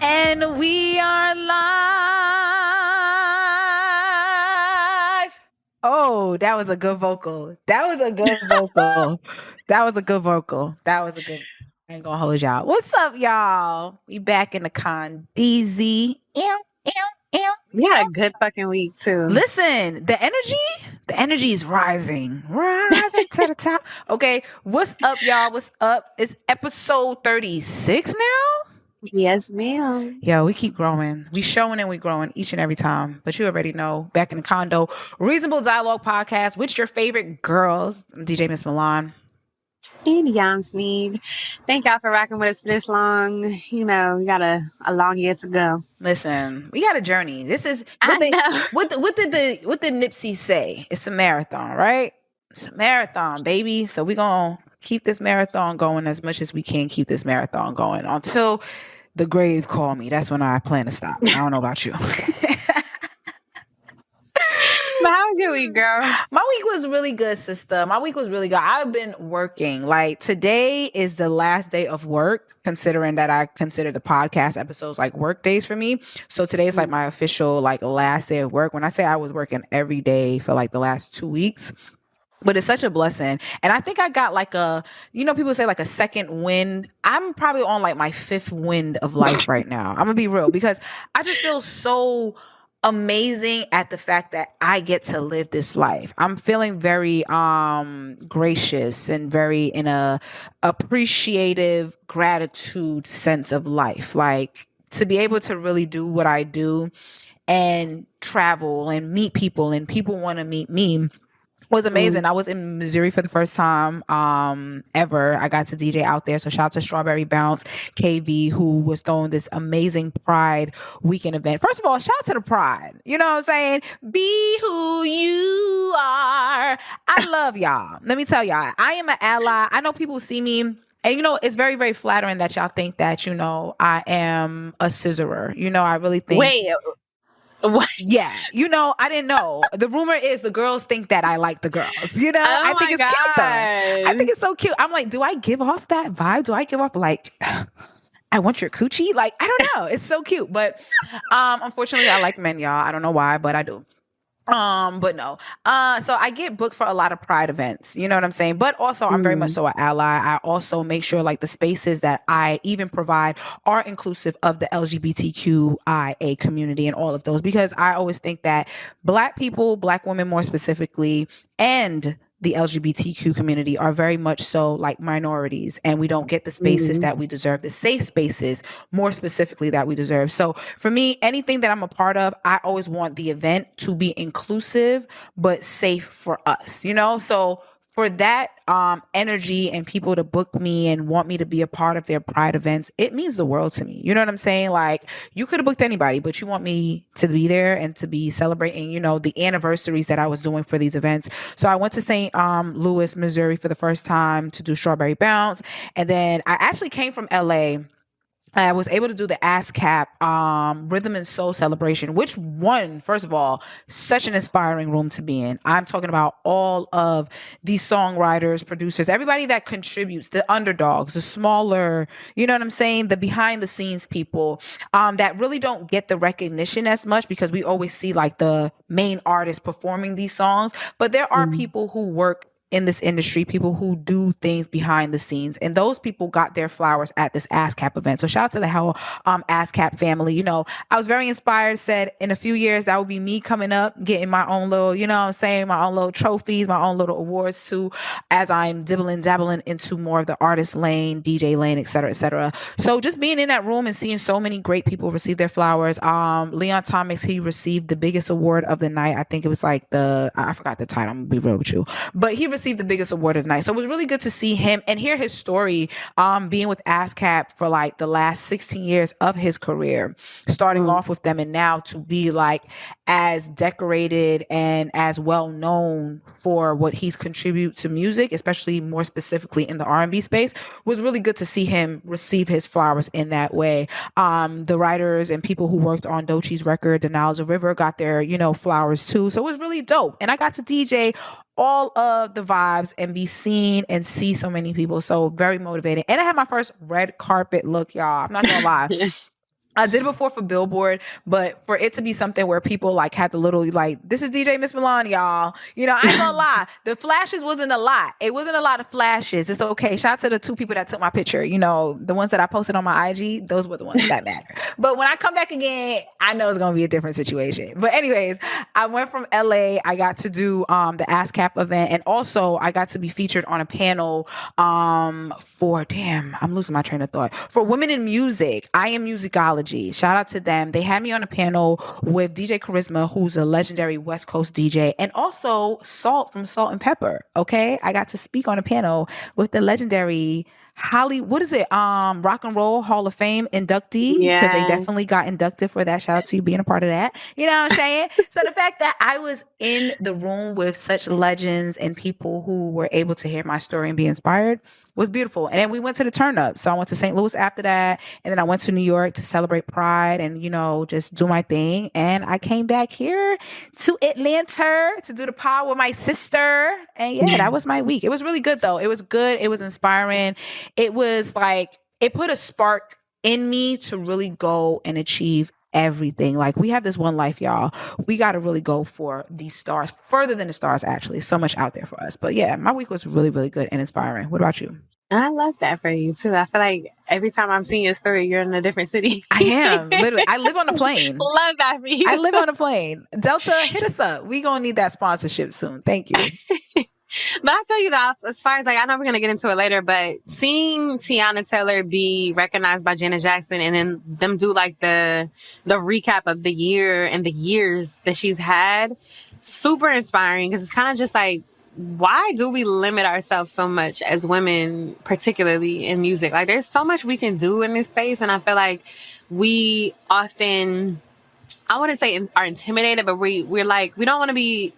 And we are live. Oh, that was a good vocal. That was a good vocal. That was a good vocal. That was a good. I ain't gonna hold y'all. What's up, y'all? We back in the con. DZ. We had a good fucking week too. Listen, the energy is rising to the top. Okay, what's up, y'all? What's up? It's episode 36 now. Yes, ma'am. Yo, we keep growing. We showing and we growing each and every time. But you already know, back in the condo, Reasonable Dialogue Podcast with your favorite girls. I'm DJ Miss Milan. And young Snead. Thank y'all for rocking with us for this long. You know, we got a long year to go. Listen, we got a journey. This is what did Nipsey say? It's a marathon, right? It's a marathon, baby. So we gonna keep this marathon going as much as we can keep this marathon going until the grave call me. That's when I plan to stop. I don't know about you. But how was your week, girl? My week was really good, sister. My week was really good. I've been working. Like, today is the last day of work, considering that I consider the podcast episodes like work days for me. So today is like my official like last day of work. When I say I was working every day for like the last 2 weeks. But it's such a blessing. And I think I got like people say like a second wind. I'm probably on like my fifth wind of life right now. I'm gonna be real because I just feel so amazing at the fact that I get to live this life. I'm feeling very gracious and very in a appreciative gratitude sense of life. Like to be able to really do what I do and travel and meet people and people want to meet me was amazing. I was in Missouri for the first time ever. I got to DJ out there. So shout out to Strawberry Bounce, KV, who was throwing this amazing Pride weekend event. First of all, shout out to the Pride. You know what I'm saying? Be who you are. I love y'all. Let me tell y'all, I am an ally. I know people see me. And, it's very, very flattering that y'all think that, I am a scissorer. I really think. Wait. What? Yeah, I didn't know. The rumor is the girls think that I like the girls. I think it's cute though. I think it's so cute. I'm like, do I give off that vibe? Do I give off like, I want your coochie? Like, I don't know. It's so cute. But unfortunately, I like men, y'all. I don't know why, but I do. But no. So I get booked for a lot of Pride events. You know what I'm saying? But also I'm very much so an ally. I also make sure like the spaces that I even provide are inclusive of the LGBTQIA community and all of those, because I always think that Black people, Black women more specifically, and the LGBTQ community are very much so like minorities, and we don't get the spaces that we deserve, the safe spaces more specifically that we deserve. So for me, anything that I'm a part of, I always want the event to be inclusive but safe for us, So for that energy and people to book me and want me to be a part of their Pride events, it means the world to me. You know what I'm saying? Like, you could have booked anybody, but you want me to be there and to be celebrating, the anniversaries that I was doing for these events. So I went to St. Louis, Missouri for the first time to do Strawberry Bounce. And then I actually came from LA. I was able to do the ASCAP Rhythm and Soul celebration, which one, first of all, such an inspiring room to be in. I'm talking about all of these songwriters, producers, everybody that contributes, the underdogs, the smaller, you know what I'm saying, the behind the scenes people that really don't get the recognition as much, because we always see like the main artists performing these songs. But there are people who work in this industry, people who do things behind the scenes, and those people got their flowers at this ASCAP event. So shout out to the whole ASCAP family. I was very inspired, said in a few years that would be me coming up, getting my own little, my own little trophies, my own little awards too, as I'm dabbling into more of the artist lane, DJ lane, et cetera, et cetera. So just being in that room and seeing so many great people receive their flowers. Leon Thomas, he received the biggest award of the night. I think it was like I forgot the title, I'm gonna be real with you, but he received the biggest award of the night. So it was really good to see him and hear his story, being with ASCAP for like the last 16 years of his career, starting off with them and now to be like as decorated and as well known for what he's contributed to music, especially more specifically in the R&B space. Was really good to see him receive his flowers in that way. The writers and people who worked on Doechie's record, The Nile's a River, got their, flowers too. So it was really dope. And I got to DJ all of the vibes and be seen and see so many people. So very motivating. And I had my first red carpet look, y'all. I'm not gonna lie. I did it before for Billboard, but for it to be something where people like had to literally like, this is DJ Miss Milan, y'all. You know, I ain't gonna lie. The flashes wasn't a lot. It wasn't a lot of flashes. It's okay. Shout out to the 2 people that took my picture. You know, the ones that I posted on my IG, those were the ones that matter. But when I come back again, I know it's gonna be a different situation. But anyways, I went from LA. I got to do the ASCAP event, and also I got to be featured on a panel for I'm losing my train of thought. For women in music. I am musicology. Shout out to them. They had me on a panel with DJ Charisma, who's a legendary West Coast DJ, and also Salt from Salt and Pepper. Okay, I got to speak on a panel with the legendary Rock and Roll Hall of Fame inductee, because they definitely got inducted for that. Shout out to you being a part of that. You know what I'm saying? So the fact that I was in the room with such legends and people who were able to hear my story and be inspired was beautiful. And then we went to the turn up. So I went to St. Louis after that. And then I went to New York to celebrate Pride and, you know, just do my thing. And I came back here to Atlanta to do the pod with my sister. And yeah, that was my week. It was really good though. It was good. It was inspiring. It was like, it put a spark in me to really go and achieve everything. Like, we have this one life, y'all. We got to really go for these stars, further than the stars, actually. So much out there for us. But yeah, my week was really, really good and inspiring. What about you? I love that for you too. I feel like every time I'm seeing your story, you're in a different city. I am. Literally. I live on a plane. Love that for you. I live on a plane. Delta, hit us up. We gonna need that sponsorship soon. Thank you. But I feel you though, as far as like, I know we're going to get into it later, but seeing Tiana Taylor be recognized by Janet Jackson and then them do like the recap of the year and the years that she's had, super inspiring, because it's kind of just like, why do we limit ourselves so much as women, particularly in music? Like, there's so much we can do in this space. And I feel like we often, I wouldn't say are intimidated, but we're like, we don't want to be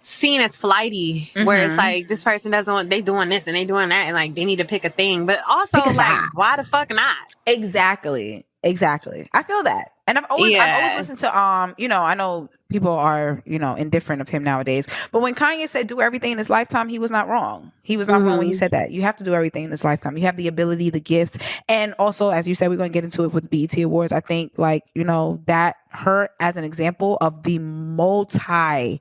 seen as flighty, where it's like, this person they doing this and they doing that, and like they need to pick a thing, but also like, why the fuck not? Exactly. I feel that. And I've always listened to you know, I know people are, you know, indifferent of him nowadays, but when Kanye said do everything in his lifetime, he was not wrong. He was not wrong when he said that. You have to do everything in this lifetime. You have the ability, the gifts, and also, as you said, we're going to get into it with the BET Awards. I think, like, you know, that her as an example of the multi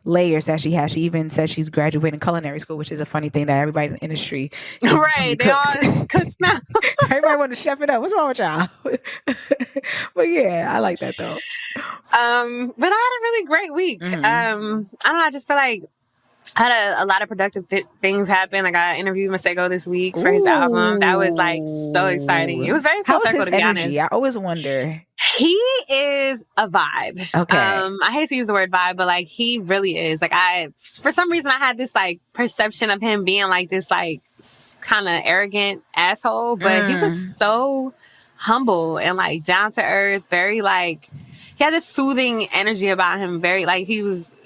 layers that she has. She even said she's graduating culinary school, which is a funny thing that everybody in the industry right, they all cooks now. Everybody want to chef it up. What's wrong with y'all? But yeah, I like that though. But I had a really great week. I don't know, I just feel like I had a lot of productive things happen. Like, I interviewed Masego this week for his album. That was like so exciting. It was very full circle, to be honest. I always wonder. He is a vibe. Okay. I hate to use the word vibe, but like, he really is. Like, for some reason, I had this like perception of him being like this like kind of arrogant asshole, but he was so humble and like down to earth. Very like, he had this soothing energy about him. Very like, he was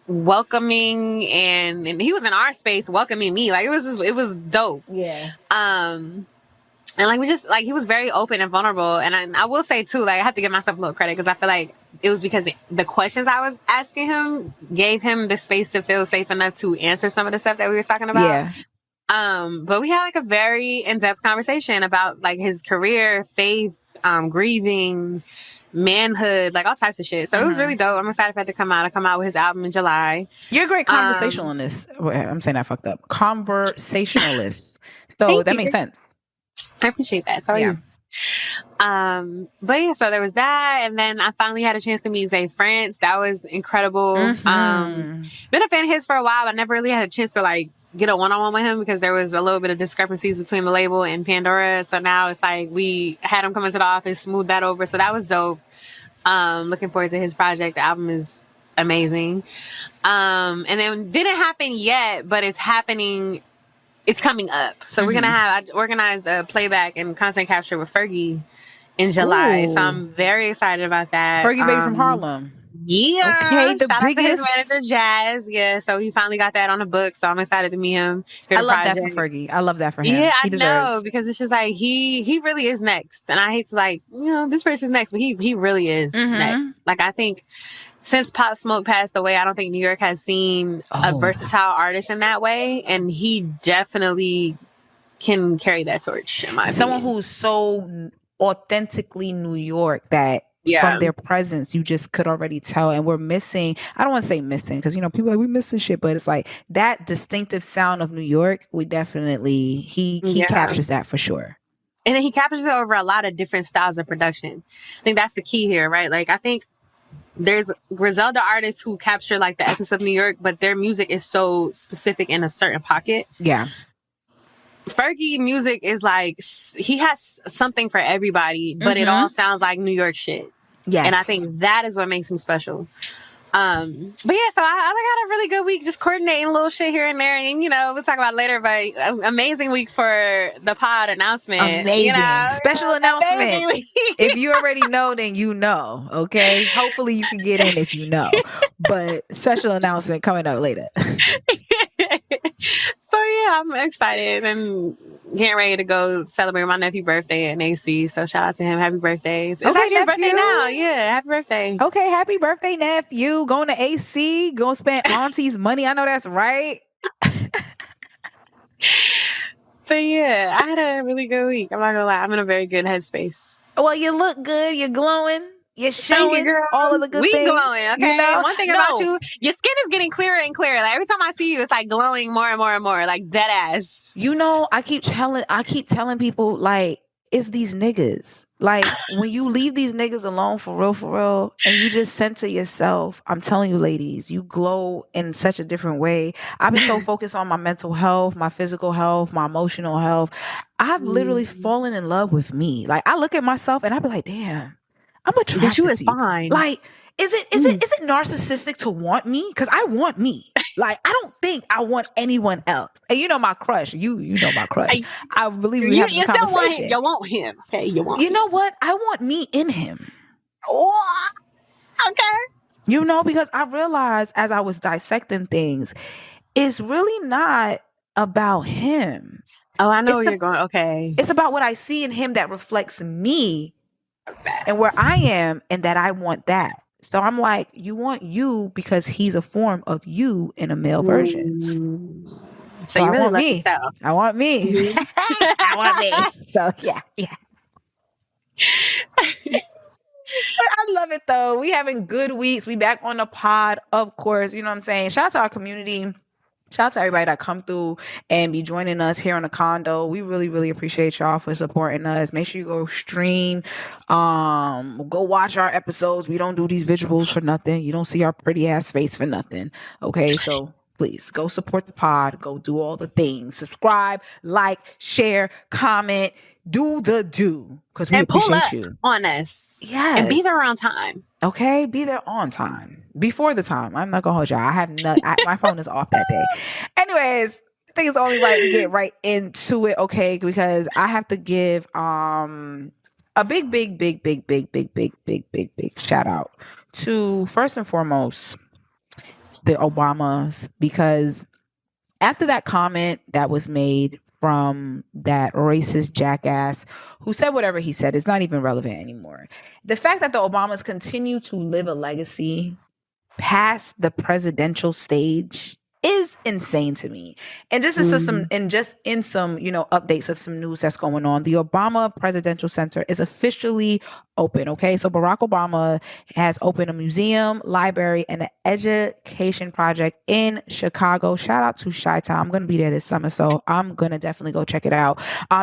welcoming, and he was in our space welcoming me. Like, it was dope. Yeah. And like, we just like, he was very open and vulnerable. And I will say too, like, I have to give myself a little credit, because I feel like it was because the questions I was asking him gave him the space to feel safe enough to answer some of the stuff that we were talking about. Yeah. But we had like a very in-depth conversation about like his career, faith, grieving, manhood, like all types of shit. So it was really dope. I'm excited for it to come out. I'll come out with his album in July. You're a great conversationalist. I'm saying that fucked up. Conversationalist. So that makes sense. I appreciate that. So yeah. But yeah, so there was that, and then I finally had a chance to meet Zay France. That was incredible. Been a fan of his for a while, but I never really had a chance to like get a one-on-one with him, because there was a little bit of discrepancies between the label and Pandora. So now it's like, we had him come into the office, smooth that over. So that was dope. Looking forward to his project. The album is amazing. And then didn't happen yet, but it's happening. It's coming up. So we're going to I organized a playback and content capture with Fergie in July. Ooh. So I'm very excited about that. Fergie baby from Harlem. Yeah. Okay, the Shout biggest. out to his manager, Jazz. Yeah. So he finally got that on the book. So I'm excited to meet him. I love that for Fergie. I love that for him. Yeah, I know, because it's just like, he really is next. And I hate to like, you know, this person's next, but he really is next. Like, I think since Pop Smoke passed away, I don't think New York has seen a versatile artist in that way. And he definitely can carry that torch, in my opinion. Someone who's so authentically New York that from their presence you just could already tell. And we're missing, I don't want to say missing because people are like, we missing shit, but it's like that distinctive sound of New York, we definitely he captures that for sure. And then he captures it over a lot of different styles of production. I think that's the key here, right? Like I think there's Griselda artists who capture like the essence of New York, but their music is so specific in a certain pocket. Yeah. Fergie music is like, he has something for everybody, but it all sounds like New York shit. Yes. And I think that is what makes him special. But yeah, so I had a really good week just coordinating little shit here and there. And, we'll talk about it later, but amazing week for the pod announcement. Amazing. Special announcement. If you already know, then you know, okay? Hopefully you can get in if you know. But special announcement coming up later. So yeah, I'm excited and getting ready to go celebrate my nephew's birthday at AC. So shout out to him. Happy birthday. It's actually his birthday now. Yeah, happy birthday. Okay, happy birthday, nephew. Going to AC, going to spend auntie's money. I know that's right. So yeah, I had a really good week. I'm not gonna lie. I'm in a very good headspace. Well, you look good. You're glowing. You're showing all of the good things. We glowing, okay? One thing about you, your skin is getting clearer and clearer. Like every time I see you, it's like glowing more and more and more, like dead ass. I keep telling people, like, it's these niggas. Like, when you leave these niggas alone for real, and you just center yourself, I'm telling you, ladies, you glow in such a different way. I've been so focused on my mental health, my physical health, my emotional health. I've literally fallen in love with me. Like, I look at myself and I be like, damn, I'm attracted but you to is you. fine. Like, is it narcissistic to want me? Because I want me. Like, I don't think I want anyone else. And my crush. You know my crush. I believe we have a conversation. Still want him. You want him. Okay, you want him. You know what? I want me in him. Oh, okay. Because I realized as I was dissecting things, it's really not about him. Oh, I know where you're going. Okay. It's about what I see in him that reflects me and where I am, and that I want that. So I'm like, you want you because he's a form of you in a male version. So you really want me. I want me. I want me. So yeah. But I love it though. We having good weeks. We back on the pod, of course. You know what I'm saying? Shout out to our community. Shout out to everybody that come through and be joining us here on the condo. We really, really appreciate y'all for supporting us. Make sure you go stream, go watch our episodes. We don't do these visuals for nothing. You don't see our pretty ass face for nothing. Okay, so please go support the pod. Go do all the things. Subscribe, like, share, comment, do because we appreciate you. On us. Yes. And be there on time. Okay, be there on time. Before the time. I'm not gonna hold y'all. My phone is off that day. Anyways, I think it's only right we get right into it, okay? Because I have to give a big shout out to, first and foremost, the Obamas, because after that comment that was made from that racist jackass who said whatever he said, is not even relevant anymore. The fact that the Obamas continue to live a legacy past the presidential stage is insane to me. And just in some updates of some news that's going on, the Obama Presidential Center is officially open. Okay, so Barack Obama has opened a museum, library, and an education project in Chicago. Shout out to Chi-Town. I'm going to be there this summer, so I'm going to definitely go check it out.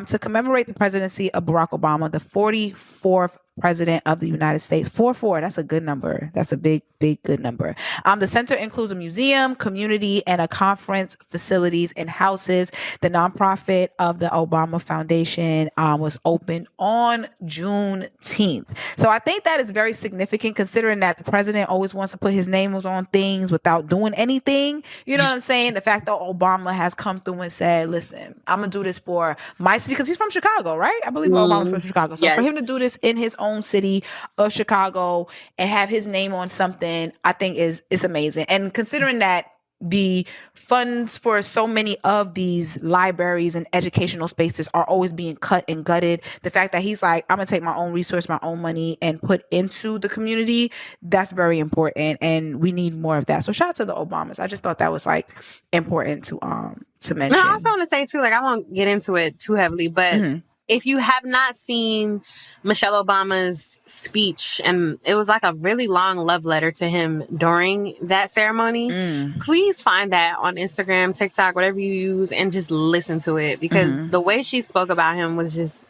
To commemorate the presidency of Barack Obama, the 44th president of the United States. 44, that's a good number. That's a big good number. The center includes a museum, community, and a conference facilities and houses. The nonprofit of the Obama Foundation was opened on Juneteenth. So I think that is very significant, considering that the president always wants to put his name on things without doing anything. You know what I'm saying? The fact that Obama has come through and said, listen, I'm going to do this for my city, because he's from Chicago, right? I believe Obama's from Chicago. So for him to do this in his own city of Chicago and have his name on something, I think is amazing. And considering that the funds for so many of these libraries and educational spaces are always being cut and gutted, the fact that he's like, I'm gonna take my own resource, my own money, and put into the community, that's very important, and we need more of that. So shout out to the Obamas. I just thought that was like important to mention. I also want to say too, like, I won't get into it too heavily, but if you have not seen Michelle Obama's speech, and it was like a really long love letter to him during that ceremony, please find that on Instagram, TikTok, whatever you use, and just listen to it, because the way she spoke about him was just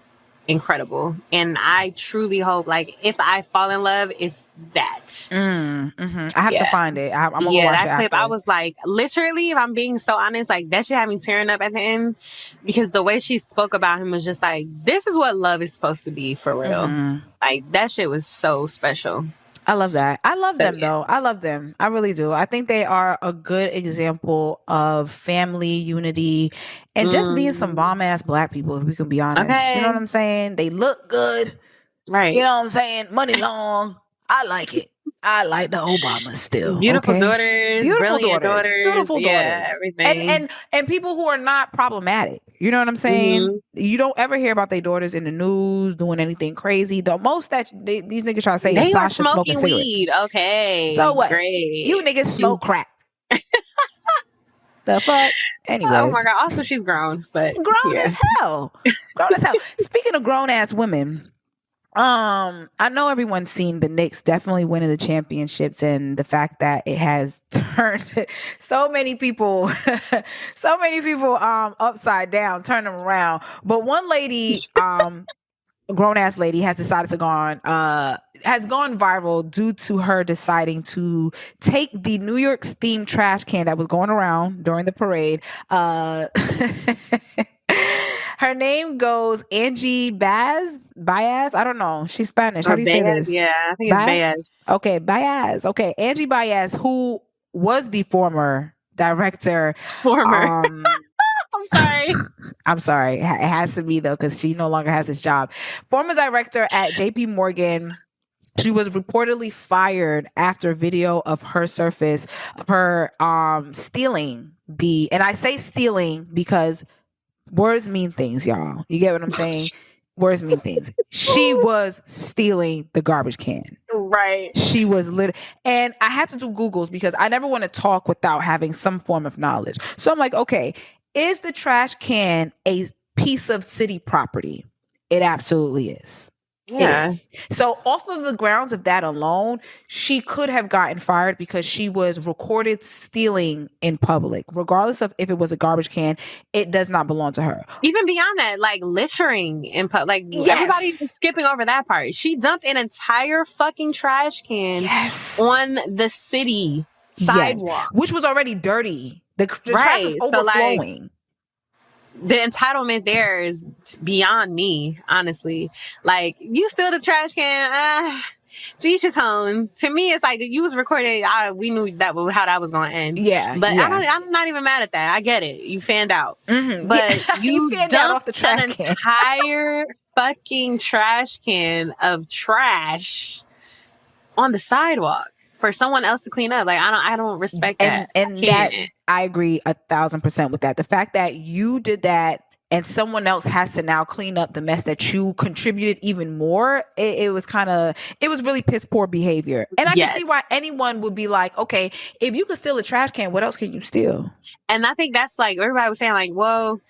incredible. And I truly hope, like, if I fall in love, it's that. I have to find it. I'm gonna watch that clip, after. I was like, literally, if I'm being so honest, like, that shit had me tearing up at the end, because the way she spoke about him was just like, this is what love is supposed to be, for real. Like, that shit was so special. I love that. I love them, though. I love them. I really do. I think they are a good example of family unity and just being some bomb ass Black people, if we can be honest. Okay. You know what I'm saying? They look good. Right. You know what I'm saying? Money long. I like it. I like the Obamas still. Beautiful daughters. Beautiful daughters. Beautiful daughters. Everything. And people who are not problematic. You know what I'm saying? You don't ever hear about their daughters in the news doing anything crazy. The most that these niggas try to say is Sasha smoking weed. cigarettes. Okay. So what? Great. You niggas smoke crack. The fuck? Anyways. Oh my God. Also, she's grown, but grown as hell. Grown as hell. Speaking of grown ass women, I know everyone's seen the Knicks definitely winning the championships, and the fact that it has turned so many people upside down, turn them around. But one lady, a grown ass lady, has decided to has gone viral due to her deciding to take the New York's themed trash can that was going around during the parade. Her name goes Angie Baez. I don't know. She's Spanish. How do you say this? Yeah, I think it's Baez. Okay, Baez. Okay, Angie Baez, who was the former director. I'm sorry. I'm sorry. It has to be, though, because she no longer has this job. Former director at JPMorgan. She was reportedly fired after video of her surface of her stealing and I say stealing because words mean things, y'all. You get what I'm saying? Words mean things. She was stealing the garbage can. Right. She was and I had to do Googles because I never want to talk without having some form of knowledge. So I'm like, okay, is the trash can a piece of city property? It absolutely is. Yeah. So off of the grounds of that alone, she could have gotten fired because she was recorded stealing in public. Regardless of if it was a garbage can, it does not belong to her. Even beyond that, like littering in public, like everybody's skipping over that part. She dumped an entire fucking trash can on the city sidewalk, which was already dirty. The trash was overflowing. So, the entitlement there is beyond me, honestly. Like, you steal the trash can, to each his own. To me, it's like, you was recorded, we knew how that was going to end. Yeah. But I'm not even mad at that. I get it. You fanned out. But you dumped an entire fucking trash can of trash on the sidewalk for someone else to clean up. Like, I don't respect that. And that I agree 1,000% with that. The fact that you did that and someone else has to now clean up the mess that you contributed even more, it was really piss poor behavior. And I can see why anyone would be like, okay, if you could steal a trash can, what else can you steal? And I think that's like, everybody was saying like, whoa,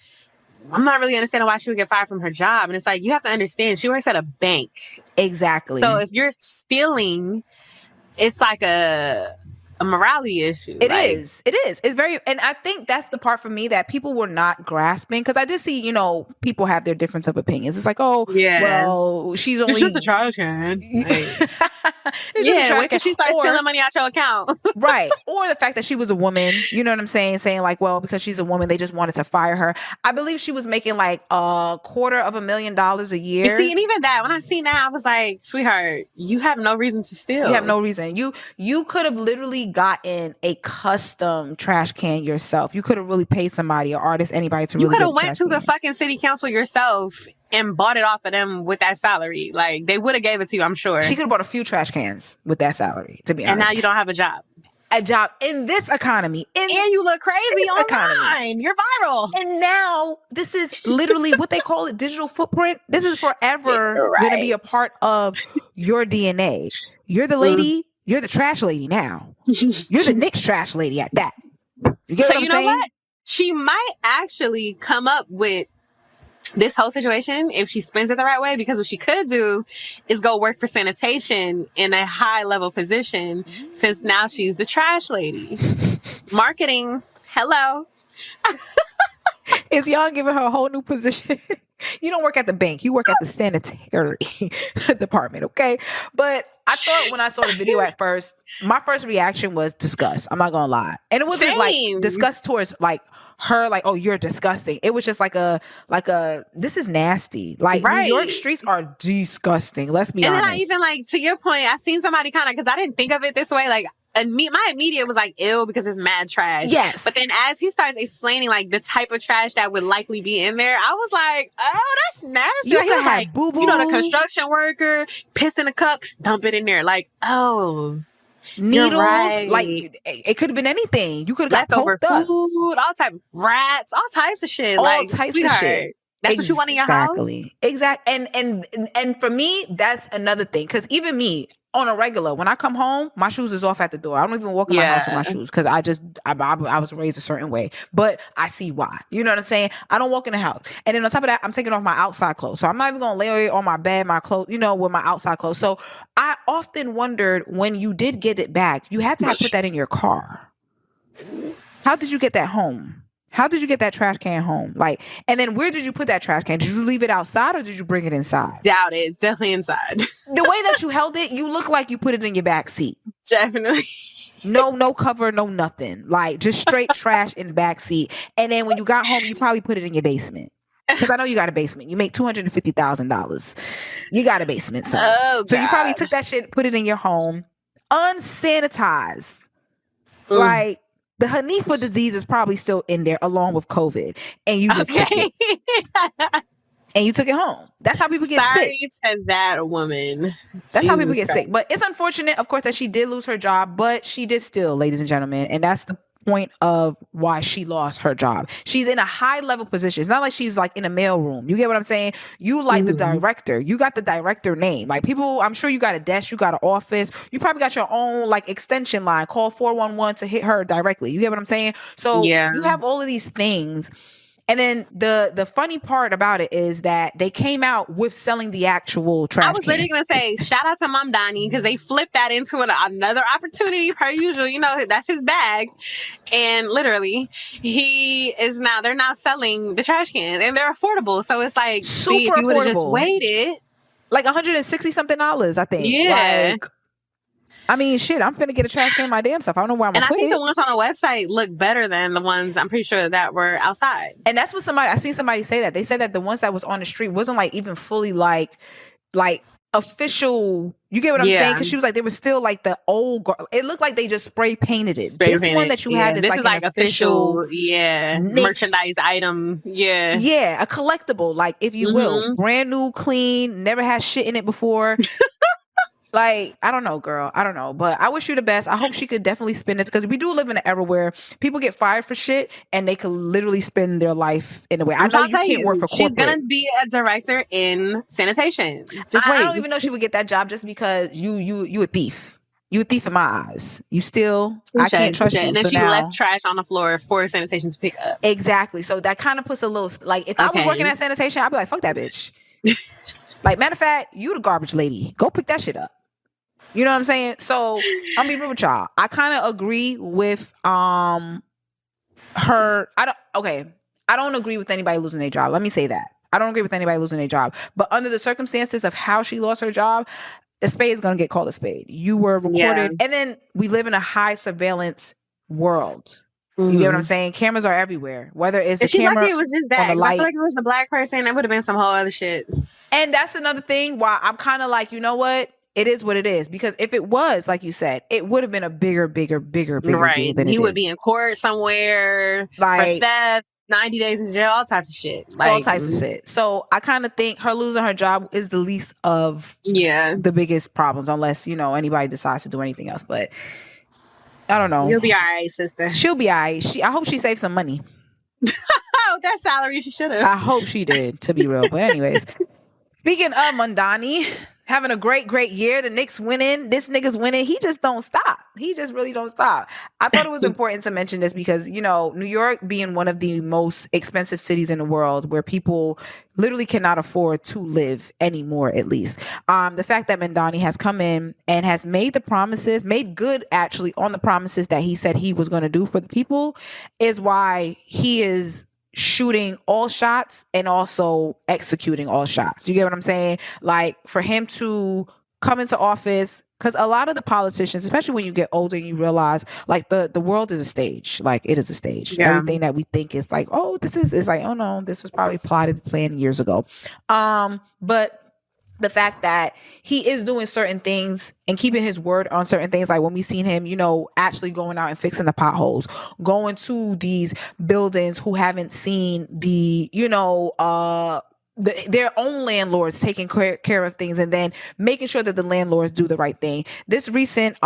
I'm not really understanding why she would get fired from her job. And it's like, you have to understand, she works at a bank. Exactly. So if you're stealing, it's like a morality issue. It is. It's very, and I think that's the part for me that people were not grasping, because I did see, people have their difference of opinions. It's like, oh, well, she's only... It's just a trash can. Wait till she starts stealing money out your account. Right. Or the fact that she was a woman, you know what I'm saying? Saying like, well, because she's a woman, they just wanted to fire her. I believe she was making like $250,000 a year. You see, and even that, when I seen that, I was like, sweetheart, you have no reason to steal. You have no reason. You could have literally gotten a custom trash can yourself. You could have really paid somebody, an artist, anybody to really. You could have went to the fucking city council yourself and bought it off of them with that salary. Like, they would have gave it to you, I'm sure. She could have bought a few trash cans with that salary, to be honest. And now you don't have a job. A job in this economy. And you look crazy online. You're viral. And now this is literally what they call it, digital footprint. This is forever going to be a part of your DNA. You're the lady. You're the trash lady now. You're the Knicks trash lady at that. You get what I'm saying? What? She might actually come up with this whole situation, if she spins it the right way, because what she could do is go work for sanitation in a high level position, since now she's the trash lady. Marketing, hello. Is y'all giving her a whole new position? You don't work at the bank. You work at the sanitary department, okay? But I thought when I saw the video at first, my first reaction was disgust. I'm not gonna lie. And it wasn't like disgust towards like her, like, oh, you're disgusting. It was just like a this is nasty. Like, New York streets are disgusting. Let's be honest. And then I even, like, to your point, I seen somebody kind of, because I didn't think of it this way, like, my immediate was like, ew, because it's mad trash. Yes. But then as he starts explaining like the type of trash that would likely be in there, I was like, oh, that's nasty. You like, he was have like, boo-boo. you know, the construction worker, piss in a cup, dump it in there. Like, oh, needles, right. Like it could have been anything. You could have got leftover poked food, up. all type of rats, all types of shit. All like, types sweetheart, of shit. That's what you want in your house? Exactly. And for me, that's another thing. Because even me, on a regular, when I come home, my shoes is off at the door. I don't even walk in my house with my shoes because I was raised a certain way. But I see why. You know what I'm saying? I don't walk in the house. And then on top of that, I'm taking off my outside clothes. So I'm not even going to lay it on my bed, my clothes, you know, with my outside clothes. So I often wondered, when you did get it back, you had to have put that in your car. How did you get that home? How did you get that trash can home? Like, and then where did you put that trash can? Did you leave it outside or did you bring it inside? Doubt it. It's definitely inside. The way that you held it, you look like you put it in your back seat. Definitely. No cover, no nothing. Like, just straight trash in the back seat. And then when you got home, you probably put it in your basement. Because I know you got a basement. You make $250,000. You got a basement, son. Oh, so you probably took that shit, put it in your home, unsanitized. Like, the Hanifa disease is probably still in there along with COVID. And you just took it. And you took it home. That's how people get sick. Sorry to that woman. That's how people get sick. But it's unfortunate, of course, that she did lose her job, but she did still, ladies and gentlemen. And that's the point of why she lost her job. She's in a high level position. It's not like she's like in a mail room. You get what I'm saying? You like the director. You got the director name. Like, people, I'm sure you got a desk, you got an office. You probably got your own like extension line. Call 411 to hit her directly. You get what I'm saying? So you have all of these things. And then the funny part about it is that they came out with selling the actual trash can. I was literally going to say, shout out to Mamdani, because they flipped that into another opportunity per usual. You know, that's his bag. And literally, they're now selling the trash can. And they're affordable. So it's like, super if you would have affordable. just waited. Like $160 something, I think. Yeah. Like, I mean, shit, I'm finna get a trash can my damn self. I don't know where I'm gonna put it. And I think the ones on the website look better than the ones, I'm pretty sure, that were outside. And that's what I seen somebody say that. They said that the ones that was on the street wasn't like even fully like official. You get what I'm saying? Because she was like, they were still like the old, it looked like they just spray painted it. This one that you have is this like, is like an official merchandise item. Yeah, a collectible, like, if you will. Brand new, clean, never had shit in it before. Like, I don't know, girl. I don't know. But I wish you the best. I hope she could definitely spend it, because we do live in an era where people get fired for shit and they could literally spend their life in a way. I know you can't work for corporate. She's going to be a director in sanitation. Just wait. I don't even know she would get that job just because you a thief. You a thief in my eyes. You still, I can't trust you. And then she left trash on the floor for sanitation to pick up. Exactly. So that kind of puts a little, like, if I was working at sanitation, I'd be like, fuck that bitch. Like, matter of fact, you the garbage lady. Go pick that shit up. You know what I'm saying? So I'll be real with y'all. I kind of agree with her. I don't agree with anybody losing their job. Let me say that. I don't agree with anybody losing their job. But under the circumstances of how she lost her job, a spade is going to get called a spade. You were recorded. And then we live in a high surveillance world. You get what I'm saying? Cameras are everywhere. Whether it's the camera, lucky it was just that. I feel like if it was a black person, that would have been some whole other shit. And that's another thing why I'm kind of like, you know what? It is what it is. Because if it was, like you said, it would have been a bigger deal than he would be in court somewhere, like, for theft, 90 days in jail, all types of shit. Like, all types of shit. So I kind of think her losing her job is the least of the biggest problems, unless, you know, anybody decides to do anything else. But I don't know. You'll be all right, sister. She'll be all right. I hope she saved some money. Oh, that salary she should have. I hope she did, to be real. But anyways, Speaking of Mamdani having a great year, the Knicks winning, this nigga's winning, he just don't stop. He just really don't stop. I thought it was important to mention this because, you know, New York being one of the most expensive cities in the world where people literally cannot afford to live anymore, at least. The fact that Mamdani has come in and has made the promises, made good actually on the promises that he said he was going to do for the people is why he is shooting all shots and also executing all shots. You get what I'm saying? Like for him to come into office, because a lot of the politicians, especially when you get older and you realize like the world is a stage. Like it is a stage. Yeah. Everything that we think is like, oh, this is like, oh no, this was probably plotted, planned years ago. But the fact that he is doing certain things and keeping his word on certain things, like when we seen him, you know, actually going out and fixing the potholes, going to these buildings who haven't seen the, you know, their own landlords taking care of things and then making sure that the landlords do the right thing. This recent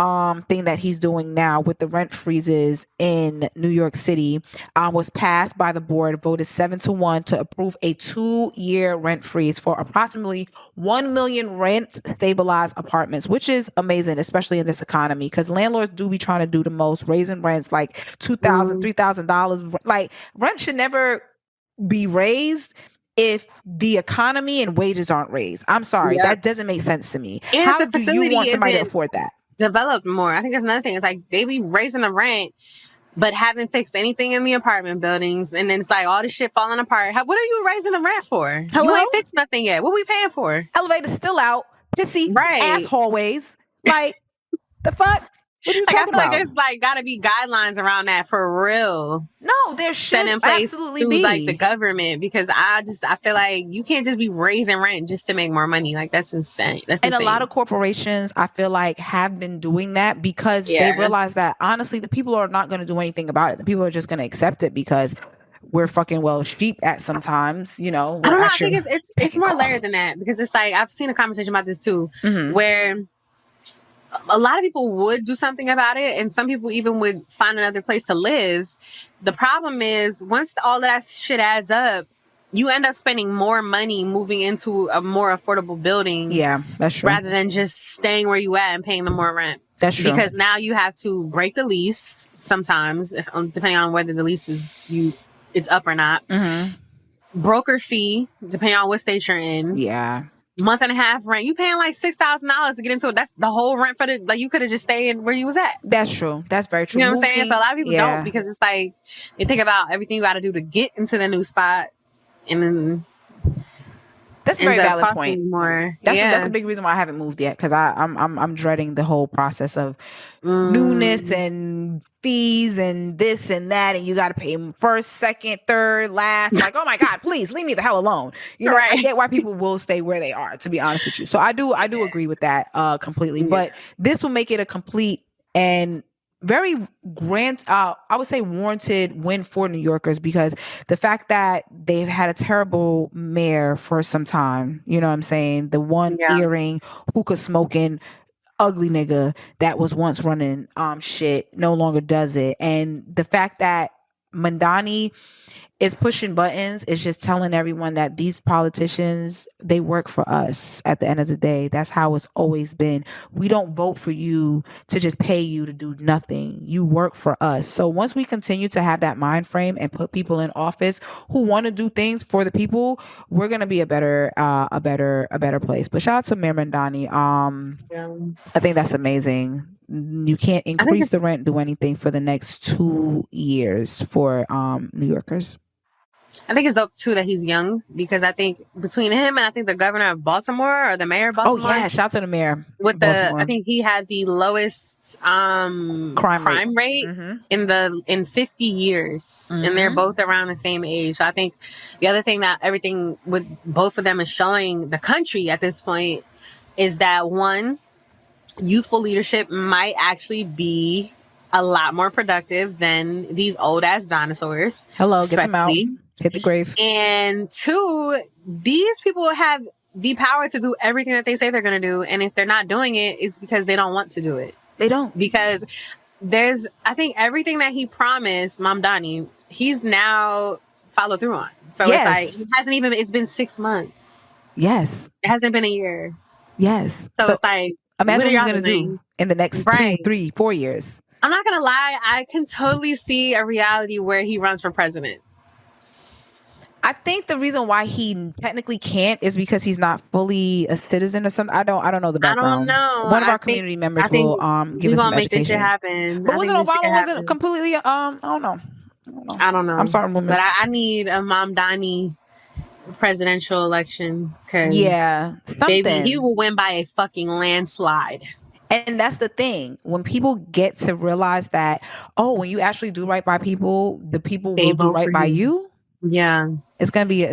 thing that he's doing now with the rent freezes in New York City was passed by the board, voted 7-1 to approve a 2-year rent freeze for approximately 1 million rent stabilized apartments, which is amazing, especially in this economy, because landlords do be trying to do the most, raising rents like $2,000, $3,000. Like rent should never be raised if the economy and wages aren't raised. I'm sorry, that doesn't make sense to me. And how do you want somebody to afford that? Developed more. I think that's another thing. It's like they be raising the rent, but haven't fixed anything in the apartment buildings, and then it's like all this shit falling apart. What are you raising the rent for? Hello? You ain't fixed nothing yet. What we paying for? Elevators still out, pissy ass hallways. Like the fuck? What are you talking about? Like there's like got to be guidelines around that for real. No, there should set in place absolutely be like the government, because I feel like you can't just be raising rent just to make more money. Like that's insane. That's insane. And a lot of corporations, I feel like, have been doing that because they realize that honestly, the people are not going to do anything about it. The people are just going to accept it because we're fucking sheep at sometimes, you know. I don't know. I think it's more layered than that, because it's like I've seen a conversation about this too, where a lot of people would do something about it, and some people even would find another place to live. The problem is once all of that shit adds up, you end up spending more money moving into a more affordable building. Yeah, that's true. Rather than just staying where you at and paying them more rent. That's true. Because now you have to break the lease sometimes, depending on whether the lease is it's up or not. Broker fee, depending on what state you're in. Yeah. Month and a half rent. You paying like $6,000 to get into it. That's the whole rent for like you could have just stayed where you was at. That's true. That's very true. You know what I'm saying? So a lot of people don't, because it's like they think about everything you got to do to get into the new spot, and then that's a very valid point. More. That's a big reason why I haven't moved yet, because I'm dreading the whole process of newness and fees and this and that, and you got to pay first, second, third, last. Like, oh my God, please leave me the hell alone. You know, I get why people will stay where they are, to be honest with you. So I do agree with that completely. But this will make it a complete and very grand, I would say warranted win for New Yorkers, because the fact that they've had a terrible mayor for some time, you know what I'm saying? The one earring, hookah smoking, ugly nigga that was once running shit no longer does it. And the fact that Mamdani is pushing buttons is just telling everyone that these politicians, they work for us at the end of the day. That's how it's always been. We don't vote for you to just pay you to do nothing. You work for us. So once we continue to have that mind frame and put people in office who want to do things for the people, we're going to be a better place. But shout out to Mayor Mamdani. I think that's amazing. You can't increase the rent, do anything for the next 2 years for New Yorkers. I think it's dope too that he's young, because I think between him and I think the governor of Baltimore or the mayor of Baltimore. Oh yeah, shout out to the mayor. I think he had the lowest crime rate in 50 years, and they're both around the same age. So I think the other thing that everything with both of them is showing the country at this point is that one, youthful leadership might actually be a lot more productive than these old ass dinosaurs. Hello, get them out. Hit the grave. And two, these people have the power to do everything that they say they're going to do. And if they're not doing it, it's because they don't want to do it. They don't. Because I think everything that he promised, Mamdani, he's now followed through on. So it's like, it's been 6 months. Yes. It hasn't been a year. Yes. So it's like, imagine what he's y'all going to do doing? in the next 2, 3, 4 years. I'm not going to lie. I can totally see a reality where he runs for president. I think the reason why he technically can't is because he's not fully a citizen or something. I don't know the background. I don't know. One of our community members will give us some make this shit education. happen. But wasn't Obama completely I don't know. I'm sorry, but I need a Mamdani presidential election because baby, he will win by a fucking landslide. And that's the thing. When people get to realize that, when you actually do right by people, the people will do right by you. Yeah. It's gonna be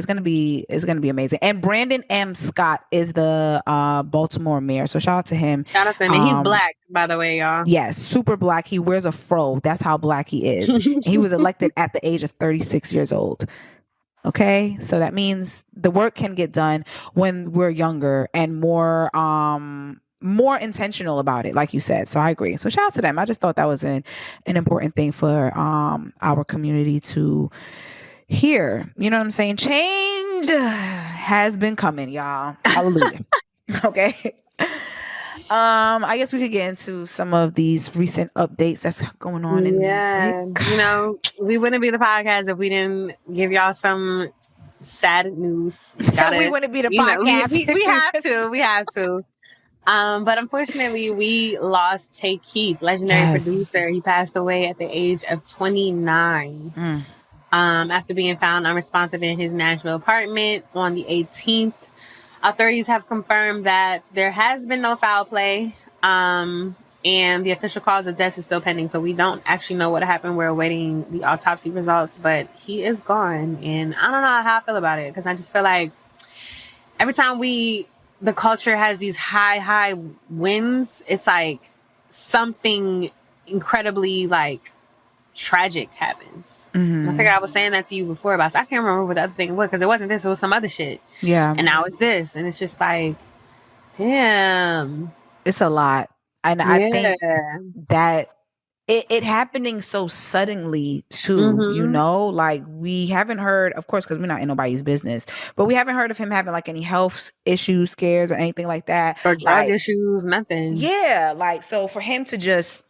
amazing. And Brandon M. Scott is the Baltimore mayor. So shout out to him. Shout out to him. And he's black, by the way, y'all. Yes, super black. He wears a fro. That's how black he is. And he was elected at the age of 36 years old. Okay, so that means the work can get done when we're younger and more intentional about it, like you said. So I agree. So shout out to them. I just thought that was an important thing for our community to hear. You know what I'm saying? Change has been coming, y'all. Hallelujah. Okay. I guess we could get into some of these recent updates that's going on in music. You know, we wouldn't be the podcast if we didn't give y'all some sad news. We wouldn't be the podcast. We have to. But unfortunately, we lost Tay Keith, legendary producer. He passed away at the age of 29. After being found unresponsive in his Nashville apartment on the 18th. Authorities have confirmed that there has been no foul play, and the official cause of death is still pending. So we don't actually know what happened. We're awaiting the autopsy results, but he is gone. And I don't know how I feel about it because I just feel like every time the culture has these high wins, it's like something incredibly like tragic happens. I think I was saying that to you before, but I can't remember what the other thing was because it wasn't this, it was some other shit. Yeah. And now it's this. And it's just like, damn. It's a lot. And I think that it happening so suddenly too, you know, like we haven't heard, of course, because we're not in nobody's business, but we haven't heard of him having like any health issues, scares or anything like that. Or drug issues, nothing. Yeah. Like, so for him to just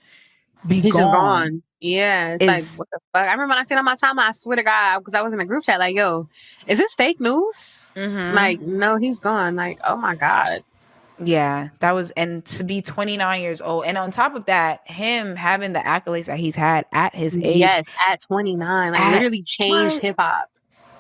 be He's just gone. Yeah, it's like, what the fuck? I remember when I seen on my timeline, I swear to God, because I was in a group chat, like, yo, is this fake news? Like, no, he's gone. Like, oh my God. Yeah, that was, and to be 29 years old. And on top of that, him having the accolades that he's had at his age. Yes, at 29. Like, literally changed hip hop.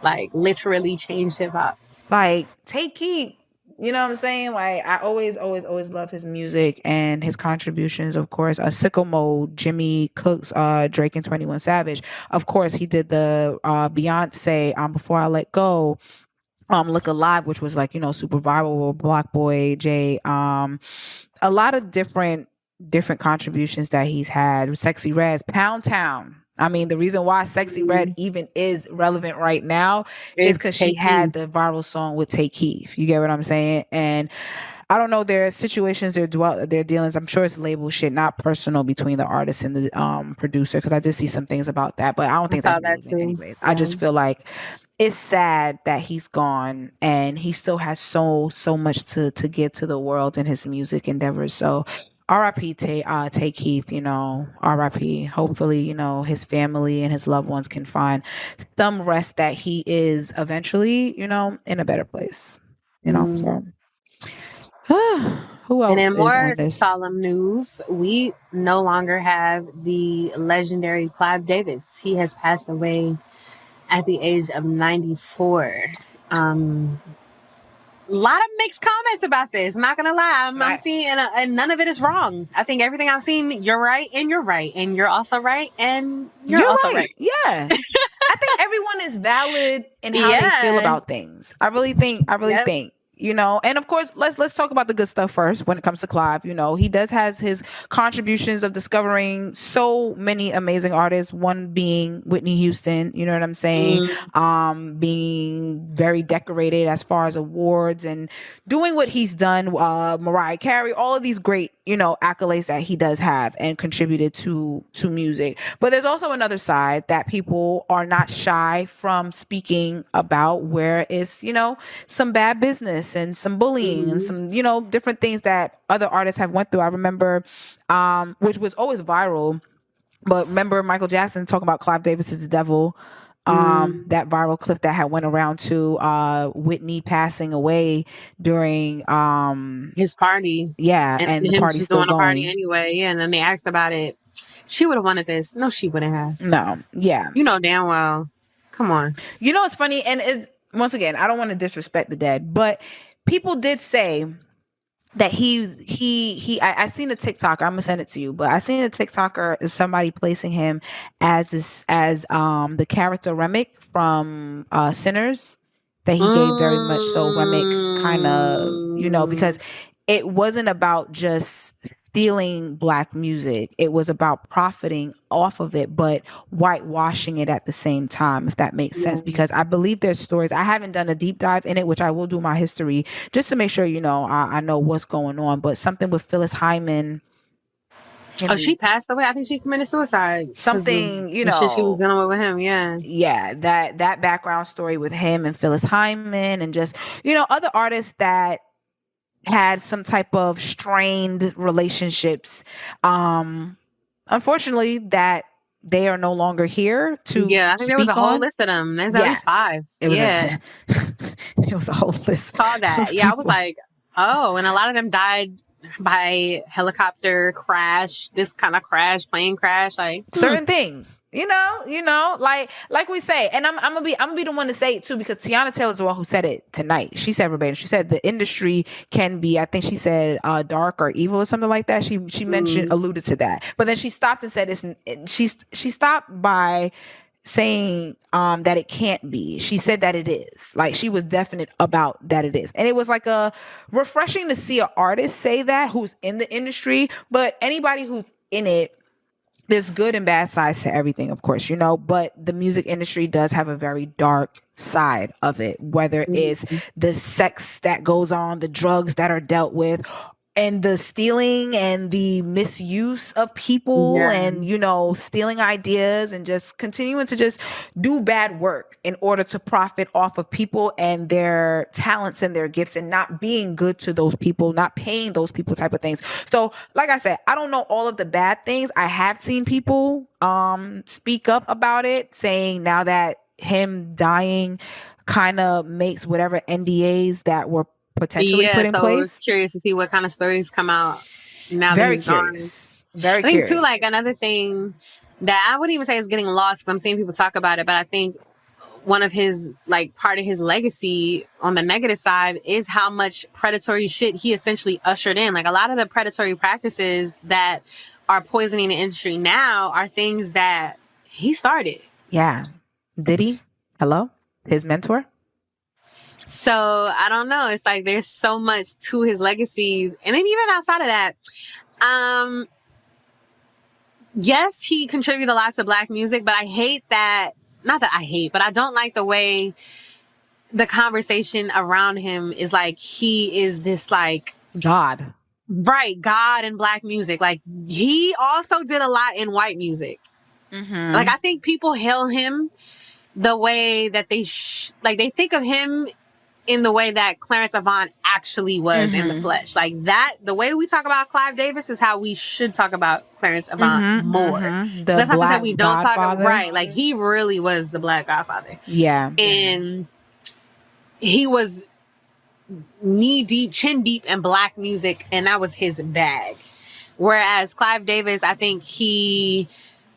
Like, literally changed hip hop. Like, Tay Keith. You know what I'm saying? Like, I always love his music and his contributions, of course. Sicko Mode, Jimmy Cooks, Drake and 21 Savage. Of course, he did the Beyonce, Before I Let Go, Look Alive, which was like, you know, super viral, Block Boy, Jay. A lot of different contributions that he's had. Sexy Red's Pound Town. I mean, the reason why Sexy Red even is relevant right now is because she had the viral song with Tay Keith. You get what I'm saying? And I don't know their situations, their dealings. I'm sure it's label shit, not personal between the artist and the producer. Because I did see some things about that, but I don't think that's relevant anyways. Yeah. I just feel like it's sad that he's gone, and he still has so much to give to the world in his music endeavors. So R.I.P. Tay Keith, you know, R.I.P. Hopefully, you know, his family and his loved ones can find some rest that he is eventually, you know, in a better place. You know, so who else? And in is more on this? solemn news, we no longer have the legendary Clive Davis. He has passed away at the age of 94. A lot of mixed comments about this. Not gonna lie, I'm seeing, and none of it is wrong. I think everything I've seen, you're right, and you're right, and you're also right, and you're also right. Yeah, I think everyone is valid in how they feel about things. I really think. You know, and of course, let's talk about the good stuff first. When it comes to Clive, you know, he has his contributions of discovering so many amazing artists. One being Whitney Houston, you know what I'm saying? Being very decorated as far as awards and doing what he's done. Mariah Carey, all of these great, accolades that he does have and contributed to music. But there's also another side that people are not shy from speaking about, where it's, some bad business and some bullying and some, different things that other artists have went through. I remember, which was always viral, but remember Michael Jackson talking about Clive Davis is the devil. That viral clip that had went around to Whitney passing away during his party. Yeah, and the party's still going. A party anyway. Yeah, and then they asked about it. She would have wanted this. No, she wouldn't have. No, yeah. You know damn well. Come on. It's funny, and it's, once again, I don't want to disrespect the dead, but people did say that I seen a TikToker, I'm gonna send it to you, but I seen a TikToker, somebody placing him as the character Remick from Sinners, that he gave very much so Remick kind of, because it wasn't about just stealing Black music. It was about profiting off of it, but whitewashing it at the same time, if that makes sense. Because I believe there's stories. I haven't done a deep dive in it, which I will do my history just to make sure, I know what's going on. But something with Phyllis Hyman. She passed away. I think she committed suicide. Something, the shit she was dealing with him. Yeah. Yeah. That background story with him and Phyllis Hyman and just, other artists that had some type of strained relationships. Unfortunately, that they are no longer here to. Yeah, I think there was a whole list of them. There's at least 5. It was a whole list. Saw that. Yeah, I was like, oh, and a lot of them died by helicopter crash, this kind of crash, plane crash, like certain things, like we say, and I'm gonna be the one to say it too, because Tiana Taylor's the one who said it tonight. She said verbatim, she said the industry can be, I think she said dark or evil or something like that. She mentioned, alluded to that, but then she stopped and said she stopped by saying that it can't be. She said that it is. Like, she was definite about that it is. And it was like a refreshing to see an artist say that who's in the industry. But anybody who's in it, there's good and bad sides to everything, of course, but the music industry does have a very dark side of it, whether it's the sex that goes on, the drugs that are dealt with, and the stealing and the misuse of people, and, stealing ideas and just continuing to just do bad work in order to profit off of people and their talents and their gifts, and not being good to those people, not paying those people, type of things. So, like I said, I don't know all of the bad things. I have seen people speak up about it, saying now that him dying kind of makes whatever NDAs that were potentially put in place. I was curious to see what kind of stories come out now. Very curious. Very I think curious. too, like, another thing that I wouldn't even say is getting lost, because I'm seeing people talk about it, but I think one of his, like, part of his legacy on the negative side is how much predatory shit he essentially ushered in. Like, a lot of the predatory practices that are poisoning the industry now are things that he started. Yeah. Did he? Hello? His mentor? So I don't know. It's like there's so much to his legacy. And then even outside of that, yes, he contributed a lot to Black music, but I hate that. Not that I hate, but I don't like the way the conversation around him is like he is this, like, God. Right. God in Black music. Like, he also did a lot in white music. Mm-hmm. Like, I think people hail him the way that they think of him in the way that Clarence Avant actually was in the flesh. Like, that, the way we talk about Clive Davis is how we should talk about Clarence Avant more. So that's not to say we don't talk about, right. Like, he really was the Black Godfather. Yeah. And he was knee deep, chin deep in Black music, and that was his bag. Whereas Clive Davis, I think he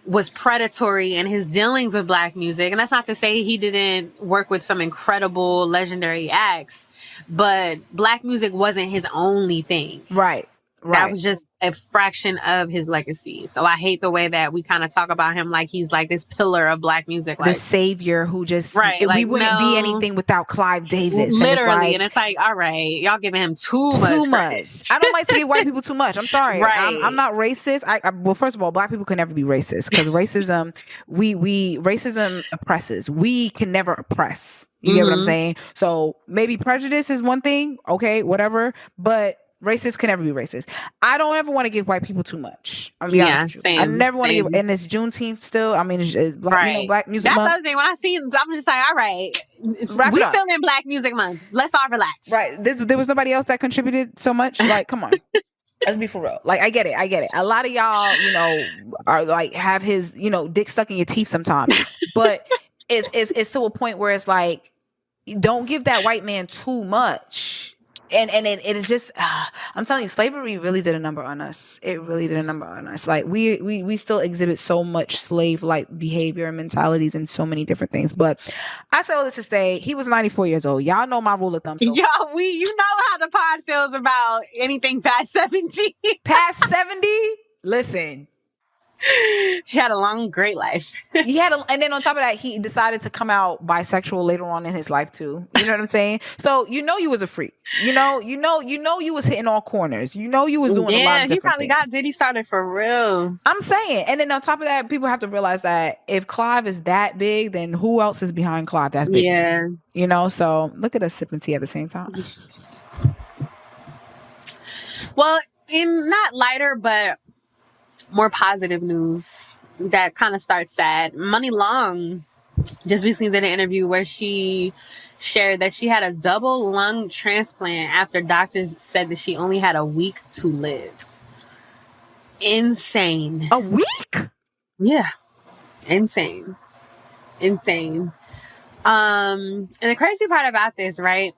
was predatory in his dealings with Black music. And that's not to say he didn't work with some incredible legendary acts, but Black music wasn't his only thing. Right. That was just a fraction of his legacy. So I hate the way that we kind of talk about him like he's like this pillar of Black music. Like, the savior who just, we wouldn't be anything without Clive Davis. Literally. And it's like, all right, y'all giving him too much. I don't like to give white people too much. I'm sorry. Right. I'm not racist. Well, first of all, Black people can never be racist, because racism, racism oppresses. We can never oppress. You get what I'm saying? So maybe prejudice is one thing. Okay, whatever. But Racist can never be racist. I don't ever want to give white people too much. I'm be honest with you. I never want to give, and it's Juneteenth still. I mean, it's black, Black Music Month. That's the other thing. When I see, I'm just like, all right, we still in Black Music Month. Let's all relax. Right. There was nobody else that contributed so much. Like, come on. Let's be for real. Like, I get it. A lot of y'all, are like have his, dick stuck in your teeth sometimes. But it's to a point where it's like, don't give that white man too much. And it is just, I'm telling you, slavery really did a number on us. It really did a number on us. Like we still exhibit so much slave-like behavior and mentalities and so many different things. But I say all this to say, he was 94 years old. Y'all know my rule of thumb. So you know how the pod feels about anything past 70. Past 70? Listen. He had a long, great life. And then on top of that, he decided to come out bisexual later on in his life too. You know what I'm saying? So you was a freak. You was hitting all corners. You was doing a lot of different things. Yeah, he probably got Diddy started for real. I'm saying. And then on top of that, people have to realize that if Clive is that big, then who else is behind Clive that's big? Yeah. So look at us sipping tea at the same time. Well, in not lighter, but more positive news that kind of starts sad. Muni Long just recently did an interview where she shared that she had a double lung transplant after doctors said that she only had a week to live. Insane. A week? Yeah. Insane. And the crazy part about this, right?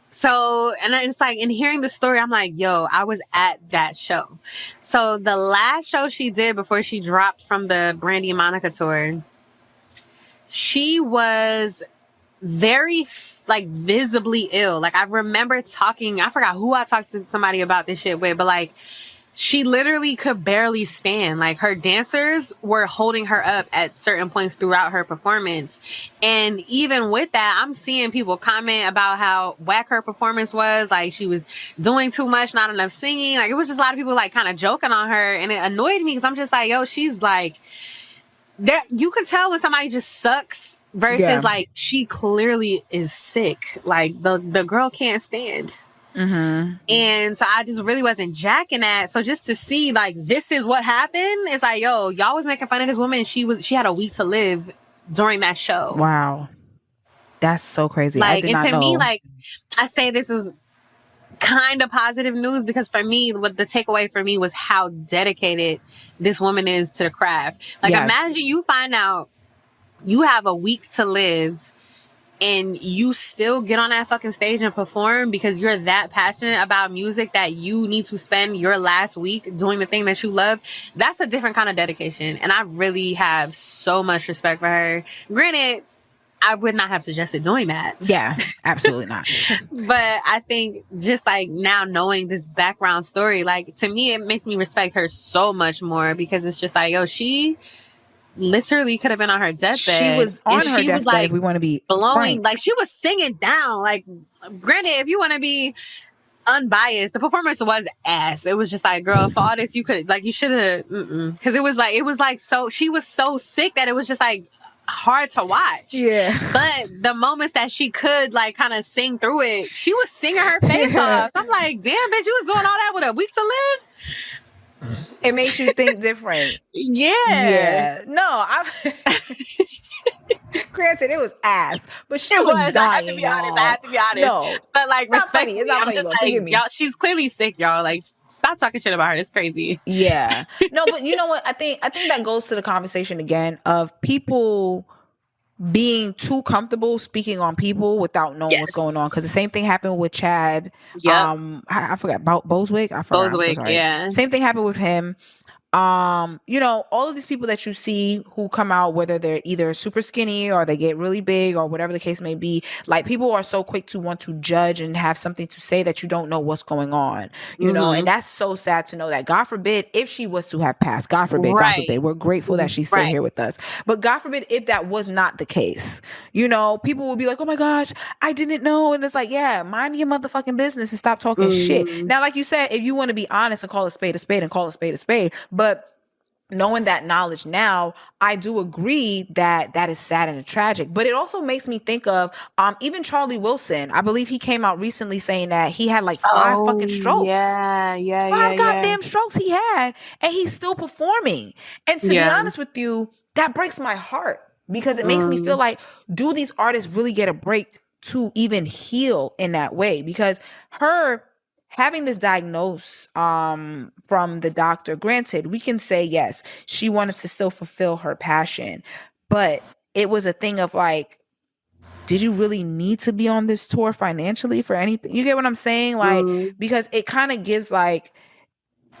So, and it's like, in hearing the story, I'm like, yo, I was at that show. So the last show she did before she dropped from the Brandy and Monica tour, she was very, visibly ill. Like, I remember I forgot who I talked to somebody about this shit with, but she literally could barely stand. Like, her dancers were holding her up at certain points throughout her performance. And even with that, I'm seeing people comment about how whack her performance was. Like, she was doing too much, not enough singing. Like, it was just a lot of people, kind of joking on her. And it annoyed me because I'm just like, yo, she's there. You can tell when somebody just sucks versus, she clearly is sick. Like, the girl can't stand. Mm-hmm. And so I just really wasn't jacking that. So just to see this is what happened, it's like, yo, y'all was making fun of this woman. She had a week to live during that show. Wow, that's so crazy. I did not know. Me, I say this is kind of positive news because for me, what the takeaway for me was how dedicated this woman is to the craft. Imagine you find out you have a week to live and you still get on that fucking stage and perform because you're that passionate about music that you need to spend your last week doing the thing that you love. That's a different kind of dedication. And I really have so much respect for her. Granted, I would not have suggested doing that. Yeah, absolutely not. But I think just now knowing this background story, to me, it makes me respect her so much more because it's just she literally could have been on her deathbed. She was on her deathbed. We want to be blowing, frank. She was singing down. Granted, if you want to be unbiased, the performance was ass. It was just girl, for all this, you could you should have, because it was so she was so sick that it was just hard to watch. Yeah. But the moments that she could kind of sing through it, she was singing her face off. I'm like, damn, bitch, you was doing all that with a week to live. It makes you think different. Yeah. No, granted, it was ass, but she was dying. I have to be honest. No, but respectfully, I'm just y'all. She's clearly sick, y'all. Stop talking shit about her. It's crazy. Yeah. No, but you know what? I think that goes to the conversation again of people being too comfortable speaking on people without knowing what's going on. Because the same thing happened with Chad. Yep. I forgot about Boswick. Boswick, yeah. Same thing happened with him. All of these people that you see who come out, whether they're either super skinny or they get really big or whatever the case may be, people are so quick to want to judge and have something to say that you don't know what's going on, you know, and that's so sad to know that. God forbid if she was to have passed, God forbid, God forbid. We're grateful that she's still here with us. But God forbid if that was not the case, people will be like, oh my gosh, I didn't know. And it's yeah, mind your motherfucking business and stop talking shit. Now, like you said, if you want to be honest and call a spade and call a spade, but knowing that knowledge now, I do agree that that is sad and tragic. But it also makes me think of even Charlie Wilson. I believe he came out recently saying that he had like 5 fucking strokes. Yeah. 5 goddamn strokes he had, and he's still performing. And to be honest with you, that breaks my heart because it makes me feel like, do these artists really get a break to even heal in that way? Because her having this diagnosis from the doctor, granted, we can say yes, she wanted to still fulfill her passion, but it was a thing of like, did you really need to be on this tour financially for anything? You get what I'm saying? Like, because it kind of gives like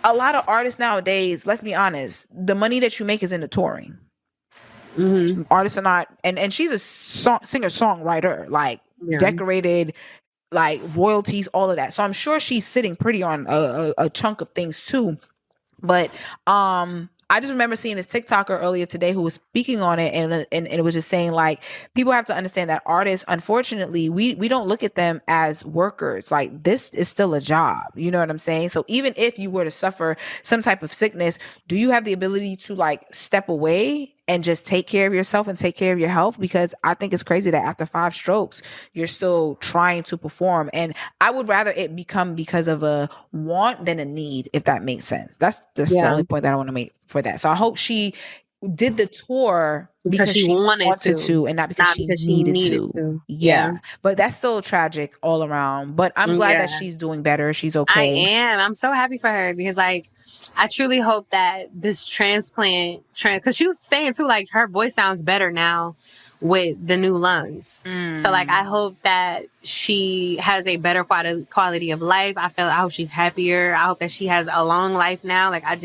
a lot of artists nowadays, let's be honest, the money that you make is in the touring. Artists are not, and she's a singer songwriter, like decorated, like royalties, all of that. So I'm sure she's sitting pretty on a chunk of things too. But I just remember seeing this TikToker earlier today who was speaking on it, and it was just saying like, people have to understand that artists, unfortunately, we don't look at them as workers. Like, this is still a job. You know what I'm saying? So even if you were to suffer some type of sickness, do you have the ability to like step away and just take care of yourself and take care of your health? Because I think it's crazy that after 5 strokes, you're still trying to perform. And I would rather it become because of a want than a need, if that makes sense. That's just the only point that I want to make for that. So I hope she did the tour because she wanted to and not because she needed to. Yeah. But that's still tragic all around. But I'm glad that she's doing better. She's okay. I am. I'm so happy for her because like, I truly hope that this transplant, because she was saying too, like her voice sounds better now with the new lungs. So like, I hope that she has a better quality of life. I hope she's happier. I hope that she has a long life now. Like, I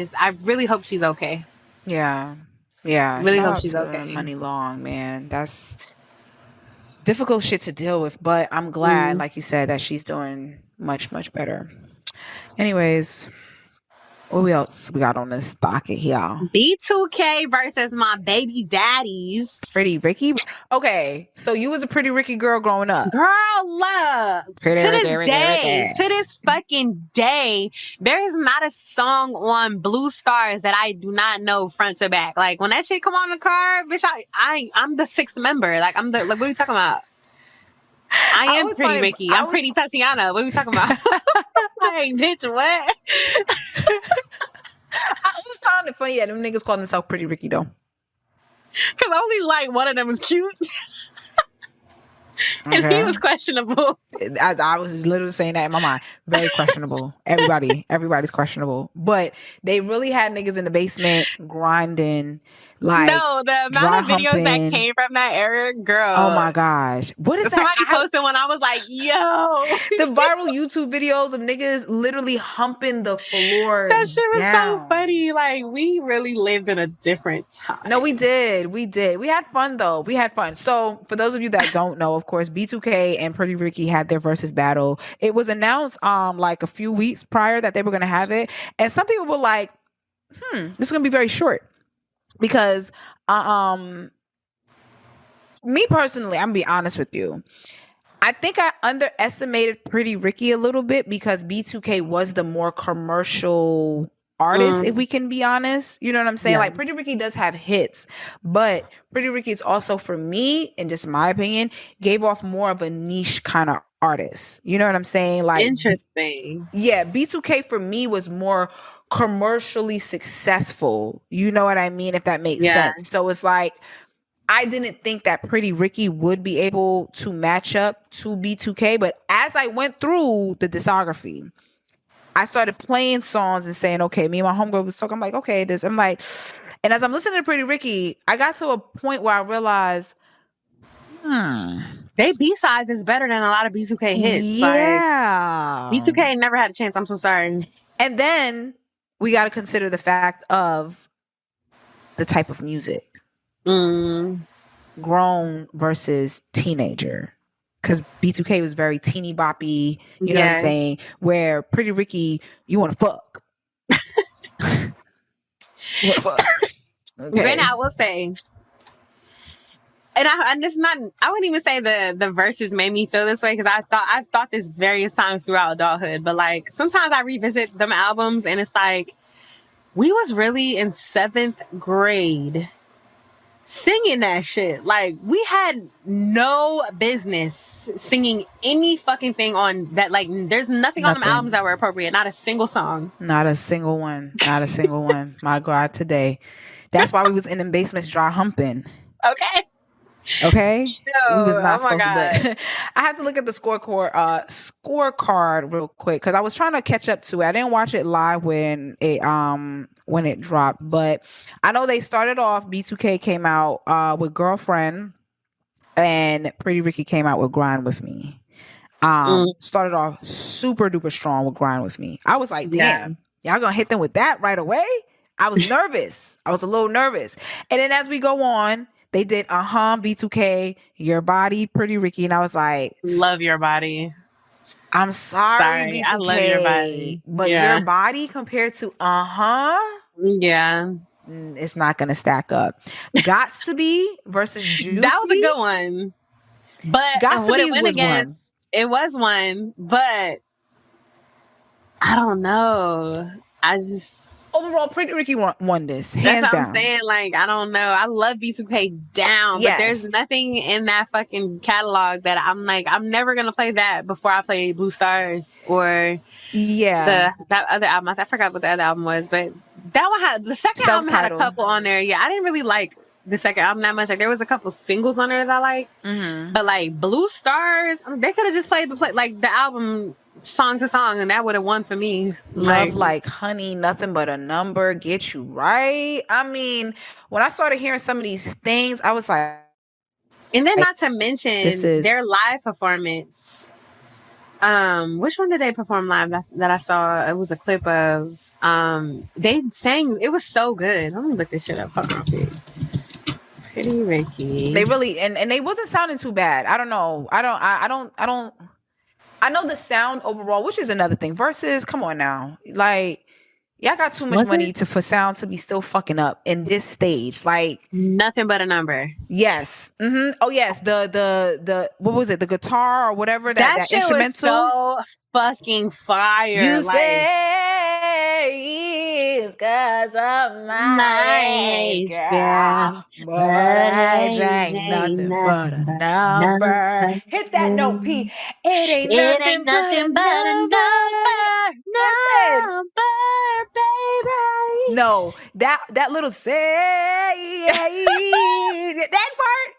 really hope she's okay. Yeah. Really hope she's okay. Muni Long, man. That's difficult shit to deal with, but I'm glad, like you said, that she's doing much, much better. Anyways, what else we got on this docket here? B2K versus my baby daddies. Pretty Ricky. Okay, so you was a Pretty Ricky girl growing up. Girl, love. To this fucking day, there is not a song on Blue Stars that I do not know front to back. Like, when that shit come on the car, bitch, I'm the 6th member. Like, what are you talking about? I am Pretty Ricky. I'm Pretty Tatiana. What are we talking about? Like, bitch, what? I always found it funny that them niggas called themselves Pretty Ricky though. Because only like one of them was cute. And he was questionable. I was literally saying that in my mind. Very questionable. Everybody's questionable. But they really had niggas in the basement grinding. Like, no, the amount of videos that came from that era, girl. Oh my gosh. What is Somebody posted one, I was like, yo. The viral YouTube videos of niggas literally humping the floor. That shit was so funny. Like, we really lived in a different time. No, we did. We had fun though. We had fun. So for those of you that don't know, of course, B2K and Pretty Ricky had their versus battle. It was announced like a few weeks prior that they were gonna have it. And some people were like, this is gonna be very short. Because me personally, I'm gonna be honest with you. I think I underestimated Pretty Ricky a little bit because B2K was the more commercial artist, if we can be honest. You know what I'm saying? Like, Pretty Ricky does have hits, but Pretty Ricky is also, for me, in just my opinion, gave off more of a niche kind of artist. You know what I'm saying? Like, interesting. Yeah, B2K for me was more commercially successful. You know what I mean? If that makes sense. So it's like, I didn't think that Pretty Ricky would be able to match up to B2K. But as I went through the discography, I started playing songs and saying, okay, me and my homegirl was talking. I'm like, okay, I'm like, and as I'm listening to Pretty Ricky, I got to a point where I realized, they B-sides is better than a lot of B2K hits. Yeah. Like, B2K never had a chance. I'm so sorry. And then we got to consider the fact of the type of music. Grown versus teenager. Because B2K was very teeny boppy, you know what I'm saying? Where Pretty Ricky, you want to fuck. You want to fuck. Okay. Then I will say, and this not, I wouldn't even say the verses made me feel this way, because I've thought this various times throughout adulthood, but like sometimes I revisit them albums and it's like, we was really in 7th grade singing that shit. Like, we had no business singing any fucking thing on that. Like, there's nothing on them albums that were appropriate. Not a single song. Not a single one. Not a single one. My God, today. That's why we was in the basements dry humping. Okay. Okay, No, we was not oh my supposed God. to. But I had to look at the scorecard real quick because I was trying to catch up to it. I didn't watch it live when it dropped, but I know they started off. B2K came out with Girlfriend, and Pretty Ricky came out with Grind With Me. Started off super duper strong with Grind With Me. I was like, damn, y'all gonna hit them with that right away? I was nervous. I was a little nervous. And then as we go on, they did B2K, Your Body, Pretty Ricky, and I was like, love Your Body. I'm sorry, B2K, I love Your Body, but Your Body compared to yeah, it's not gonna stack up. Gots to Be versus Juicy. That was a good one, but Gots to what Be it went was against, it was one, but I don't know. I just overall, Pretty Ricky won this. That's what down. I'm saying. Like, I don't know. I love B2K down, but there's nothing in that fucking catalog that I'm like, I'm never gonna play that before I play Blue Stars or that other album. I forgot what the other album was, but that one had the second album had a couple on there. Yeah, I didn't really like the second album that much. Like, there was a couple singles on there that I liked, but like Blue Stars, they could have just played the album song to song, and that would have won for me. Love Like Honey, Nothing But a Number, Get You Right. I mean, when I started hearing some of these things, I was like, and then not to mention their live performance. Which one did they perform live that I saw? It was a clip of. They sang. It was so good. Let me look this shit up. Hold on. Pretty Ricky. They really and they wasn't sounding too bad. I don't know. I know the sound overall, which is another thing. Versus, come on now, like, y'all got too much money for sound to be still fucking up in this stage. Like, Nothing But a Number. Yes. Oh yes. The what was it? The guitar or whatever that shit instrumental. Was so fucking fire. You say it's 'cause of my girl, but I drank nothing but a number. Hit that note, P. It ain't nothing but a number. Baby. No, that little say that part.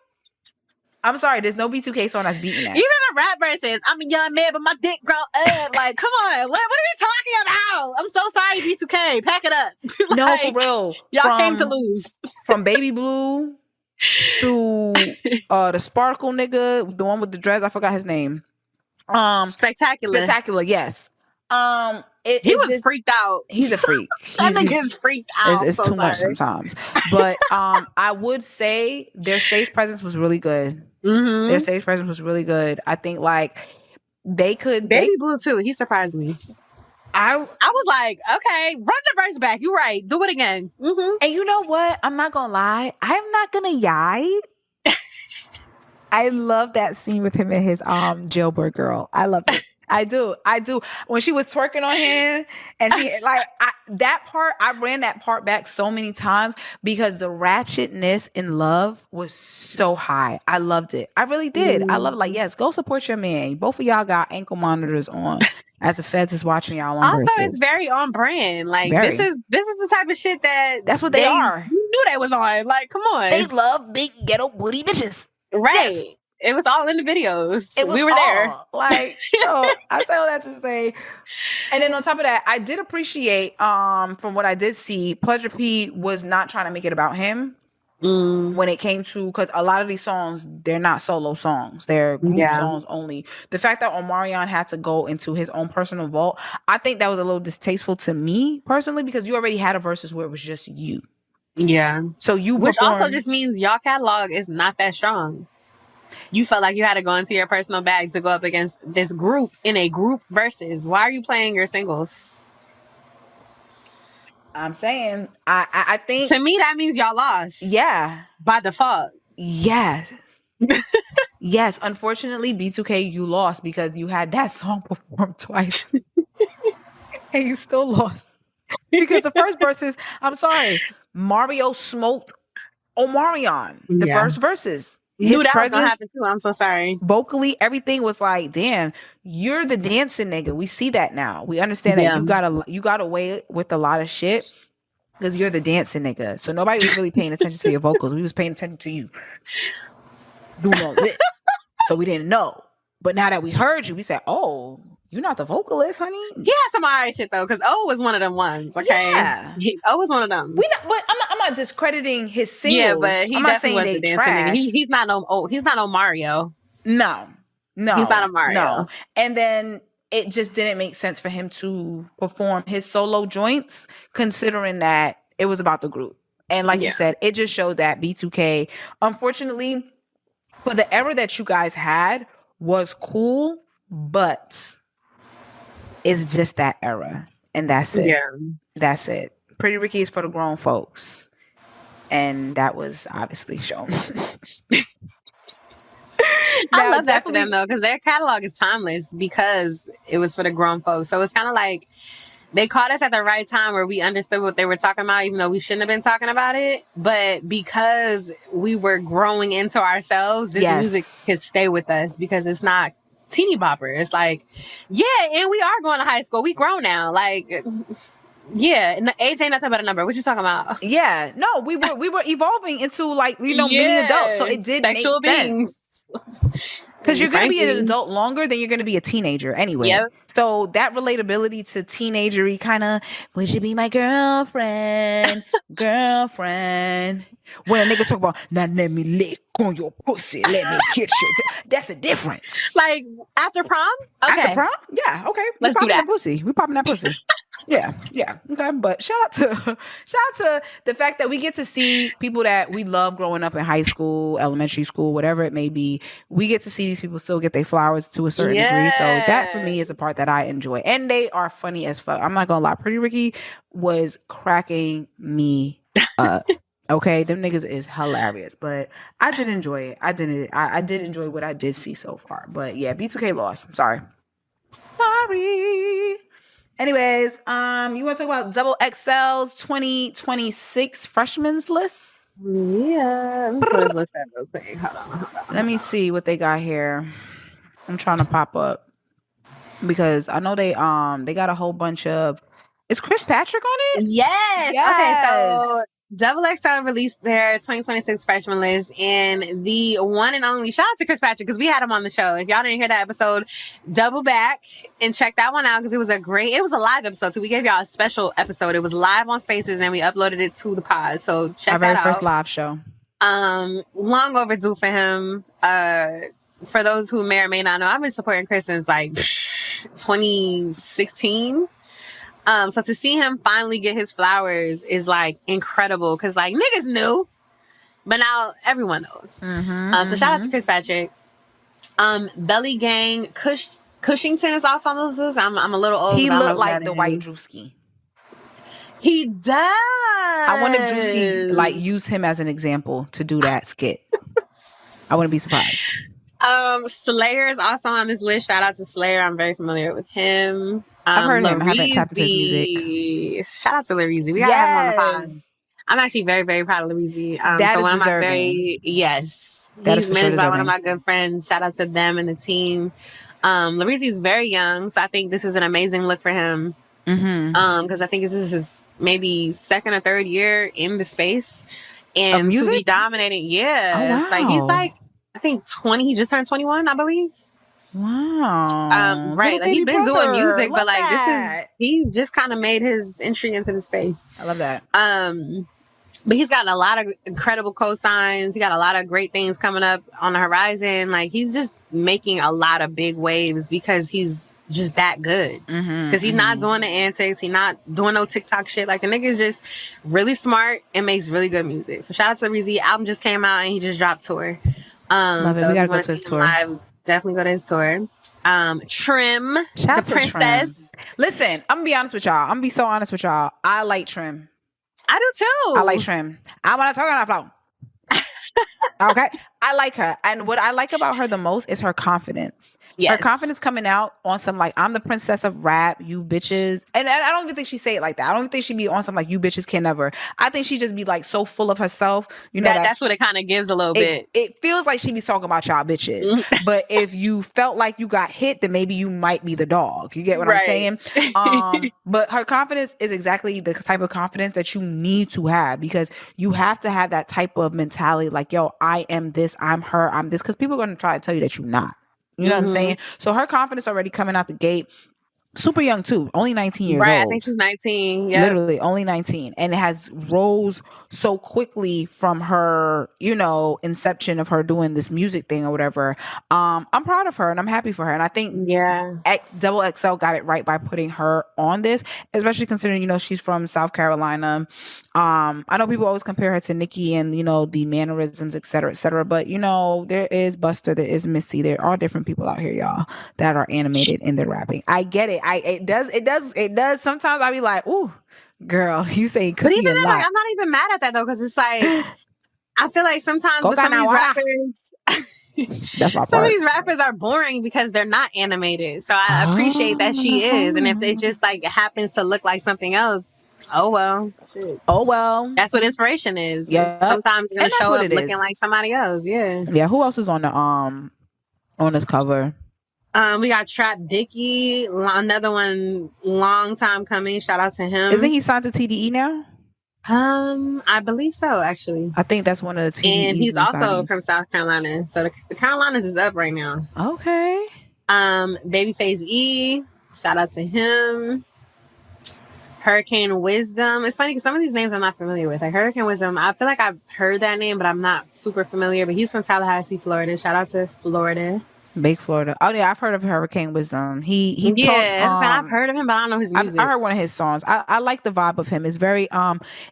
I'm sorry, there's no B2K song that's beating that. Even the rap verse says, I'm a young man, but my dick grow up. Like, come on. What are we talking about? I'm so sorry, B2K. Pack it up. Like, no, for real. Y'all came to lose. From Baby Blue to the Sparkle nigga, the one with the dreads, I forgot his name. Spectacular, yes. He was freaked out. He's a freak. That nigga's freaked out. It's so too much sometimes. But I would say their stage presence was really good. Their stage presence was really good. I think like they could. Baby Blue too. He surprised me. I was like, okay, run the verse back. You're right. Do it again. And you know what? I'm not gonna lie. I'm not gonna yai. I love that scene with him and his jailbird girl. I love it. I do. When she was twerking on him and she that part, I ran that part back so many times because the ratchetness in Love was so high. I loved it. I really did. I love it. Like, yes, go support your man. Both of y'all got ankle monitors on as the feds is watching y'all on Also, verses. It's very on brand. Like, this is the type of shit that's what they are. You knew they was on. Like, come on. They love big ghetto booty bitches. Right. Yes. It was all in the videos. We were there. Like, so I say all that to say. And then on top of that, I did appreciate, from what I did see, Pleasure P was not trying to make it about him when it came to, because a lot of these songs, they're not solo songs. They're group songs only. The fact that Omarion had to go into his own personal vault, I think that was a little distasteful to me personally, because you already had a versus where it was just you. Yeah. So which also just means y'all catalog is not that strong. You felt like you had to go into your personal bag to go up against this group in a group versus. Why are you playing your singles? I'm saying, I think... To me, that means y'all lost. Yeah. By default. Yes. Yes. Unfortunately, B2K, you lost because you had that song performed twice. And you still lost. Because the first verses, I'm sorry, Mario smoked Omarion. The first verses. Knew that was gonna happen too. I'm so sorry. Vocally, everything was like, damn, you're the dancing nigga. We see that now. We understand that you got away with a lot of shit because you're the dancing nigga. So nobody was really paying attention to your vocals. We was paying attention to you doing all this. So we didn't know. But now that we heard you, we said, oh, you're not the vocalist, honey. He had some alright shit though, because O was one of them ones. Okay, yeah, O was one of them. But I'm not discrediting his singles. Yeah, but he definitely was the dancing nigga. He's not no Mario. No, he's not a Mario. No, and then it just didn't make sense for him to perform his solo joints, considering that it was about the group. And like you said, it just showed that B2K, unfortunately, for the era that you guys had, was cool, but it's just that era, and that's it. Yeah, that's it. Pretty Ricky is for the grown folks, and that was obviously shown. I love that for them though, because their catalog is timeless because it was for the grown folks. So it's kind of like they caught us at the right time where we understood what they were talking about, even though we shouldn't have been talking about it. But because we were growing into ourselves, this music could stay with us because it's not teeny bopper. It's like, yeah, and we are going to high school. We grown now. Like, yeah, and the age ain't nothing but a number. What you talking about? Yeah, no, we were evolving into like, mini adults. So it did sexual make beings. Because you're going to be an adult longer than you're going to be a teenager anyway. Yep. So that relatability to teenagery kind of, would you be my girlfriend? Girlfriend. When a nigga talk about, now let me lick on your pussy, let me hit you. That's a difference. Like after prom? Okay. After prom? Yeah, okay. Let's do that. We popping that pussy. Yeah. Okay. But shout out to the fact that we get to see people that we love growing up in high school, elementary school, whatever it may be. We get to see these people still get their flowers to a certain degree. So that for me is a part that I enjoy. And they are funny as fuck. I'm not gonna lie. Pretty Ricky was cracking me up. Okay, them niggas is hilarious, but I did enjoy it. I did enjoy what I did see so far. But yeah, B2K lost. I'm sorry. Anyways, you want to talk about Double XL's 2026 freshmen's list? Yeah, let me put this list up real quick. Hold on. Let me see what they got here. I'm trying to pop up because I know they got a whole bunch of. Is Chris Patrick on it? Yes. Okay, so Double XL released their 2026 freshman list, and the one and only, shout out to Chris Patrick because we had him on the show. If y'all didn't hear that episode, double back and check that one out because it was a live episode too. We gave y'all a special episode. It was live on Spaces and then we uploaded it to the pod. So check that out. Our very first live show. Long overdue for him. For those who may or may not know, I've been supporting Chris since like 2016. So to see him finally get his flowers is like incredible because like niggas knew, but now everyone knows. So shout out to Chris Patrick. Belly Gang, Cushington is also on this list. I'm a little old. He looked like the white Drewski. He does. I want to Drewski like use him as an example to do that skit. I wouldn't be surprised. Slayer is also on this list. Shout out to Slayer. I'm very familiar with him. I've heard him. I haven't tapped into his music. Shout out to Lizzo. We gotta have him on the pod. I'm actually very, very proud of Lizzo. That is deserving. He's managed by one of my good friends. Shout out to them and the team. Lizzo is very young, so I think this is an amazing look for him. Because I think this is his maybe second or third year in the space, and to be dominating. Yeah, oh, wow. Like he's like I think 20. He just turned 21, I believe. Wow. Right. Like he's been doing music, but like he just kind of made his entry into the space. I love that. But he's gotten a lot of incredible cosigns. He got a lot of great things coming up on the horizon. Like he's just making a lot of big waves because he's just that good. Because he's not doing the antics. He's not doing no TikTok shit. Like the nigga's just really smart and makes really good music. So shout out to Reezy. Album just came out and he just dropped tour. Love it. We gotta go to his tour. Live, definitely go to his tour. Trim, shout the princess. Trim. Listen, I'm gonna be honest with y'all. I'm gonna be so honest with y'all. I like Trim. I do too. I like Trim. I want to talk on that floor. Okay, I like her, and what I like about her the most is her confidence. Her confidence coming out on some like, I'm the princess of rap, you bitches. And I don't even think she say it like that. I don't even think she be on some like, you bitches can never. I think she just be like so full of herself. You know, that's what it kind of gives a little bit. It feels like she be talking about y'all bitches. But if you felt like you got hit, then maybe you might be the dog. You get what I'm saying? But her confidence is exactly the type of confidence that you need to have, because you have to have that type of mentality like, yo, I am this, I'm her, I'm this, because people are going to try to tell you that you're not. You know what I'm saying? So her confidence already coming out the gate. Super young too, only 19 years old. I think she's 19. Yeah, literally only 19, and it has rose so quickly from her, you know, inception of her doing this music thing or whatever. I'm proud of her and I'm happy for her, and I think XXL got it right by putting her on this, especially considering, you know, she's from South Carolina. I know people always compare her to Nicki and, you know, the mannerisms, et cetera, but you know, there is Buster, there is Missy, there are different people out here, y'all, that are animated in their rapping. I get it. It does. Sometimes I be like, ooh, girl, you saying cookie a lot. Like, I'm not even mad at that though, because it's like, I feel like sometimes with some of these rappers, some of these rappers are boring because they're not animated. So I appreciate that she is, and if it just like happens to look like something else, oh well. Shit. Oh well. That's what inspiration is. Yeah. Sometimes it's gonna show up looking like somebody else. Yeah. Yeah. Who else is on the on this cover? We got Trap Dicky, another one, long time coming. Shout out to him. Isn't he signed to TDE now? I believe so, actually. I think that's one of the TDEs. And he's also from South Carolina. So the Carolinas is up right now. Okay. Babyface E, shout out to him. Hurricane Wisdom. It's funny because some of these names I'm not familiar with. Like Hurricane Wisdom, I feel like I've heard that name, but I'm not super familiar. But he's from Tallahassee, Florida. Shout out to Florida. Big Florida. Oh yeah, I've heard of Hurricane Wisdom. He talks, I've heard of him, but I don't know his music. I heard one of his songs. I like the vibe of him. It's very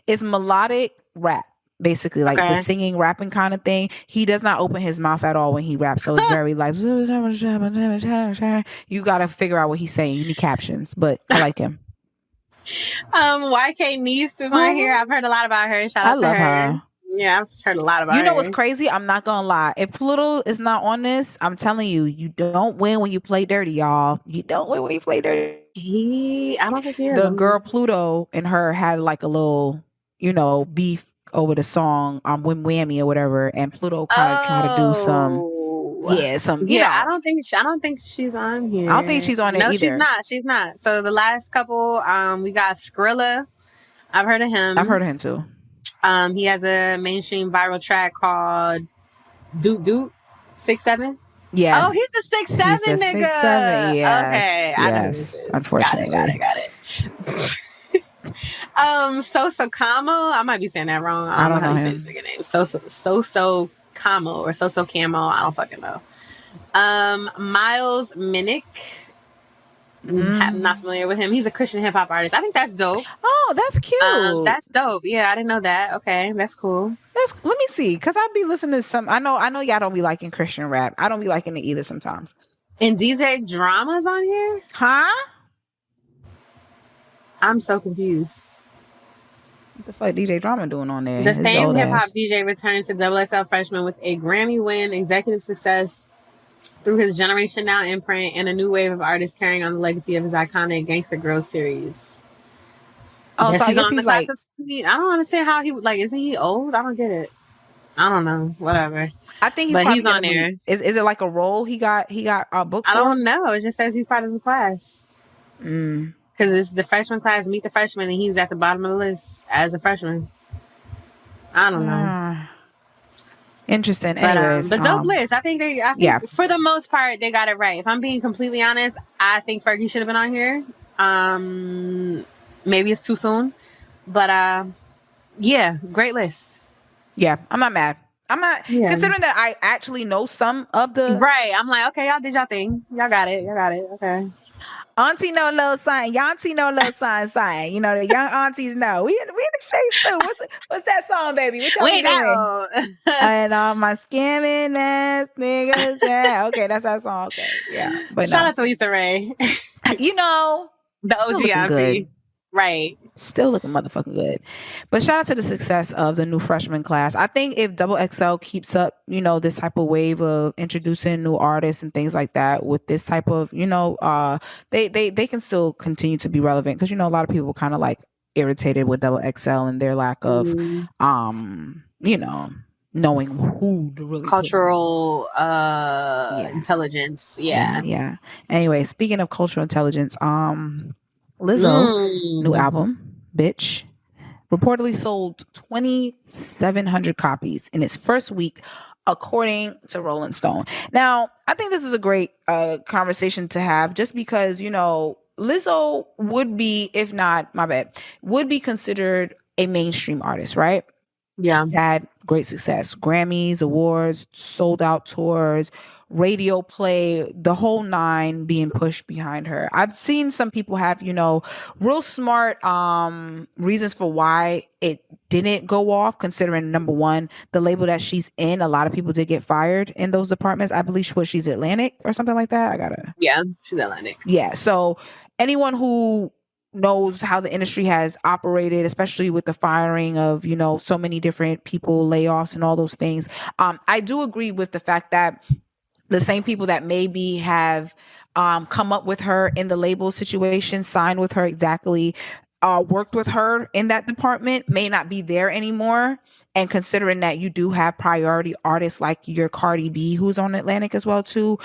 it's melodic rap, basically, like the singing, rapping kind of thing. He does not open his mouth at all when he raps, so it's very like you got to figure out what he's saying. You need captions, but I like him. YK Niece is on here. I've heard a lot about her. Shout out to her. Yeah, I've heard a lot about her. You know what's crazy? I'm not gonna lie. If Pluto is not on this, I'm telling you, you don't win when you play dirty, y'all. You don't win when you play dirty. I don't think he is. The girl Pluto and her had like a little, you know, beef over the song Win Whammy or whatever, and Pluto kind of tried to do some you know. I don't think she's on here. I don't think she's on it either. No, she's not. So the last couple, we got Skrilla. I've heard of him. I've heard of him too. He has a mainstream viral track called Doot Doot 6'7". Yes. Oh, he's the 6'7" nigga. 6'7", yes. Okay. Yes. Unfortunately. Got it. Soso Camo. I might be saying that wrong. I don't know how to say this nigga name. Soso Camo or Soso Camo. I don't fucking know. Miles Minnick. I'm not familiar with him. He's a Christian hip hop artist. I think that's dope. Oh, that's cute. That's dope. Yeah, I didn't know that. Okay, that's cool. Let me see, because I'd be listening to some. I know y'all don't be liking Christian rap. I don't be liking it either sometimes. And DJ Drama's on here? Huh? I'm so confused. What the fuck DJ Drama doing on there? The famed hip hop DJ returns to XXL Freshman with a Grammy win, executive success through his Generation Now imprint, and a new wave of artists carrying on the legacy of his iconic Gangsta Girls series. Oh, so I guess he's like, I don't understand how he like. Isn't he old? I don't get it. I don't know. Whatever. I think he's on there. Is it like a role he got a book for? I don't know. It just says he's part of the class. Because it's the freshman class, meet the freshman, and he's at the bottom of the list as a freshman. I don't know. Interesting. Anyways, but dope list. I think for the most part they got it right. If I'm being completely honest, I think Fergie should have been on here. Maybe it's too soon, but yeah, great list. Yeah, I'm not mad. I'm not considering that I actually know some of the I'm like, okay, y'all did y'all thing. Y'all got it. Okay. Auntie know a little sign. Y'auntie know a little sign. You know, the young aunties know. We in the shades too. What's that song, baby? What y'all doing? And all my scamming ass niggas. Yeah. Okay, that's that song. Okay. Yeah. But shout out to Lisa Ray. You know, the OG auntie. Right. Still looking motherfucking good. But shout out to the success of the new freshman class. I think if Double XL keeps up, this type of wave of introducing new artists and things like that with this type of, they can still continue to be relevant because a lot of people kind of like irritated with Double XL and their lack of knowing who to really cultural intelligence. Yeah. Anyway, speaking of cultural intelligence, Lizzo new album, Bitch, reportedly sold 2,700 copies in its first week, according to Rolling Stone. Now, I think this is a great conversation to have just because, Lizzo would be, if not, my bad, would be considered a mainstream artist, right? Yeah. She had great success, Grammys, awards, sold out tours, radio play, the whole nine being pushed behind her. I've seen some people have, real smart reasons for why it didn't go off, considering number one, the label that she's in, a lot of people did get fired in those departments. I believe she's Atlantic or something like that. Yeah, she's Atlantic. Yeah. So anyone who knows how the industry has operated, especially with the firing of, so many different people, layoffs and all those things. I do agree with the fact that the same people that maybe have come up with her in the label situation, signed with her exactly, worked with her in that department may not be there anymore. And considering that you do have priority artists like your Cardi B, who's on Atlantic as well too,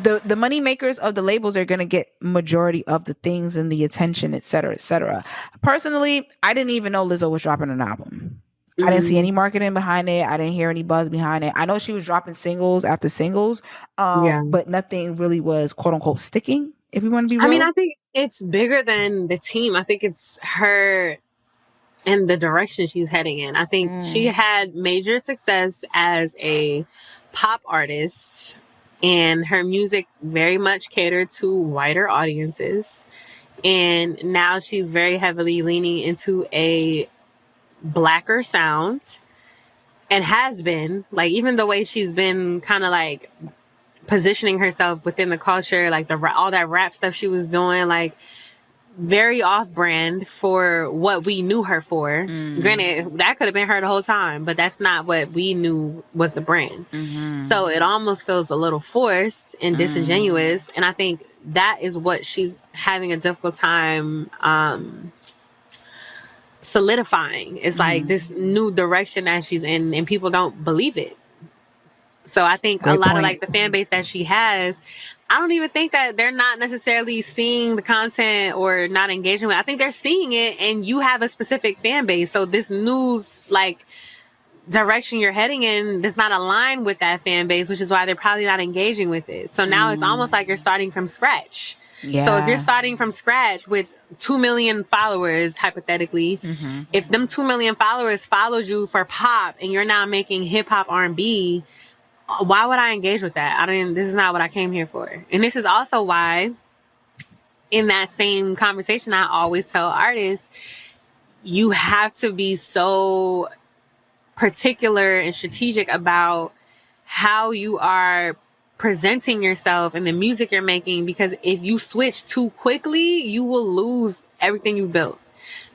the money makers of the labels are going to get majority of the things and the attention, et cetera, et cetera. Personally, I didn't even know Lizzo was dropping an album. I didn't see any marketing behind it. I didn't hear any buzz behind it. I know she was dropping singles after singles, but nothing really was quote unquote sticking, if you want to be real. I mean, I think it's bigger than the team. I think it's her and the direction she's heading in. I think she had major success as a pop artist, and her music very much catered to wider audiences. And now she's very heavily leaning into a blacker sound, and has been, like, even the way she's been kind of like positioning herself within the culture, like all that rap stuff she was doing, like very off-brand for what we knew her for. Granted, that could have been her the whole time, but that's not what we knew was the brand. So it almost feels a little forced and disingenuous, and I think that is what she's having a difficult time solidifying. It's like this new direction that she's in, and people don't believe it. So I think a lot of like the fan base that she has, I don't even think that they're not necessarily seeing the content or not engaging with it. I think they're seeing it, and you have a specific fan base. So this new like direction you're heading in does not align with that fan base, which is why they're probably not engaging with it. So now it's almost like you're starting from scratch. Yeah. So if you're starting from scratch with 2 million followers, hypothetically, if them 2 million followers followed you for pop and you're now making hip hop R&B, why would I engage with that? This is not what I came here for. And this is also why in that same conversation, I always tell artists, you have to be so particular and strategic about how you are presenting yourself and the music you're making, because if you switch too quickly, you will lose everything you've built,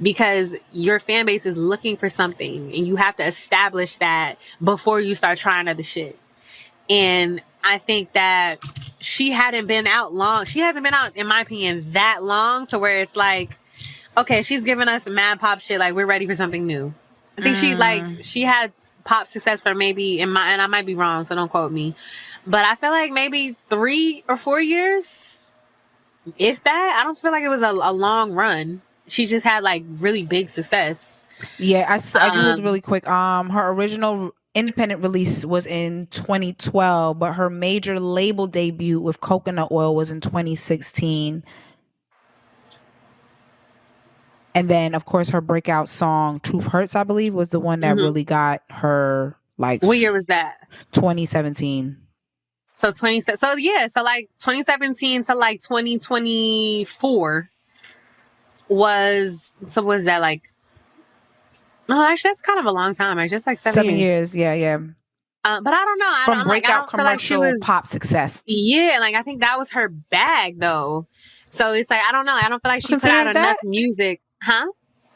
because your fan base is looking for something and you have to establish that before you start trying other shit. And I think that she hasn't been out, in my opinion, that long to where it's like, okay, she's giving us mad pop shit, like we're ready for something new. I think she had pop success for maybe, and I might be wrong, so don't quote me, but I feel like maybe 3 or 4 years, if that. I don't feel like it was a long run. She just had like really big success. Yeah, I googled really quick. Her original independent release was in 2012, but her major label debut with Coconut Oil was in 2016. And then, of course, her breakout song "Truth Hurts," I believe, was the one that really got her. Like, what year was that? 2017. So like 2017 to like 2024 was that like? No, actually, that's kind of a long time. Like, just like 7 years. Yeah. But I don't know. From breakout commercial pop success. Yeah, like I think that was her bag though. So it's like, I don't know. I don't feel like she put out enough music. Huh?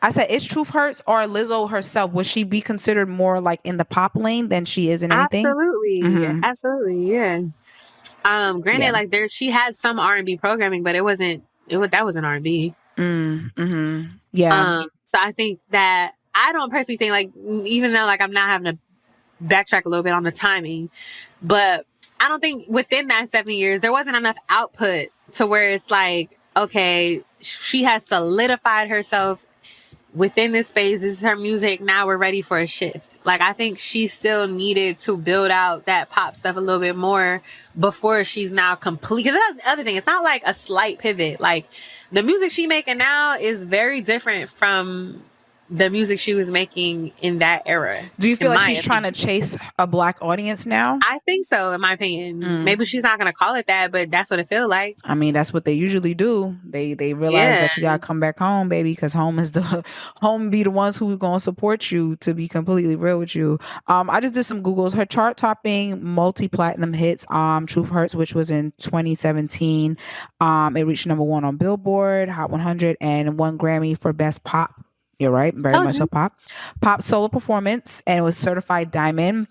I said, is Truth Hurts or Lizzo herself, would she be considered more like in the pop lane than she is in anything? Absolutely. Absolutely. Yeah. Granted, like she had some R&B programming, but that wasn't R&B. Yeah. So I think that I don't personally think, like, even though like I'm not having to backtrack a little bit on the timing, but I don't think within that 7 years there wasn't enough output to where it's like, okay, she has solidified herself within this space. This is her music. Now we're ready for a shift. Like, I think she still needed to build out that pop stuff a little bit more before she's now complete. Because that's the other thing. It's not like a slight pivot. Like, the music she making now is very different from the music she was making in that era. Do you feel like she's trying to chase a Black audience now? I think so, in my opinion. Maybe she's not going to call it that, but that's what it feels like. I mean, that's what they usually do. They realize that you got to come back home, baby, because home be the ones who's going to support you, to be completely real with you. I just did some Googles. Her chart-topping multi-platinum hits, Truth Hurts, which was in 2017. It reached number 1 on Billboard, Hot 100, and won Grammy for Best Pop. You're right. Very much so pop solo performance, and it was certified diamond.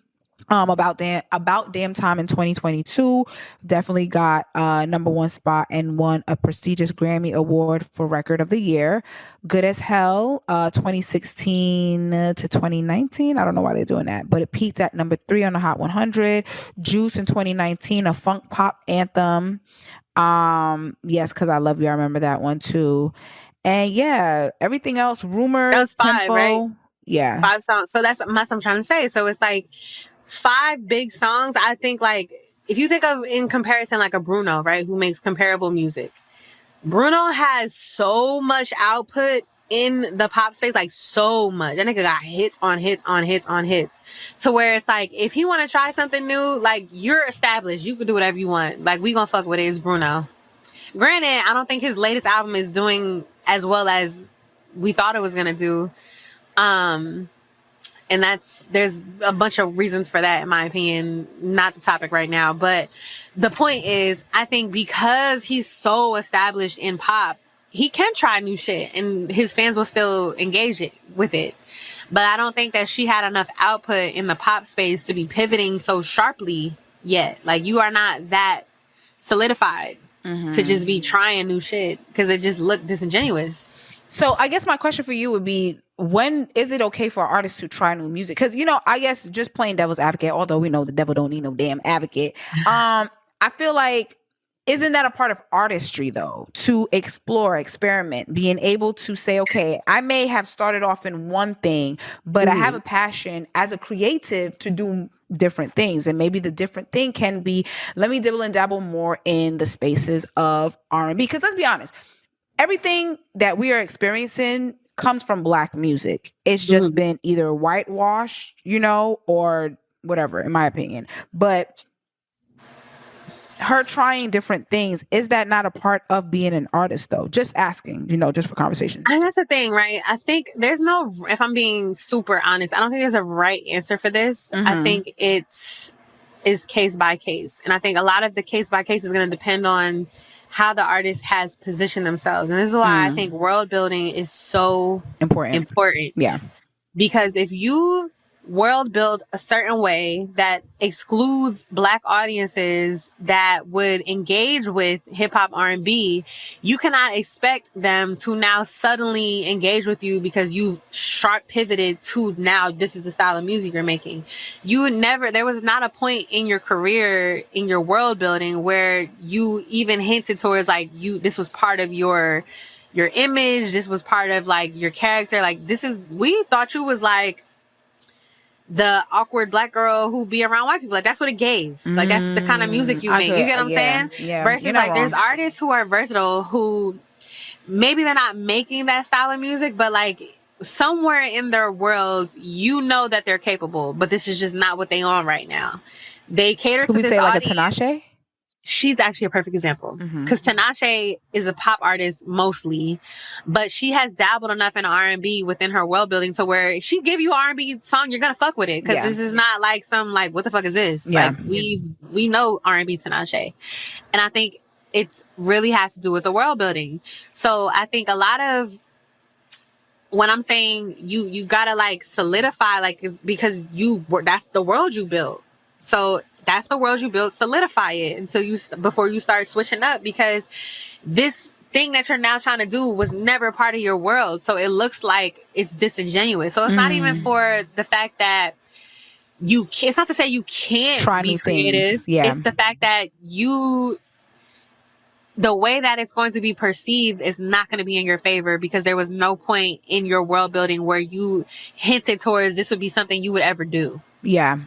About damn time in 2022, definitely got number 1 spot and won a prestigious Grammy Award for Record of the Year. Good as Hell, 2016 to 2019. I don't know why they're doing that, but it peaked at number 3 on the Hot 100. Juice in 2019, a funk pop anthem. Yes, Cause I Love You. I remember that one too. And yeah, everything else, Rumors, that was 5, Tempo, right? Yeah, 5 songs. So that's what I'm trying to say. So it's like 5 big songs. I think, like, if you think of in comparison, like a Bruno, right, who makes comparable music, Bruno has so much output in the pop space, like so much. That nigga got hits on hits on hits on hits, to where it's like, if he want to try something new, like, you're established, you can do whatever you want. Like, we gonna fuck with it. It's Bruno. Granted, I don't think his latest album is doing as well as we thought it was gonna do. And there's a bunch of reasons for that, in my opinion. Not the topic right now, but the point is, I think because he's so established in pop, he can try new shit and his fans will still engage with it. But I don't think that she had enough output in the pop space to be pivoting so sharply yet. Like, you are not that solidified to just be trying new shit, because it just looked disingenuous. So I guess my question for you would be, when is it okay for artists to try new music? Because, I guess, just playing devil's advocate, although we know the devil don't need no damn advocate, I feel like, isn't that a part of artistry, though, to explore, experiment, being able to say, okay, I may have started off in one thing, but I have a passion as a creative to do different things, and maybe the different thing can be, let me dibble and dabble more in the spaces of R&B. Because let's be honest, everything that we are experiencing comes from Black music. It's just been either whitewashed, or whatever, in my opinion. But her trying different things, is that not a part of being an artist, though? Just asking, just for conversation. And that's the thing, right? I think there's no, if I'm being super honest, I don't think there's a right answer for this. I think is case by case. And I think a lot of the case by case is going to depend on how the artist has positioned themselves. And this is why I think world building is so important. Yeah. Because if you world build a certain way that excludes Black audiences that would engage with hip hop R&B, you cannot expect them to now suddenly engage with you because you've sharp pivoted to now this is the style of music you're making. There was not a point in your career, in your world building, where you even hinted towards like this was part of your image, this was part of like your character. Like, we thought you was like the awkward Black girl who be around white people. Like, that's what it gave. Like, that's the kind of music you make. You get what I'm saying? Yeah. Versus like, there's artists who are versatile, who maybe they're not making that style of music, but like somewhere in their worlds, that they're capable, but this is just not what they on right now. They cater to this audience. Like a Tinashe? She's actually a perfect example, because Tinashe is a pop artist mostly, but she has dabbled enough in R&B within her world building to where if she give you R&B song, you're gonna fuck with it, because this is not like some like, what the fuck is this? Yeah. Like, we know R&B Tinashe, and I think it's really has to do with the world building. So I think a lot of when I'm saying you gotta like solidify, like, because that's the world you built. So that's the world you built. Solidify it before you start switching up, because this thing that you're now trying to do was never part of your world. So it looks like it's disingenuous. So it's not even for the fact that it's not to say you can't try be new creative. things. Yeah. It's the fact that the way that it's going to be perceived is not going to be in your favor, because there was no point in your world building where you hinted towards this would be something you would ever do. Yeah.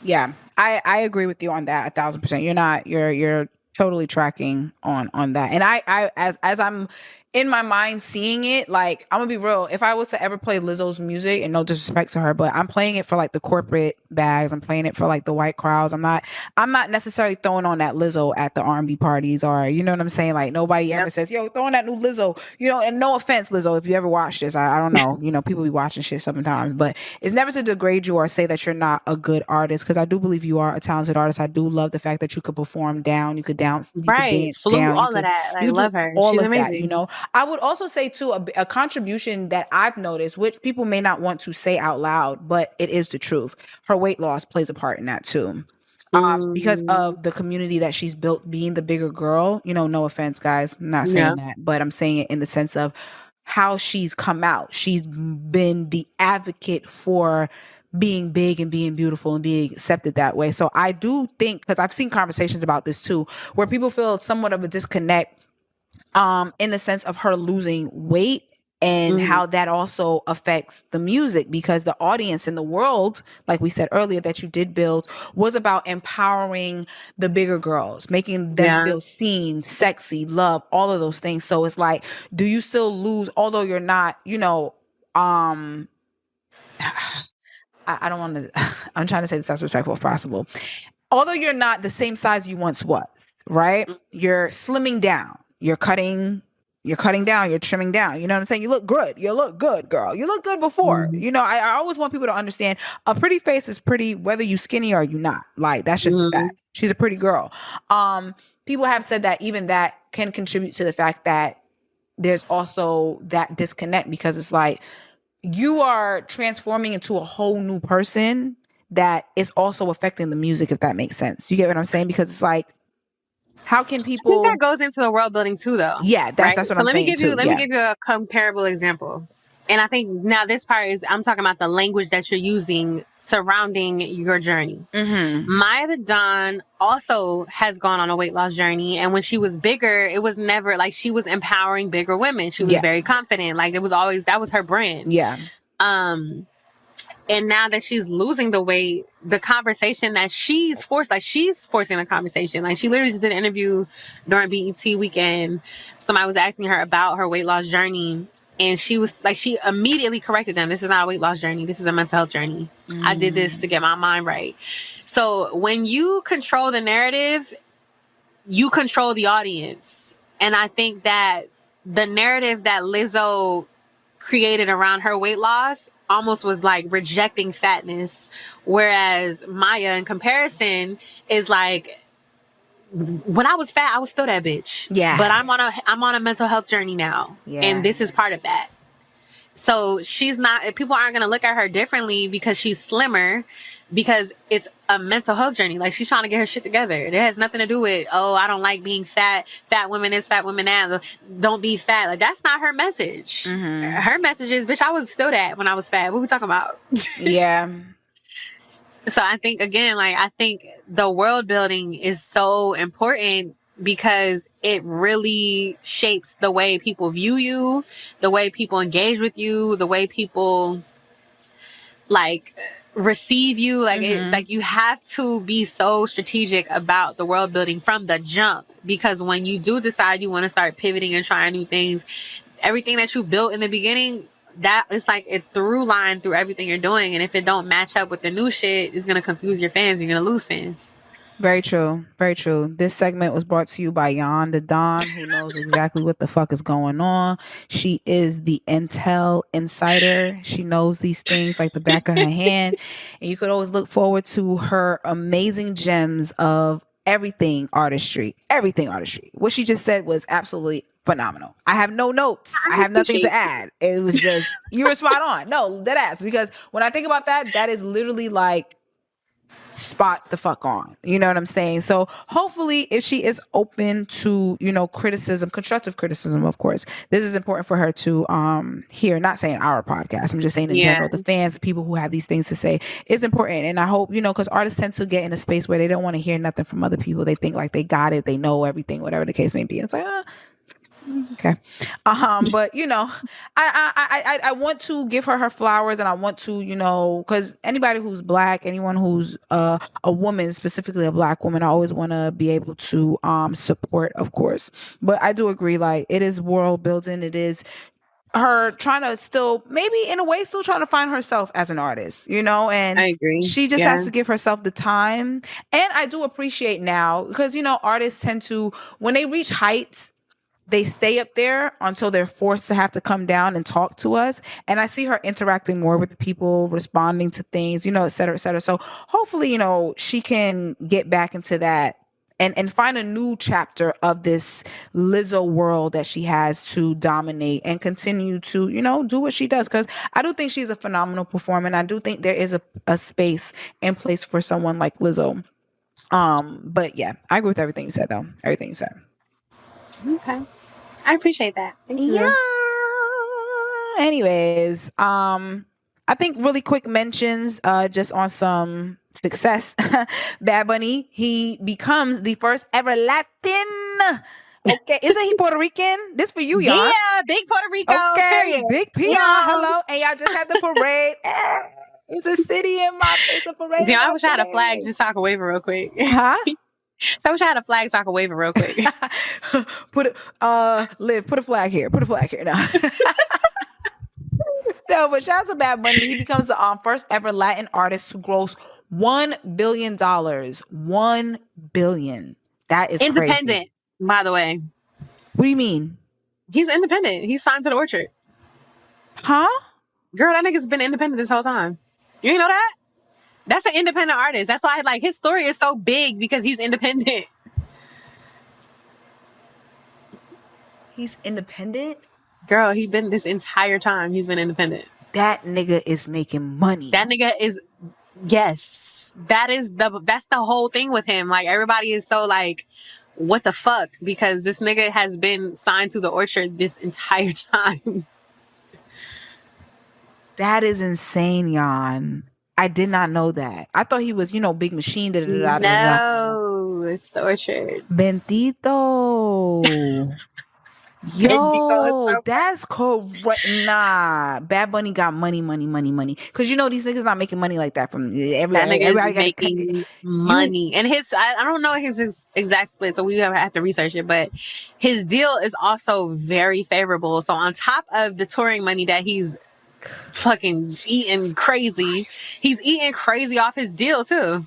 Yeah. I agree with you on that 1,000%. You're totally tracking on that. And I as I'm in my mind seeing it, like, I'm gonna be real, if I was to ever play Lizzo's music, and no disrespect to her, but I'm playing it for like the corporate bags, I'm playing it for like the white crowds. I'm not necessarily throwing on that Lizzo at the R&B parties, or you know what I'm saying, like nobody ever says, yo, throwing that new Lizzo, and no offense, Lizzo, if you ever watch this, I don't know, people be watching shit sometimes, but it's never to degrade you or say that you're not a good artist, because I do believe you are a talented artist. I do love the fact that you could perform down, you could dance, you could dance Flute, down, all of that. I love her. all She's of amazing. that. I would also say too, a contribution that I've noticed, which people may not want to say out loud, but it is the truth. Her weight loss plays a part in that too. Because of the community that she's built, being the bigger girl, no offense, guys, I'm not saying that, but I'm saying it in the sense of how she's come out. She's been the advocate for being big and being beautiful and being accepted that way. So I do think, because I've seen conversations about this too, where people feel somewhat of a disconnect in the sense of her losing weight, and how that also affects the music, because the audience in the world, like we said earlier, that you did build, was about empowering the bigger girls, making them feel seen, sexy, love, all of those things. So it's like, do you still lose, although you're not, I don't want to, I'm trying to say this as respectful as possible. Although you're not the same size you once was, right? You're slimming down. You're cutting down, you're trimming down. You know what I'm saying? You look good. You look good, girl. You look good before. I always want people to understand a pretty face is pretty whether you skinny or you not. Like, that's just a fact. She's a pretty girl. People have said that even that can contribute to the fact that there's also that disconnect, because it's like you are transforming into a whole new person that is also affecting the music, if that makes sense. You get what I'm saying? Because it's like, how can people? I think that goes into the world building too, though. Yeah, that's what I'm saying. Let me give you a comparable example. And I think now this part is, I'm talking about the language that you're using surrounding your journey. Maya the Don also has gone on a weight loss journey. And when she was bigger, it was never like she was empowering bigger women. She was very confident. Like, it was always, that was her brand. Yeah. And now that she's losing the weight, the conversation that she's forcing the conversation. Like, she literally just did an interview during BET weekend. Somebody was asking her about her weight loss journey. And she was like, she immediately corrected them. This is not a weight loss journey. This is a mental health journey. I did this to get my mind right. So when you control the narrative, you control the audience. And I think that the narrative that Lizzo created around her weight loss almost was like rejecting fatness. Whereas Maya, in comparison, is like, when I was fat, I was still that bitch. Yeah. But I'm on a mental health journey now. Yeah. And this is part of that. So people aren't going to look at her differently because she's slimmer, because it's a mental health journey. Like, she's trying to get her shit together. It has nothing to do with, I don't like being fat. Fat women is fat women now. Don't be fat. Like, that's not her message. Her message is, bitch, I was still that when I was fat. What we talking about? Yeah. So I think, again, like, I think the world building is so important because it really shapes the way people view you, the way people engage with you, the way people, like, receive you. Like, like, you have to be so strategic about the world building from the jump, because when you do decide you want to start pivoting and trying new things, everything that you built in the beginning, that is like a through line through everything you're doing. And if it don't match up with the new shit, it's going to confuse your fans. You're going to lose fans. Very true. Very true. This segment was brought to you by Yon the Don, who knows exactly what the fuck is going on. She is the intel insider. She knows these things like the back of her hand. And you could always look forward to her amazing gems of everything artistry. What she just said was absolutely phenomenal. I have no notes. I have nothing to add. It was just, you were spot on. No, dead ass. Because when I think about that, that is literally like spot the fuck on. You know what I'm saying? So hopefully if she is open to, criticism, constructive criticism, of course, this is important for her to hear. Not saying our podcast, I'm just saying in general, the fans, people who have these things to say, it's important. And I hope, because artists tend to get in a space where they don't want to hear nothing from other people. They think like they got it, they know everything, whatever the case may be. And it's like, okay. But I want to give her flowers, and I want to, because anybody who's Black, anyone who's a woman, specifically a Black woman, I always want to be able to support, of course. But I do agree, like, it is world building. It is her trying to still, maybe in a way, still trying to find herself as an artist, and I agree. She just has to give herself the time. And I do appreciate now, because artists tend to, when they reach heights, they stay up there until they're forced to have to come down and talk to us. And I see her interacting more with the people, responding to things, et cetera, et cetera. So hopefully, she can get back into that and find a new chapter of this Lizzo world that she has to dominate and continue to, do what she does. Because I do think she's a phenomenal performer. And I do think there is a space and place for someone like Lizzo. But yeah, I agree with everything you said, though. Everything you said. Okay. I appreciate that. Thank you. Yeah. Anyways, I think really quick mentions just on some success. Bad Bunny, he becomes the first ever Latin. Okay, isn't he Puerto Rican? This for you, y'all. Yeah, big Puerto Rico. Okay, period. big PR. Hello, and y'all just had the parade. It's a city in my face. A parade. Damn, I wish I had a flag just so I could wave it real quick. Huh? So I wish I had a flag so I could wave it real quick. Liv, put a flag here. Put a flag here now. No, but shout out to Bad Bunny. He becomes the first ever Latin artist to gross $1 billion. $1 billion. That is independent, crazy. By the way. What do you mean? He's independent. He's signed to the Orchard. Huh? Girl, that nigga's been independent this whole time. You didn't know that? That's an independent artist. That's why, like, his story is so big because he's independent. He's independent? Girl, he's been this entire time. He's been independent. That nigga is making money. That nigga is, yes. That's the whole thing with him. Like, everybody is so like, what the fuck? Because this nigga has been signed to the Orchard this entire time. That is insane, Jan. I did not know that. I thought he was, Big Machine. No, it's the Orchard. Bendito. Yo, that's correct. Nah, Bad Bunny got money. Because these niggas not making money like that from everybody. Everybody making money. And I don't know his exact split, so we have to research it. But his deal is also very favorable. So on top of the touring money that he's fucking eating crazy, he's eating crazy off his deal too.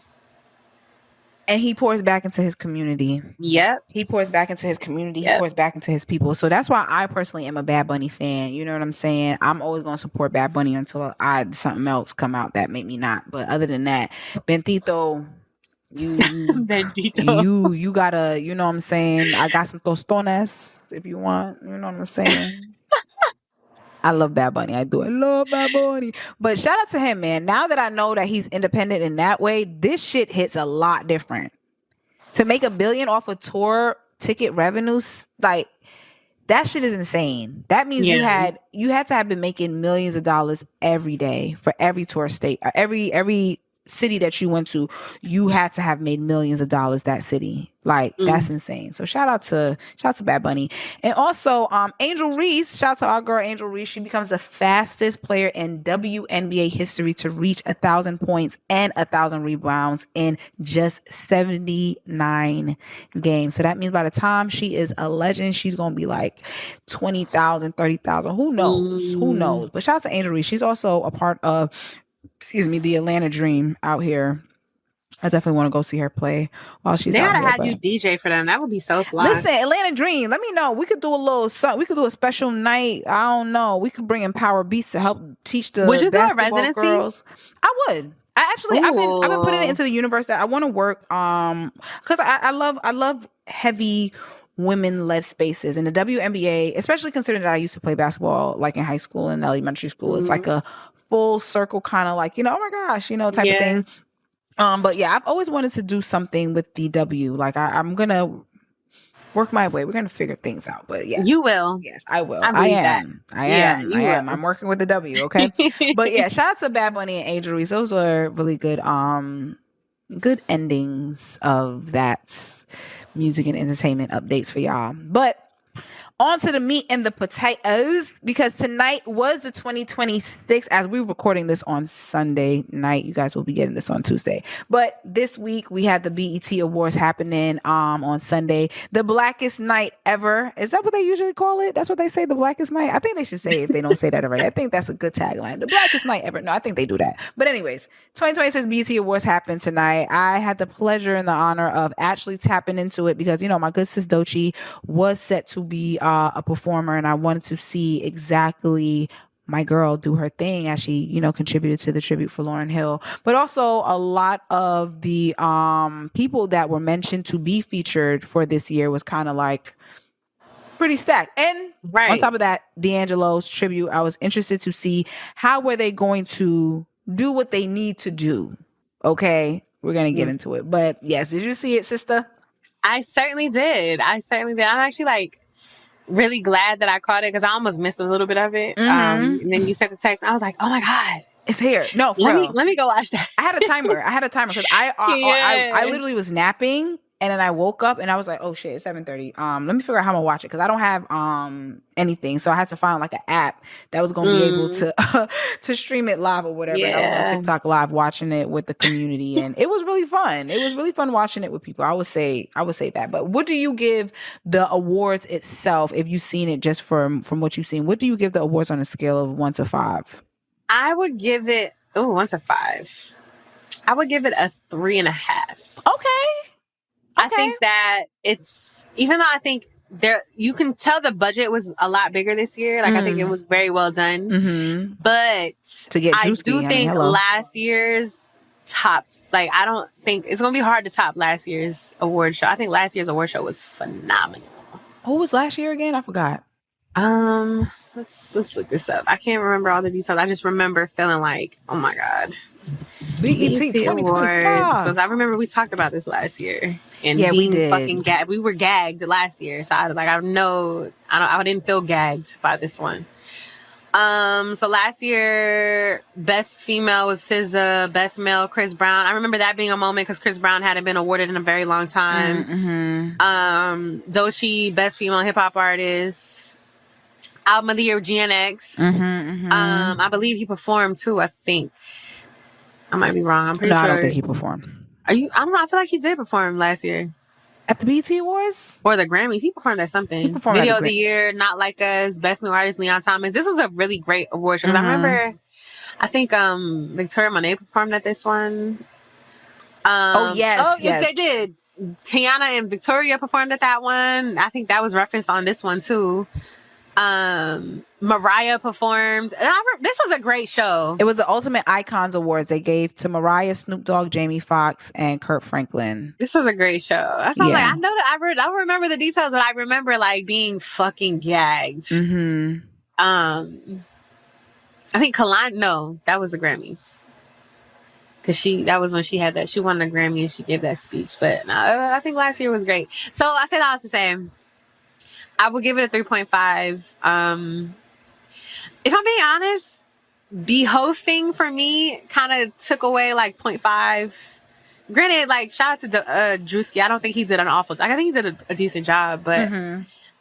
And he pours back into his community. Yep. He pours back into his community. Yep. He pours back into his people. So that's why I personally am a Bad Bunny fan. You know what I'm saying? I'm always going to support Bad Bunny until something else come out that make me not. But other than that, Bendito, Bendito. You gotta, you know what I'm saying? I got some tostones if you want. You know what I'm saying? I love Bad Bunny. I do. I love Bad Bunny. But shout out to him, man. Now that I know that he's independent in that way, this shit hits a lot different. To make $1 billion off of tour ticket revenues, like, that shit is insane. That means you had to have been making millions of dollars every day for every tour state, every city that you went to. You had to have made millions of dollars that city. Like, that's insane. So shout out to Bad Bunny. And also Angel Reese, shout out to our girl Angel Reese. She becomes the fastest player in WNBA history to reach 1,000 points and 1,000 rebounds in just 79 games. So that means by the time she is a legend, she's gonna be like 20,000, 30,000. Who knows? But shout out to Angel Reese. She's also a part of the Atlanta Dream out here. I definitely want to go see her play while she's out here. They gotta have you DJ for them. That would be so fly. Listen, Atlanta Dream, let me know. We could do a little something. We could do a special night. I don't know. We could bring in Power Beats to help teach the would you do a basketball residency? Girls. I would. I've been putting it into the universe that I want to work because I love heavy women led spaces, and the WNBA, especially considering that I used to play basketball like in high school and elementary school. It's like a full circle kind of like, oh my gosh, type of thing. But yeah, I've always wanted to do something with the W. Like I'm gonna work my way. We're gonna figure things out. But yeah, you will. Yes, I will. I am. I am. I'm working with the W. Okay. But yeah, shout out to Bad Bunny and Angel Reese. Those were really good. Good endings of that music and entertainment updates for y'all. But on to the meat and the potatoes, because tonight was the 2026, as we're recording this on Sunday night. You guys will be getting this on Tuesday. But this week we had the BET Awards happening on Sunday. The blackest night ever. Is that what they usually call it? That's what they say, the blackest night? I think they should say, if they don't say that already. I think that's a good tagline. The blackest night ever. No, I think they do that. But anyways, 2026 BET Awards happened tonight. I had the pleasure and the honor of actually tapping into it because, my good sis Doechii was set to be a performer, and I wanted to see exactly my girl do her thing as she, contributed to the tribute for Lauryn Hill. But also a lot of the people that were mentioned to be featured for this year was kind of like pretty stacked. And on top of that, D'Angelo's tribute, I was interested to see how were they going to do what they need to do. Okay, we're going to get into it. But yes, did you see it, sister? I certainly did. I'm actually really glad that I caught it because I almost missed a little bit of it. And then you sent the text and I was like, oh my God. It's here. No, let me go watch that. I had a timer because I literally was napping, and then I woke up and I was like, oh shit, it's 7:30. Let me figure out how I'm gonna watch it because I don't have anything. So I had to find like an app that was gonna be able to to stream it live or whatever. Yeah. And I was on TikTok live watching it with the community, and it was really fun. It was really fun watching it with people. I would say that. But what do you give the awards itself, if you've seen it just from what you've seen? What do you give the awards on a scale of 1 to 5? I would give it 1 to 5. I would give it a 3.5. Okay. I think that it's, even though I think you can tell the budget was a lot bigger this year. Like, I think it was very well done. But to get juicy, I do think last year's topped. Like, I don't think it's going to be hard to top last year's award show. I think last year's award show was phenomenal. Who was last year again? I forgot. Let's look this up. I can't remember all the details. I just remember feeling like, oh my God. BET Awards. So I remember we talked about this last year. And we did. Fucking gagged. We were gagged last year. So I didn't feel gagged by this one. So last year, best female was SZA, best male Chris Brown. I remember that being a moment because Chris Brown hadn't been awarded in a very long time. Doechii, best female hip hop artist. Album of the year, GNX. I believe he performed too. I think I might be wrong. I'm pretty sure. I don't think he performed. I don't know. I feel like he did perform last year. At the BET Awards? Or the Grammys. He performed at something. Video of the year, Not Like Us, Best New Artist, Leon Thomas. This was a really great award show. I remember, I think Victoria Monet performed at this one. Yes. They did. Tiana and Victoria performed at that one. I think that was referenced on this one too. Mariah performed. And this was a great show. It was the Ultimate Icons Awards they gave to Mariah, Snoop Dogg, Jamie Foxx, and Kurt Franklin. This was a great show. That's all. I know that I don't remember the details, but I remember being fucking gagged. I think Kalani. No, that was the Grammys. Because that was when she had that. She won a Grammy and she gave that speech. But no, I think last year was great. So I said all to say, I would give it a 3.5. If I'm being honest, the hosting for me kind of took away 0.5. Granted, shout out to Drewski. I don't think he did an awful job. I think he did a decent job, but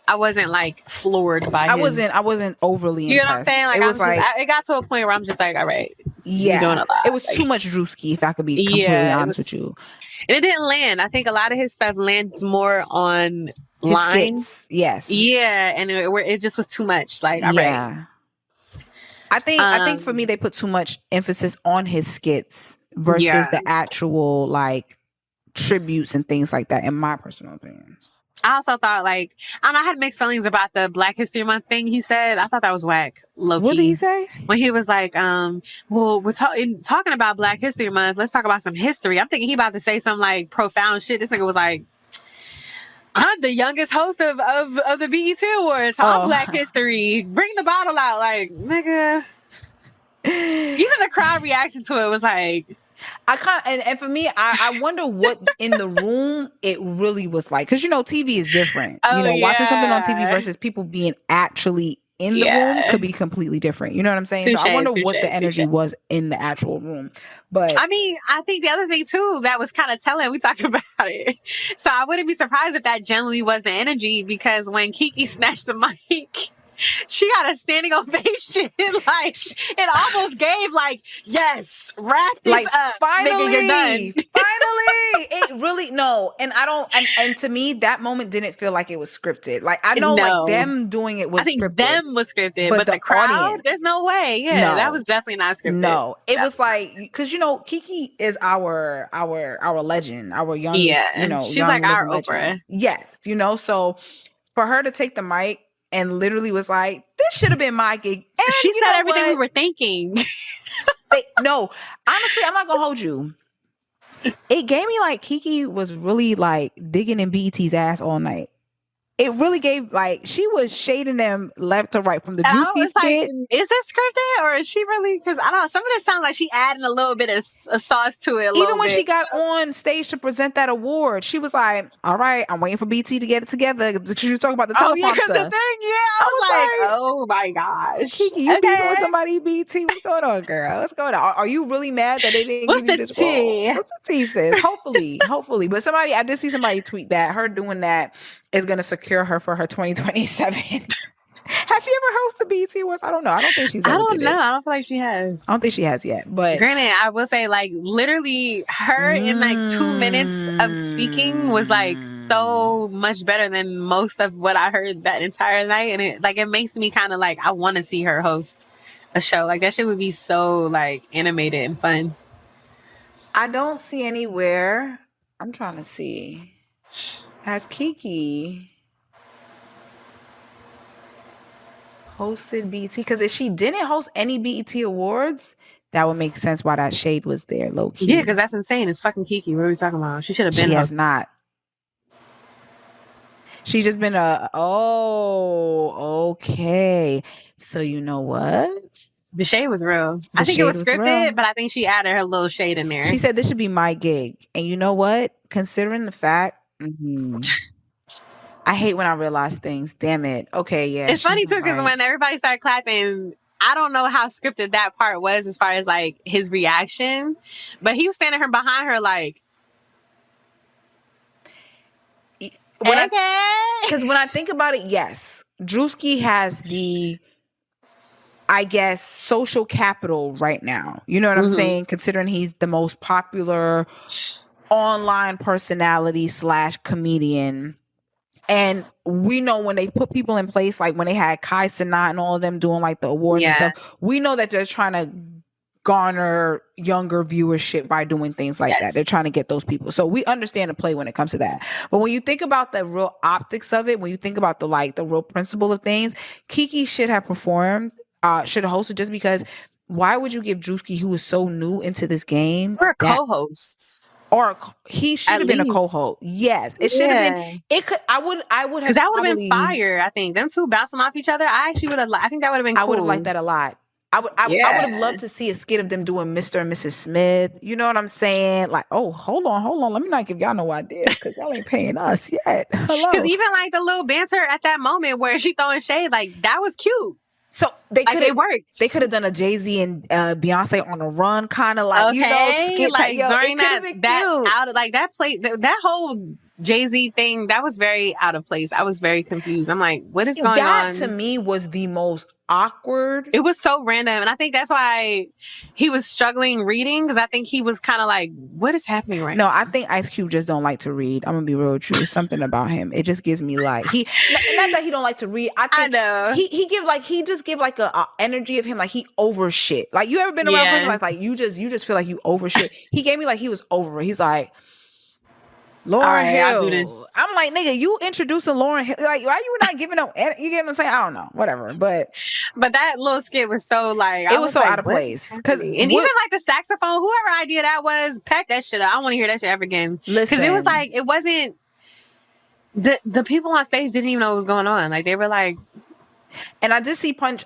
I wasn't floored by I wasn't overly impressed. You know what I'm saying? It was it got to a point where I'm just all right. Yeah. You're doing a lot. It was too much Drewski, if I could be completely honest with you. And it didn't land. I think a lot of his stuff lands more on lines. Yes. Yeah, and it just was too much. All right. I think for me they put too much emphasis on his skits versus the actual tributes and things like that, in my personal opinion. I also thought, like, I don't know, I had mixed feelings about the Black History Month thing he said. I thought that was whack, low key. What did he say? When he was like, well, we're talking about Black History Month, let's talk about some history. I'm thinking he about to say some, like, profound shit. This nigga was like, I'm the youngest host of the BET Awards. I'm Black History. Bring the bottle out. Like, nigga. Even the crowd reaction to it was like... and for me, I wonder what in the room it really was like. Because, TV is different. Watching something on TV versus people being actually in the room could be completely different. You know what I'm saying? So I wonder what the energy was in the actual room. But I mean, I think the other thing too that was kind of telling, we talked about it. So I wouldn't be surprised if that generally was the energy, because when Kiki snatched the mic, she got a standing ovation. Like, it almost gave, like, yes, wrap this up. Finally, nigga, you're done. Finally. It really, no. And I don't, and to me, that moment didn't feel like it was scripted. Like, I know, like, them doing it was scripted. I think them was scripted, but the crowd, audience, there's no way. Yeah, that was definitely not scripted. No, it was like, because, Kiki is our legend, our youngest, she's like our Oprah. Yes, so for her to take the mic and literally was like, this should have been my gig. And she said everything we were thinking. No, honestly, I'm not going to hold you. It gave me like Kiki was really like digging in BET's ass all night. It really gave, like, she was shading them left to right from the Drewski skit. Like, is it scripted or is she really? Because I don't know. Some of this sounds like she adding a little bit of sauce to it. Even when she got on stage to present that award, she was like, all right, I'm waiting for BT to get it together. Because she was talking about the teleprompter. Oh, yeah, because the thing, I was like, oh my gosh. Kiki, you beefing with somebody BT? What's going on, girl? What's going on? Are you really mad that they didn't give you this role? What's the tea, sis? Hopefully. But I did see somebody tweet that her doing that is going to secure her for her 2027. Has she ever hosted BET Awards? I don't know. I don't think she's ever I don't know. I don't feel like she has. I don't think she has yet. But granted, I will say, like, literally her in like 2 minutes of speaking was like so much better than most of what I heard that entire night. And it makes me kind of like, I want to see her host a show. Like, that shit would be so like animated and fun. I don't see anywhere. I'm trying to see. Has Kiki hosted BET? Because if she didn't host any BET Awards, that would make sense why that shade was there, low key. Yeah, because that's insane. It's fucking Kiki. What are we talking about? She should have been. She has not. She's just been okay. So you know what? The shade was real. I think it was scripted, but I think she added her little shade in there. She said this should be my gig. And you know what? Considering the fact, I hate when I realize things. Damn it. Okay, yeah. It's funny too, because when everybody started clapping, I don't know how scripted that part was as far as like his reaction, but he was standing behind her like, because when I think about it, yes, Drewski has the, I guess, social capital right now. You know what I'm saying? Considering he's the most popular online personality / comedian. And we know when they put people in place, like when they had Kai Cenat and all of them doing like the awards and stuff, we know that they're trying to garner younger viewership by doing things like that. They're trying to get those people. So we understand the play when it comes to that. But when you think about the real optics of it, when you think about the real principle of things, Kiki should have performed, should have hosted, just because why would you give Drewski, who is so new into this game, or a co-host? Or he should have been a co-host. Yes, it should have been. It could. I would have. Because that would have been fire. I think them two bouncing off each other. I actually would have. I think that would have been cool. I would have liked that a lot. I would have loved to see a skit of them doing Mr. and Mrs. Smith. You know what I'm saying? Like, oh, hold on. Let me not give y'all no ideas because y'all ain't paying us yet. Hello. Because even like the little banter at that moment where she throwing shade, like that was cute. So they could have worked. They could have done a Jay-Z and Beyonce on a run kind of like, skit like during that out of like that play that whole Jay-Z thing, that was very out of place. I was very confused. I'm like, what is going on? That to me was the most awkward. It was so random. And I think that's why he was struggling reading, because I think he was kind of like, what is happening right now? No, I think Ice Cube just don't like to read. I'm gonna be real with you. There's something about him. It just gives me like not that he don't like to read. I know he just give like a energy of him like he over shit. Like, you ever been around a person like you just feel like you over shit? He gave me like he was over it. He's like, Lauryn right, I'll do Hill. this. I'm like, nigga, you introducing Lauryn Hill. Like, why you not giving up? You get what I'm saying? I don't know. Whatever. But that little skit was so like, it was so out of place. And even like the saxophone, whoever idea that was, pack that shit up. I don't want to hear that shit ever again. Because it was like, it wasn't, the people on stage didn't even know what was going on. Like, they were like, and I did see Punch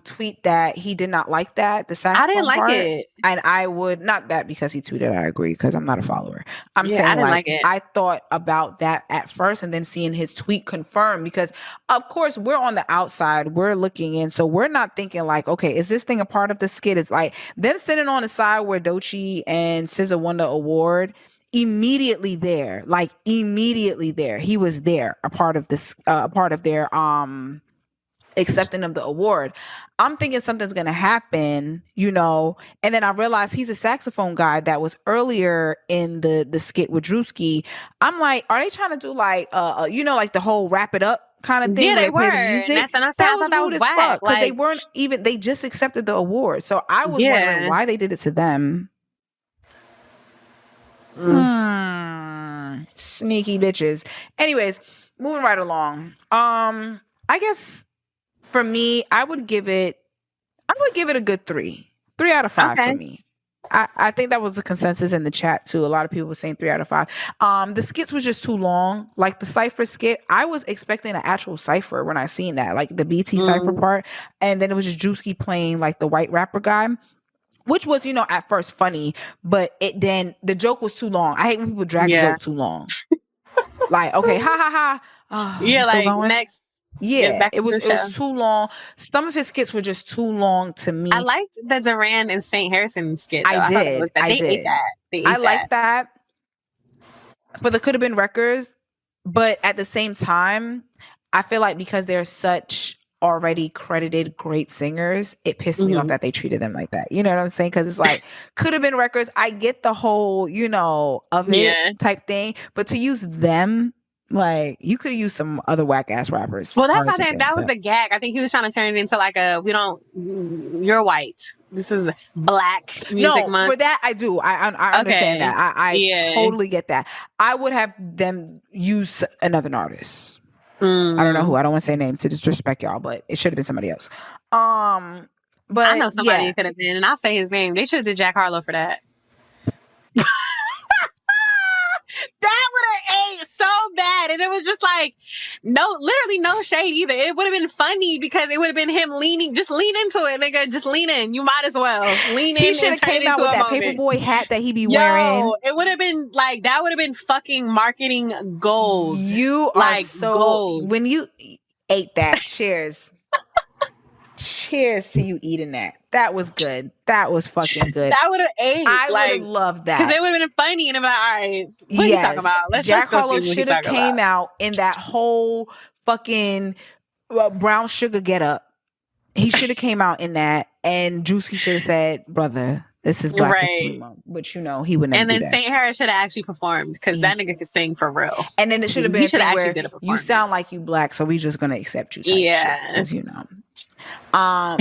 tweet that he did not like that, the saxophone I didn't like part. it. And I would, not that because he tweeted, I agree, because I'm not a follower. I'm saying I didn't like it. I thought about that at first and then seeing his tweet confirmed, because of course we're on the outside, we're looking in, so we're not thinking like, okay, is this thing a part of the skit? It's like them sitting on the side where Doechii and SZA won the award. Immediately there, he was there, a part of this, a part of their accepting of the award. I'm thinking something's gonna happen, you know, and then I realized he's a saxophone guy that was earlier in the skit with Drewski. I'm like, are they trying to do like you know, like the whole wrap it up kind of thing? Yeah, they where were. Play the music? And I thought that was whack. Because they weren't even, they just accepted the award. So I was wondering why they did it to them. Sneaky bitches. Anyways, moving right along. I guess for me, I would give it a good 3 out of 5 for me. I think that was the consensus in the chat too. A lot of people were saying 3 out of 5. The skits was just too long. Like the cypher skit, I was expecting an actual cypher when I seen that, like the BT cypher part, and then it was just Drewski playing like the white rapper guy, which was, you know, at first funny, but then the joke was too long. I hate when people drag a joke too long. Like, okay, ha ha ha. Oh, yeah, like next. Yeah, it was too long. Some of his skits were just too long to me. I liked the Duran and St. Harrison skit. Though. I did. They ate that. I liked that. But there could have been records. But at the same time, I feel like because they're such already credited great singers, it pissed me off that they treated them like that. You know what I'm saying? Because it's like, could have been records. I get the whole, you know, of it type thing. But to use them, like, you could use some other whack ass rappers. Well, that's how that was the gag. I think he was trying to turn it into like you're white. This is Black Music Month. For that I do. I understand that. I totally get that. I would have them use another artist. I don't know who. I don't want to say name to disrespect y'all, but it should have been somebody else. But I know somebody it could have been, and I'll say his name. They should have did Jack Harlow for that. That would have ate so bad, and it was just like literally no shade either. It would have been funny because it would have been him just lean into it, nigga. Just lean in. You might as well lean in. He should have came out with that Paperboy hat that he be wearing. It would have been like that. Would have been fucking marketing gold. You are so gold. When you ate that. Cheers. Cheers to you eating that. That was good. That was fucking good. That would have ate. I would have loved that. Because it would have been funny and about, all right, what are you talking about? Jack Harlow should have came out in that whole fucking brown sugar get up. He should have came out in that, and Drewski should have said, brother, this is Black History Month. But you know, he would never. And then St. Harris should have actually performed because that nigga could sing for real. And then it should have been where you sound like you Black, so we just gonna accept you. Because you know. I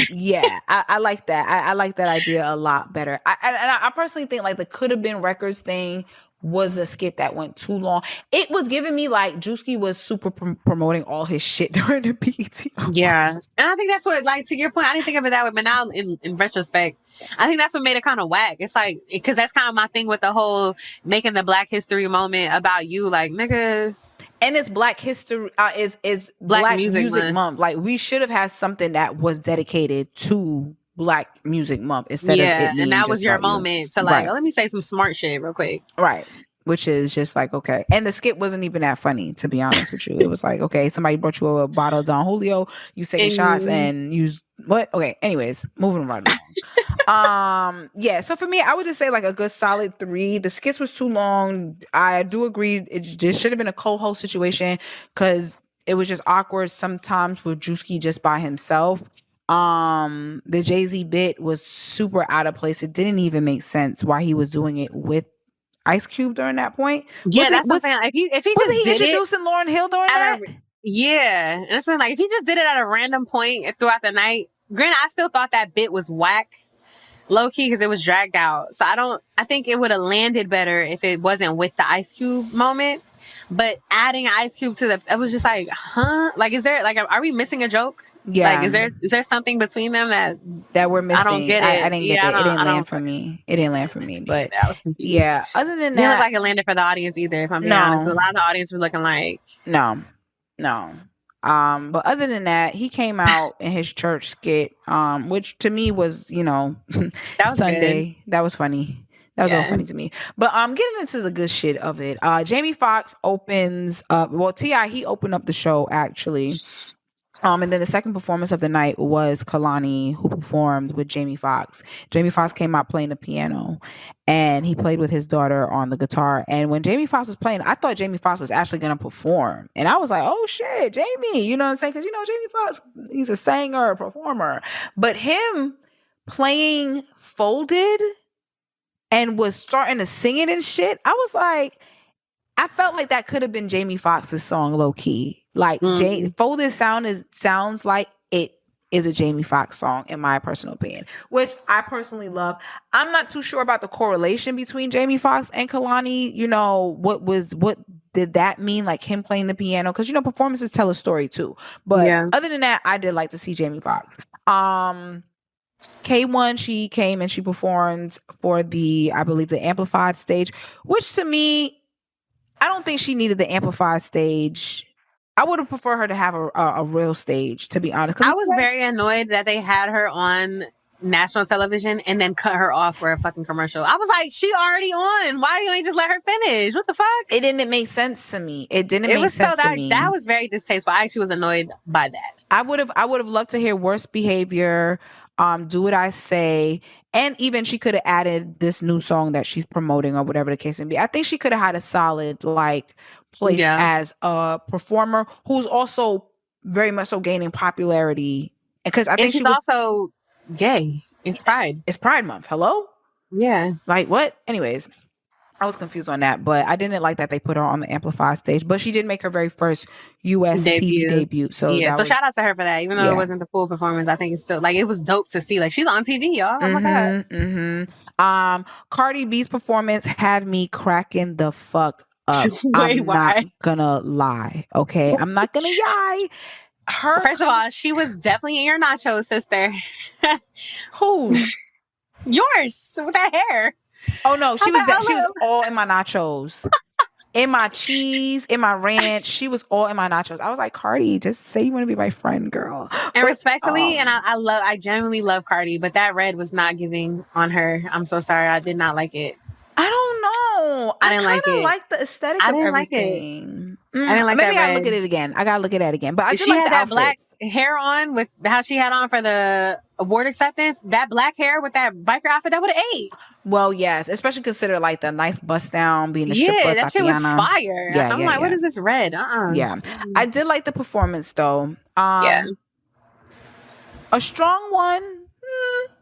like that. I like that idea a lot better. I personally think like the could have been records thing was a skit that went too long. It was giving me like Drewski was super promoting all his shit during the BET. Yeah, and I think that's what, like, to your point, I didn't think of it that way, but now in retrospect, I think that's what made it kind of whack. It's like, because that's kind of my thing with the whole making the Black History moment about you, like, nigga. And it's Black History is Black Music Month. Like, we should have had something that was dedicated to Black Music Month instead of it being, and that was your moment to like, let me say some smart shit real quick. Right. Which is just like, okay. And the skit wasn't even that funny, to be honest with you. It was like, okay, somebody brought you a bottle of Don Julio, you taking shots and use what? Okay. Anyways, moving right along. So for me, I would just say like a good solid 3. The skits was too long. I do agree. It just should have been a co-host situation because it was just awkward sometimes with Drewski just by himself. The Jay-Z bit was super out of place. It didn't even make sense why he was doing it with Ice Cube during that point. Yeah, that's what I'm saying. If he just did introducing Lauryn Hill during that? Yeah. And so like if he just did it at a random point throughout the night, granted, I still thought that bit was whack. Low key, because it was dragged out. So I think it would have landed better if it wasn't with the Ice Cube moment. But adding Ice Cube it was just like, huh? Like, is there, like, are we missing a joke? Yeah. Like, is there something between them that we're missing? I don't get it. I didn't get it. It didn't land for me. It didn't land for me. But I was confused. Yeah. Other than that, it didn't look like it landed for the audience either. If I'm being honest, a lot of the audience were looking like no. But other than that, he came out in his church skit, which to me was, you know, that was Sunday. Good. That was funny. That was all funny to me. But getting into the good shit of it. Jamie Foxx opens up. Well, T.I. he opened up the show actually. And then the second performance of the night was Kalani, who performed with Jamie Foxx. Jamie Foxx came out playing the piano, and he played with his daughter on the guitar. And when Jamie Foxx was playing, I thought Jamie Foxx was actually going to perform. And I was like, oh shit, Jamie, you know what I'm saying? Because, you know, Jamie Foxx, he's a singer, a performer. But him playing Folded and was starting to sing it and shit, I was like, I felt like that could have been Jamie Foxx's song, low key. Like Folded sounds like it is a Jamie Foxx song, in my personal opinion, which I personally love. I'm not too sure about the correlation between Jamie Foxx and Kalani. You know, what did that mean? Like him playing the piano? Because, you know, performances tell a story too. But other than that, I did like to see Jamie Foxx. K1, she came and she performed for I believe the amplified stage, which to me, I don't think she needed the amplified stage. I would have preferred her to have a real stage, to be honest. I was very annoyed that they had her on national television and then cut her off for a fucking commercial. I was like, she already on. Why you ain't just let her finish? What the fuck? It didn't make sense to me. It didn't make sense to me. That was very distasteful. I actually was annoyed by that. I would have loved to hear Worst Behavior, Do What I Say, and even she could have added this new song that she's promoting or whatever the case may be. I think she could have had a solid place as a performer who's also very much so gaining popularity. Because I think she's also gay. It's Pride. It's Pride Month. Hello? Yeah. Like what? Anyways, I was confused on that, but I didn't like that they put her on the amplified stage. But she did make her very first US TV debut. So so shout out to her for that. Even though it wasn't the full performance, I think it's still it was dope to see. Like she's on TV, y'all. Oh my God. Cardi B's performance had me cracking the fuck up. Wait, not gonna lie. Okay, I'm not gonna lie. So first of all, she was definitely in your nachos, sister. Who? Yours with that hair. Oh no, she was all in my nachos. In my cheese, in my ranch, she was all in my nachos. I was like, Cardi, just say you want to be my friend, girl. And respectfully, and I genuinely love Cardi, but that red was not giving on her. I'm so sorry, I did not like it. I don't know. I didn't like it. I like the aesthetic of everything. I didn't like maybe that red. I look at it again. I gotta look at it again. But I just she like had the that outfits. Black hair on with how she had on for the award acceptance. That black hair with that biker outfit, that would have ate. Well, yes, especially consider like the nice bust down, being a stripper. That shit was fire. Yeah, I'm like, what is this red? Yeah, I did like the performance though. A strong one.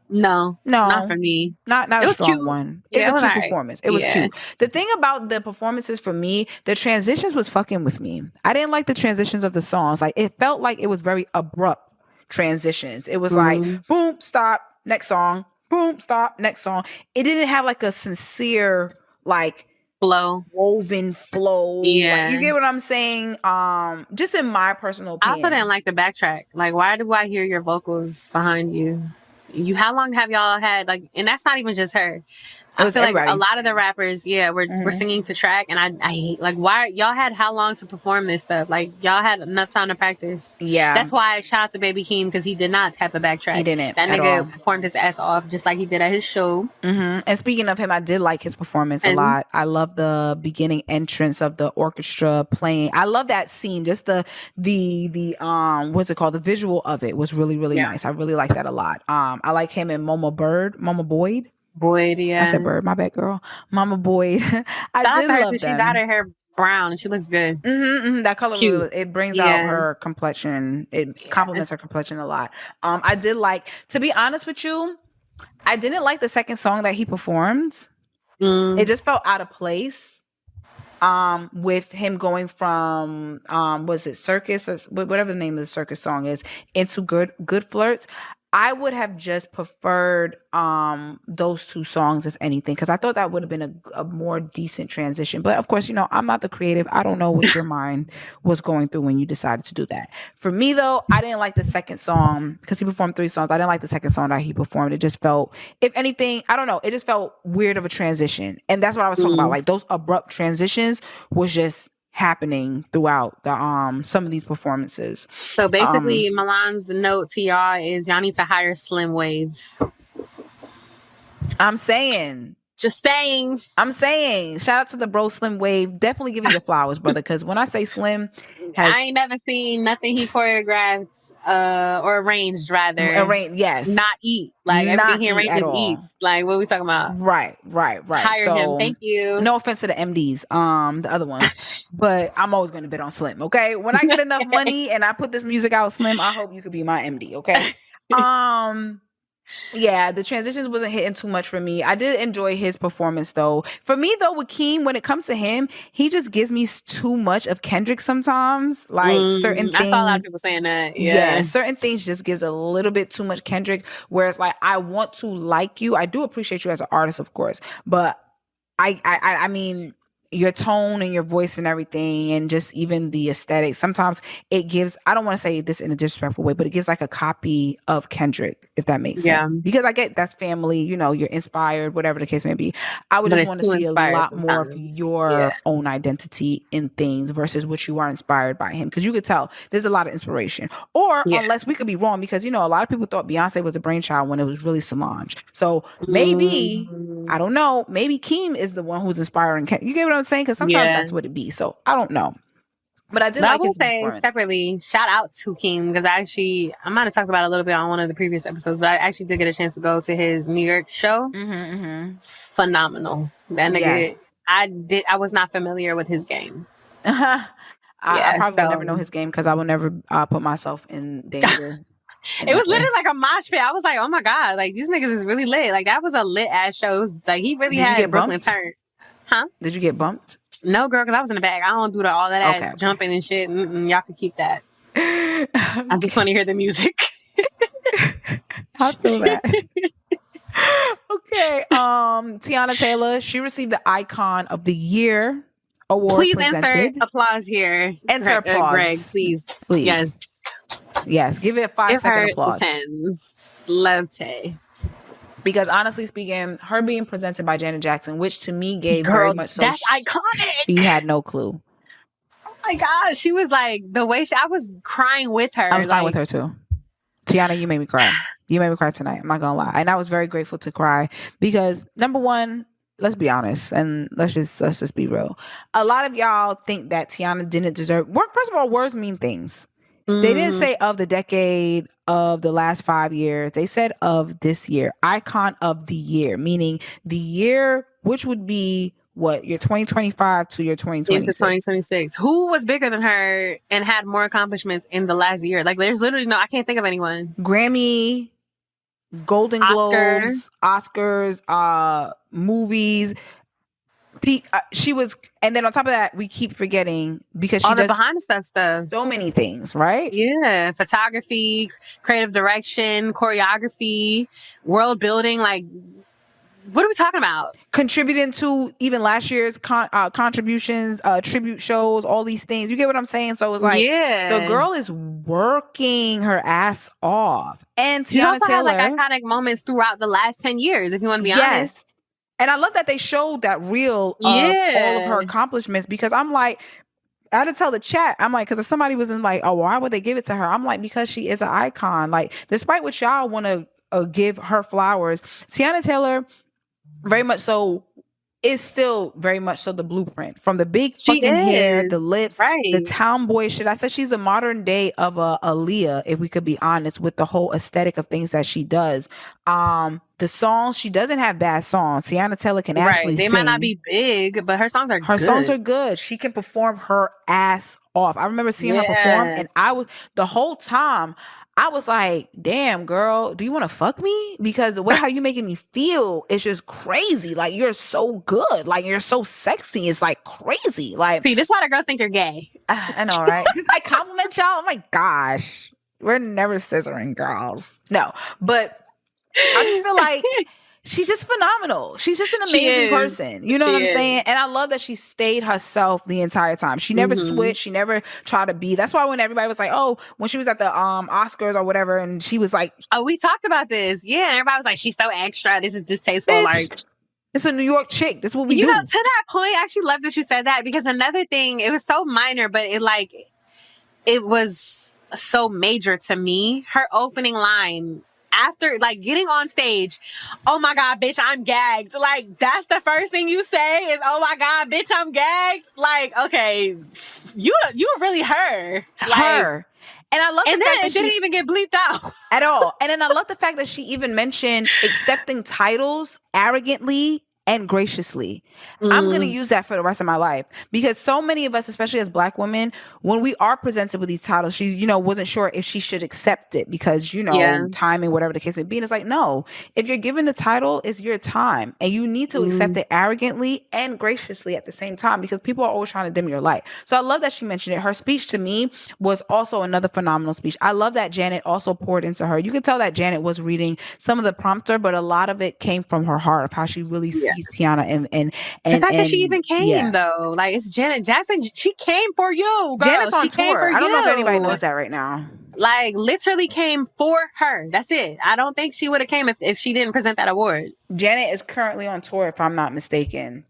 No, not for me. Not a strong one. It was a cute performance. It was cute. The thing about the performances for me, the transitions was fucking with me. I didn't like the transitions of the songs. Like it felt like it was very abrupt transitions. It was like boom, stop, next song, boom, stop, next song. It didn't have like a sincere woven flow. Yeah. You get what I'm saying? Just in my personal opinion. I also didn't like the backtrack. Like, why do I hear your vocals behind you? How long have y'all had and that's not even just her. I feel like a lot of the rappers, we're singing to track, and I hate why y'all had how long to perform this stuff? Like y'all had enough time to practice. Yeah, that's why shout out to Baby Keem because he did not tap a backtrack. He didn't. That nigga performed his ass off just like he did at his show. And speaking of him, I did like his performance a lot. I love the beginning entrance of the orchestra playing. I love that scene. Just the what's it called? The visual of it was really nice. I really like that a lot. I like him and Mama Boyd. Yeah. I said Bird, my bad, girl. Mama Boyd. Shout out to her too. She got her hair brown and she looks good. That color really, it brings out her complexion. It complements her complexion a lot. I did like, to be honest with you, I didn't like the second song that he performed. It just felt out of place. With him going from was it Circus or whatever the name of the circus song is into good flirts. I would have just preferred those two songs, if anything, because I thought that would have been a more decent transition. But of course, I'm not the creative. I don't know what your mind was going through when you decided to do that. For me, though, I didn't like the second song because he performed 3 songs. I didn't like the second song that he performed. It just felt, if anything, I don't know. It just felt weird of a transition. And that's what I was talking about. Like those abrupt transitions was just happening throughout the some of these performances. So basically, Milan's note to y'all is y'all need to hire Slim Wave. I'm saying. Just saying. I'm saying. Shout out to the bro Slim Wave. Definitely give me your flowers, brother. Because when I say Slim, I ain't never seen nothing he choreographed or arranged, rather. Yes. Not eat. Like everything he arranges eats. Like what are we talking about? Right. Hire him. Thank you. No offense to the MDs, the other ones, but I'm always going to bid on Slim. Okay. When I get enough money and I put this music out, Slim, I hope you could be my MD. Okay. Yeah, the transitions wasn't hitting too much for me. I did enjoy his performance though. For me though, with Keem, when it comes to him, he just gives me too much of Kendrick sometimes. Like certain things. I saw a lot of people saying that. Yeah, certain things just gives a little bit too much Kendrick. Whereas like I want to like you. I do appreciate you as an artist, of course, but I mean, your tone and your voice and everything, and just even the aesthetic, sometimes it gives, I don't want to say this in a disrespectful way, but it gives like a copy of Kendrick, if that makes sense. Because I get that's family, you're inspired, whatever the case may be. I would just want to see a lot more of your own identity in things versus what you are inspired by him. Because you could tell there's a lot of inspiration. Or unless we could be wrong, because a lot of people thought Beyonce was a brainchild when it was really Solange. So maybe, I don't know, maybe Keem is the one who's inspiring. You get what I'm saying? Because sometimes that's what it be. So I don't know. But I did like his say separately, shout out to Keem, because I might have talked about it a little bit on one of the previous episodes, but I actually did get a chance to go to his New York show. Phenomenal. That nigga, I was not familiar with his game. I probably will never know his game because I will never put myself in danger. It was literally like a mosh pit. I was like, oh my God, like these niggas is really lit. Like that was a lit ass show. It was, like he really had Brooklyn turned. Huh? Did you get bumped? No, girl, because I was in the back. I don't do all that ass jumping and shit. Y'all can keep that. I just want to hear the music. I feel that. Okay. Tiana Taylor, she received the Icon of the Year award. Please insert applause here. Enter applause. Greg, please. Yes. Give it a 5-second applause. 10s. Love Tay. Because honestly speaking, her being presented by Janet Jackson, which to me gave very much so. That's iconic. She had no clue. Oh my God. She was like, the way I was crying with her. I was crying with her too. Tiana, you made me cry. You made me cry tonight. I'm not going to lie. And I was very grateful to cry because number one, let's be honest and let's just be real. A lot of y'all think that Tiana didn't deserve. First of all, words mean things. They didn't say of the decade, of the last 5 years. They said of this year. Icon of the year, meaning the year, which would be what, your 2025 to your 2026. Into 2026. Who was bigger than her and had more accomplishments in the last year? Like, there's literally I can't think of anyone. Grammy, Golden Globes, Oscars, movies. She was, and then on top of that, we keep forgetting because she all the does behind the stuff, so many things, right? Yeah, photography, creative direction, choreography, world building. Like, what are we talking about? Contributing to even last year's contributions, tribute shows, all these things. You get what I'm saying? So it's like the girl is working her ass off, and she also had like iconic moments throughout the last 10 years. If you want to be honest. And I love that they showed that reel of all of her accomplishments because I'm like, I had to tell the chat, I'm like, because somebody was in like, oh, why would they give it to her? I'm like, because she is an icon. Like, despite what y'all want to give her flowers, Tiana Taylor, very much so, is still very much so the blueprint. From the big fucking hair, the lips, the tomboy shit. I said she's a modern day of a Aaliyah, if we could be honest, with the whole aesthetic of things that she does. The songs, she doesn't have bad songs. Tiana Taylor can actually sing. They might not be big, but her songs are good. Her songs are good. She can perform her ass off. I remember seeing her perform, and the whole time, I was like, damn, girl, do you want to fuck me? Because the way how you making me feel is just crazy. Like, you're so good. Like, you're so sexy. It's like crazy. Like, see, this is why the girls think you're gay. I know, right? Because I compliment y'all. Oh my gosh. We're never scissoring, girls. No, but I just feel like she's just phenomenal. She's just an amazing person. You know what I'm saying? And I love that she stayed herself the entire time. She never switched. She never tried to be. That's why when everybody was like, oh, when she was at the Oscars or whatever, and she was like, oh, we talked about this. Yeah, everybody was like, she's so extra. This is distasteful. Bitch, like, it's a New York chick. This is what we do. You know, to that point, I actually love that you said that, because another thing, it was so minor, but it was so major to me. Her opening line after like getting on stage, oh my God, bitch, I'm gagged. Like, that's the first thing you say is, oh my God, bitch, I'm gagged. Like, okay, you really her. Her. And I love the fact that it didn't even get bleeped out at all. And then I love the fact that she even mentioned accepting titles arrogantly and graciously. I'm going to use that for the rest of my life, because so many of us, especially as Black women, when we are presented with these titles, she, wasn't sure if she should accept it because, timing, whatever the case may be. And it's like, no, if you're given the title, it's your time, and you need to accept it arrogantly and graciously at the same time, because people are always trying to dim your light. So I love that she mentioned it. Her speech to me was also another phenomenal speech. I love that Janet also poured into her. You could tell that Janet was reading some of the prompter, but a lot of it came from her heart of how she really sees Tiana and the fact that she even came though, like, it's Janet Jackson. She came for you, girl. Janet's on she tour. Came for I don't you. know if anybody knows that right now. Like, literally came for her. That's it. I don't think she would have came if she didn't present that award. Janet is currently on tour, if I'm not mistaken.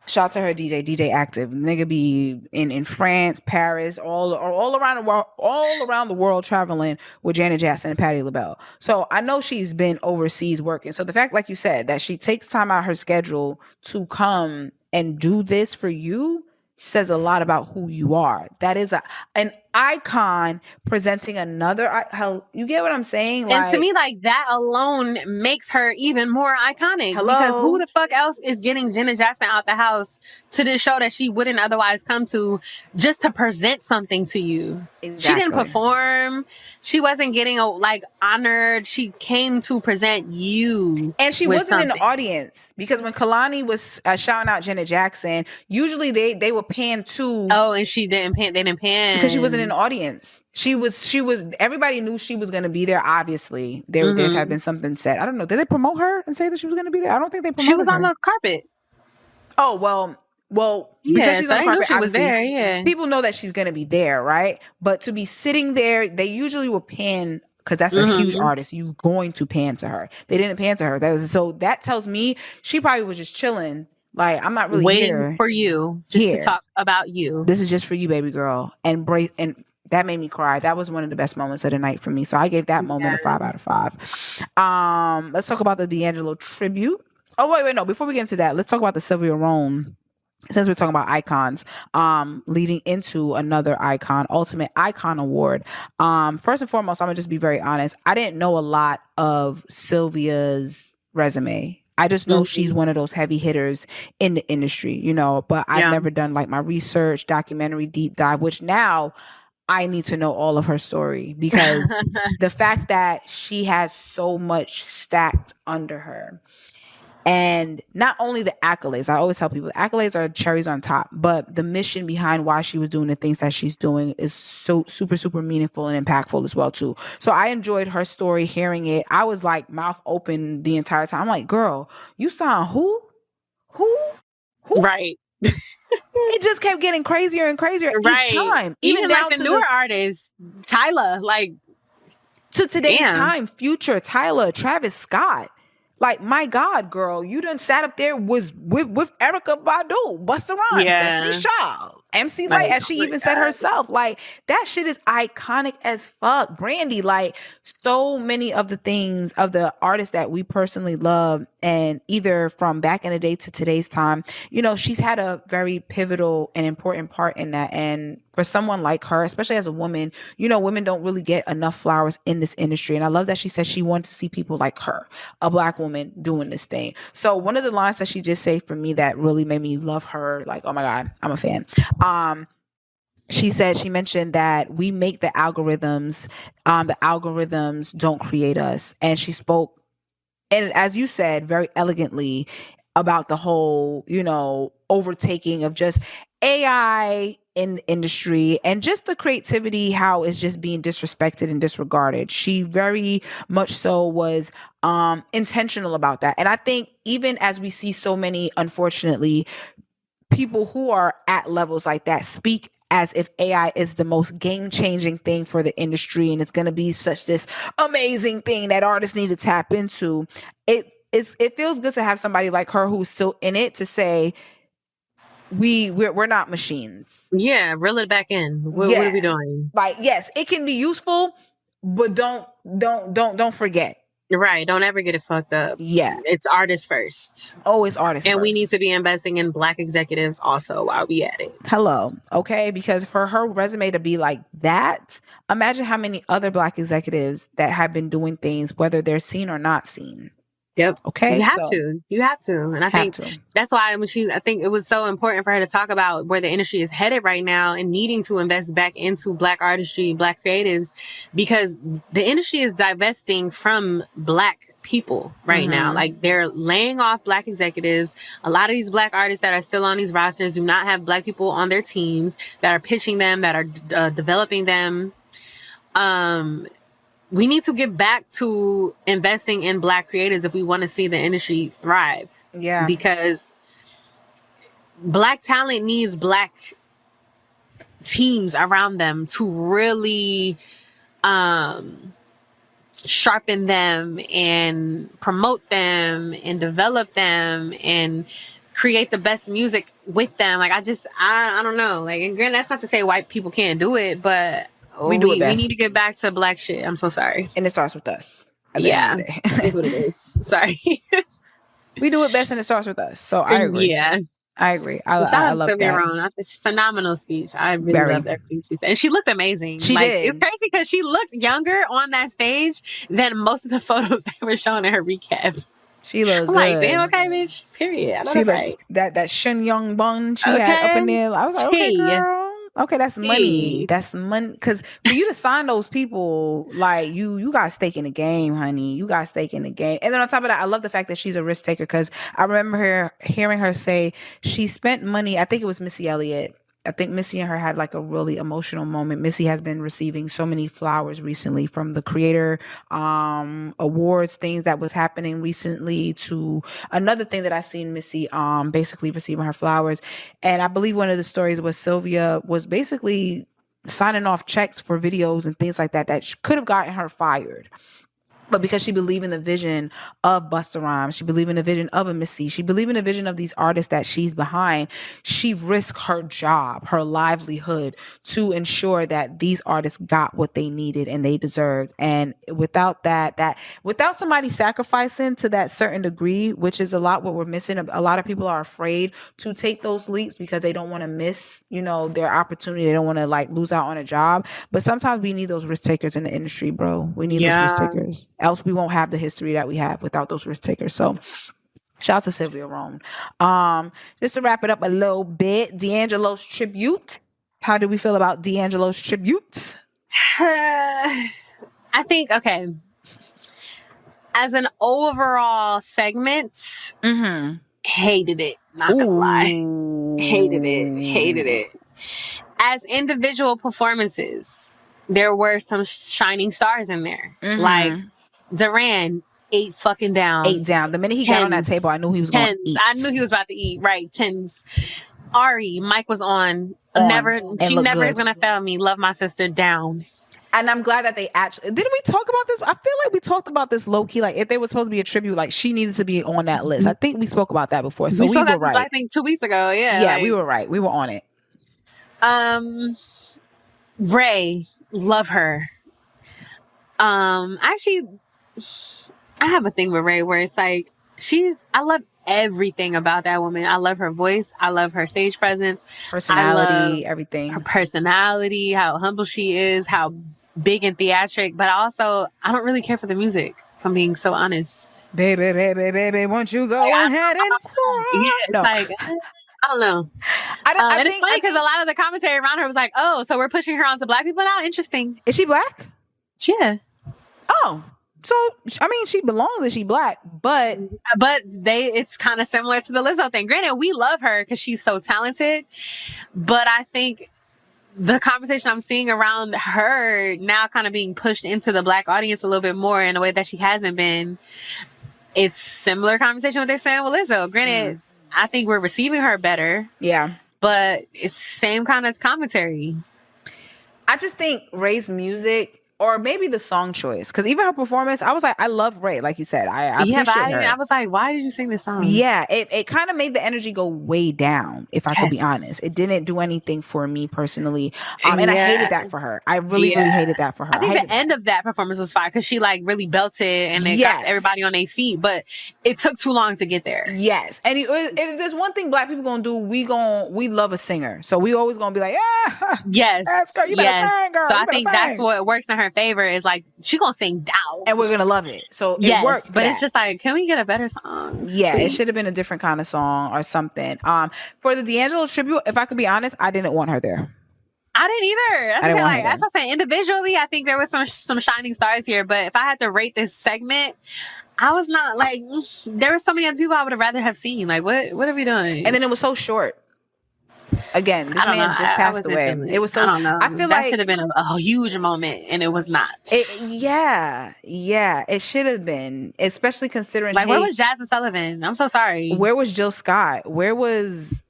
Shout out to her DJ Active. Nigga be in France, Paris, all around the world traveling with Janet Jackson and Patti LaBelle. So I know she's been overseas working. So the fact, like you said, that she takes time out of her schedule to come and do this for you says a lot about who you are. That is an icon presenting another. You get what I'm saying? And to me, like, that alone makes her even more iconic. Because who the fuck else is getting Janet Jackson out the house to this show that she wouldn't otherwise come to just to present something to you? Exactly. She didn't perform. She wasn't getting honored. She came to present you. And she wasn't in the audience, because when Kalani was shouting out Janet Jackson, usually they were panned too. Oh, and she didn't pan. They didn't pan because she wasn't in the audience. She was. Everybody knew she was going to be there. Obviously, there had been something said. I don't know. Did they promote her and say that she was going to be there? I don't think they promoted her. She was on the carpet. Oh, well, because she's on the carpet, she was there. Yeah, people know that she's going to be there, right? But to be sitting there, they usually will pan, because that's a huge artist. You going to pan to her. They didn't pan to her. So that tells me she probably was just chilling. Like, I'm not really waiting for you just to talk about you. This is just for you, baby girl. And that made me cry. That was one of the best moments of the night for me. So I gave that moment a 5 out of 5. Let's talk about the D'Angelo tribute. Oh, wait, no. Before we get into that, let's talk about the Sylvia Rhone. Since we're talking about icons, leading into another icon, Ultimate Icon Award. First and foremost, I'm gonna just be very honest. I didn't know a lot of Sylvia's resume. I just know she's one of those heavy hitters in the industry, but I've never done like my research, documentary deep dive, which now I need to know all of her story, because the fact that she has so much stacked under her. And not only the accolades, I always tell people the accolades are cherries on top, but the mission behind why she was doing the things that she's doing is so super, super meaningful and impactful as well too. So I enjoyed her story, hearing it. I was like mouth open the entire time. I'm like, girl, you sound who? Right. It just kept getting crazier and crazier each time. Even down like the newer artists, Tyler, like to today's time, Future, Tyler, Travis Scott. Like, my God, girl, you done sat up there with Erykah Badu, Busta Rhymes, Destiny's Child, MC Lyte, as she even said herself. Like, that shit is iconic as fuck. Brandy, like, so many of the things of the artists that we personally love, and either from back in the day to today's time, she's had a very pivotal and important part in that. And for someone like her, especially as a woman, women don't really get enough flowers in this industry. And I love that she said she wanted to see people like her, a Black woman, doing this thing. So one of the lines that she just said for me that really made me love her, like, oh my God, I'm a fan. She mentioned that we make the algorithms don't create us. And she spoke, and as you said, very elegantly about the whole, overtaking of just AI in the industry, and just the creativity, how it's just being disrespected and disregarded. She very much so was intentional about that. And I think even as we see so many, unfortunately, people who are at levels like that speak as if AI is the most game-changing thing for the industry and it's going to be such this amazing thing that artists need to tap into. It feels good to have somebody like her who's still in it to say, we're not machines. Yeah, reel it back in. What are we doing? Like, yes, it can be useful, but don't forget. Right. Don't ever get it fucked up. Yeah. It's artists first. Oh, it's artists and first. We need to be investing in Black executives also while we at it. Hello. Okay. Because for her resume to be like that, imagine how many other Black executives that have been doing things, whether they're seen or not seen. Yep. Okay. You have to. And I think that's why I think it was so important for her to talk about where the industry is headed right now and needing to invest back into Black artistry, Black creatives, because the industry is divesting from Black people right now. Like, they're laying off Black executives. A lot of these Black artists that are still on these rosters do not have Black people on their teams that are pitching them, that are developing them. We need to get back to investing in Black creators if we want to see the industry thrive. Yeah. Because Black talent needs Black teams around them to really sharpen them and promote them and develop them and create the best music with them. Like, I don't know. Like, and granted, that's not to say white people can't do it, but we need to get back to Black shit. I'm so sorry. And it starts with us. Yeah, it's what it is. Sorry. We do it best and it starts with us. So I agree. Yeah. I agree. I love Sylvia Rohn. It's a phenomenal speech. I really loved everything she said. And she looked amazing. She did. It's crazy because she looked younger on that stage than most of the photos that were shown in her recap. She looked good. Like, damn, okay, bitch. Period. I know she that's right. That Shin Young bun she had up in there. I was like, okay, girl. Okay, that's money. That's money. Because for you to sign those people, like, you got stake in the game, honey. You got stake in the game. And then on top of that, I love the fact that she's a risk taker, because I remember hearing her say she spent money. I think it was Missy Elliott. I think Missy and her had like a really emotional moment. Missy has been receiving so many flowers recently, from the creator awards, things that was happening recently, to another thing that I seen Missy basically receiving her flowers. And I believe one of the stories was Sylvia was basically signing off checks for videos and things like that could have gotten her fired. But because she believed in the vision of Busta Rhymes, she believed in the vision of a Missy, she believed in the vision of these artists that she's behind, she risked her job, her livelihood, to ensure that these artists got what they needed and they deserved. And without without somebody sacrificing to that certain degree, which is a lot what we're missing, a lot of people are afraid to take those leaps because they don't want to miss, their opportunity. They don't want to like lose out on a job. But sometimes we need those risk takers in the industry, bro. We need those risk takers. Else we won't have the history that we have without those risk takers. So shout out to Sylvia Rohn. Just to wrap it up a little bit, D'Angelo's tribute. How do we feel about D'Angelo's tribute? I think, okay, as an overall segment, hated it. Not gonna lie. Hated it. As individual performances, there were some shining stars in there. Like Duran, 8 fucking down. 8 down. The minute he got on that table, I knew he was going to eat. I knew he was about to eat. Right, 10s. Ari, Mike was on. She never is gonna fail me. Love my sister, down. And I'm glad that they actually didn't we talk about this? I feel like we talked about this low key. Like, if there was supposed to be a tribute, like, she needed to be on that list. I think we spoke about that before. So we were right. I think 2 weeks ago. Yeah. Yeah, we were right. We were on it. Ray, love her. Actually, I have a thing with Ray where it's like I love everything about that woman. I love her voice. I love her stage presence, personality, everything. Her personality, how humble she is, how big and theatric. But also, I don't really care for the music, if I'm being so honest. Baby, won't you go ahead and cry? Yeah, it's like, I don't know. And it's funny because a lot of the commentary around her was like, oh, so we're pushing her onto Black people now? Interesting. Is she Black? Yeah. Oh. So, I mean, she belongs if she Black, but it's kind of similar to the Lizzo thing. Granted, we love her because she's so talented, but I think the conversation I'm seeing around her now kind of being pushed into the Black audience a little bit more in a way that she hasn't been. It's similar conversation what they're saying with Lizzo. Granted, I think we're receiving her better. Yeah. But it's same kind of commentary. I just think Ray's music, or maybe the song choice, because even her performance, I was like, I love Ray, like you said. I appreciate her. I was like, why did you sing this song? Yeah, it kind of made the energy go way down, if I could be honest. It didn't do anything for me personally. And I hated that for her. I really hated that for her. I think the end of that performance was fire because she like really belted and they got everybody on their feet, but it took too long to get there. Yes. And if there's one thing Black people gonna do, we love a singer. So we always gonna be like, yes. Girl, you better sing, girl. So I think that's what works in her favor is like, she gonna sing down. And we're gonna love it. So it works. But it's just like, can we get a better song? Yeah, please? It should have been a different kind of song or something. For the D'Angelo tribute, if I could be honest, I didn't want her there. I didn't either. That's what I'm saying. Individually, I think there was some shining stars here. But if I had to rate this segment, I was not like, there were so many other people I would have rather have seen. Like, what are we doing? And then it was so short. Again, this man just passed away. It was so. I don't know. I feel that should have been a huge moment, and it was not. Yeah, it should have been, especially considering. Like, where was Jasmine Sullivan? I'm so sorry. Where was Jill Scott? Where was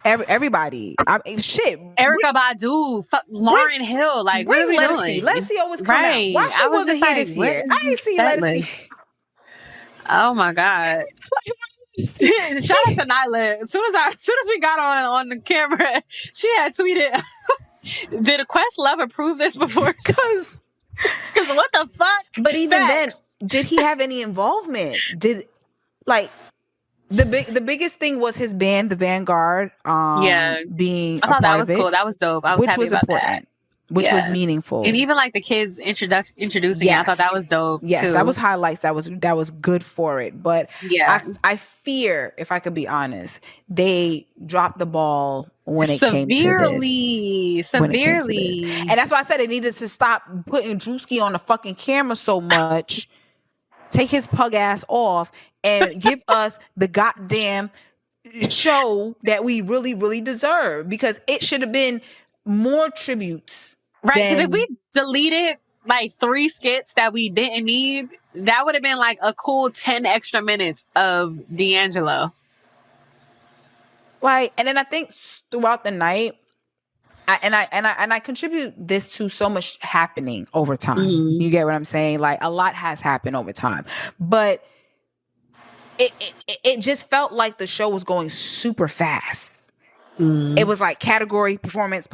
everybody? Erica Badu, Lauryn Hill. Like, what are we doing? Let us see always come out. Why she wasn't here this year? I didn't see Let us see. Oh my God. Shout out to Nyla. As soon as we got on the camera, she had tweeted, did Questlove approve this before? Because what the fuck? But even then, did he have any involvement? The biggest thing was his band, the Vanguard, being I thought that was cool. That was dope. I was happy about that. Which was meaningful. And even like the kids introducing it, I thought that was dope. Yes, too. That was highlights. That was good for it. But I fear, if I could be honest, they dropped the ball when it came to this. Severely. And that's why I said it needed to stop putting Drewski on the fucking camera so much. Take his pug ass off and give us the goddamn show that we really, really deserve. Because it should have been more tributes. Right, because if we deleted like 3 skits that we didn't need, that would have been like a cool 10 extra minutes of D'Angelo. Right, and then I think throughout the night, I contribute this to so much happening over time. Mm-hmm. You get what I'm saying? Like, a lot has happened over time, but it just felt like the show was going super fast. It was like category, performance,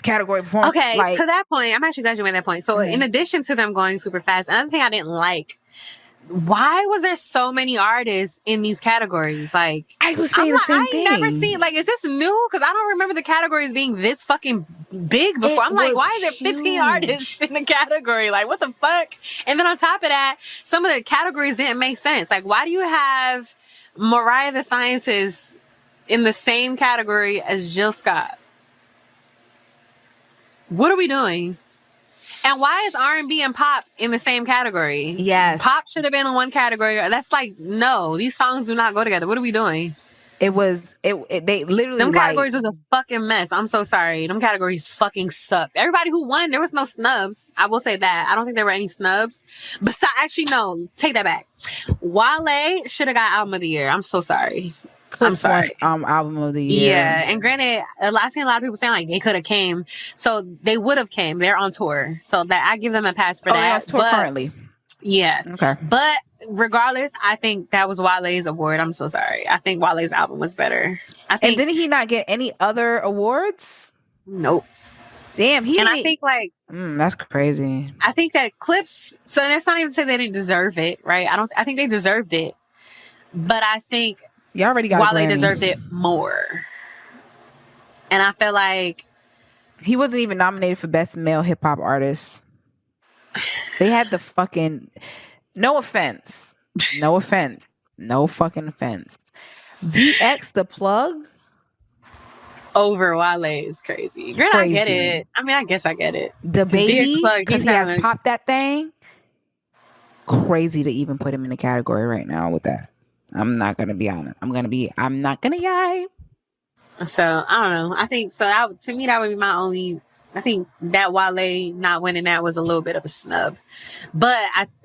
category, performance. Okay, like, to that point, I'm actually glad you made that point. So in addition to them going super fast, another thing I didn't like, why was there so many artists in these categories? Like, I was saying the same thing. I never seen, like, is this new? Because I don't remember the categories being this fucking big before. I'm like, why is there 15 artists in the category? Like, what the fuck? And then on top of that, some of the categories didn't make sense. Like, why do you have Mariah the Scientist in the same category as Jill Scott? What are we doing? And why is R&B and pop in the same category? Yes. Pop should have been in one category. That's like, no, these songs do not go together. What are we doing? They literally, them categories was a fucking mess. I'm so sorry. Them categories fucking sucked. Everybody who won, there was no snubs. I will say that. I don't think there were any snubs. Besides, actually, no, take that back. Wale should have got album of the year. I'm so sorry. I'm sorry. Album of the year. Yeah, and granted, I've seen a lot of people saying like they could have came, so they would have came. They're on tour, so that I give them a pass for that. They're on tour currently. Yeah. Okay. But regardless, I think that was Wale's award. I'm so sorry. I think Wale's album was better. And didn't he not get any other awards? Nope. Damn. I think like that's crazy. I think that Clips. So that's not even to say they didn't deserve it, right? I think they deserved it, but I think. You already got Wale deserved it more. And I feel like he wasn't even nominated for Best Male Hip Hop Artist. They had the fucking no offense. No fucking offense. VX the plug over Wale is crazy. Girl, I get it. I mean, I guess I get it. The baby, because he has popped that thing. Crazy to even put him in the category right now with that. I'm not gonna be honest. I'm not gonna lie. So I don't know. I think so. To me, that would be my only I think that Wale not winning that was a little bit of a snub. But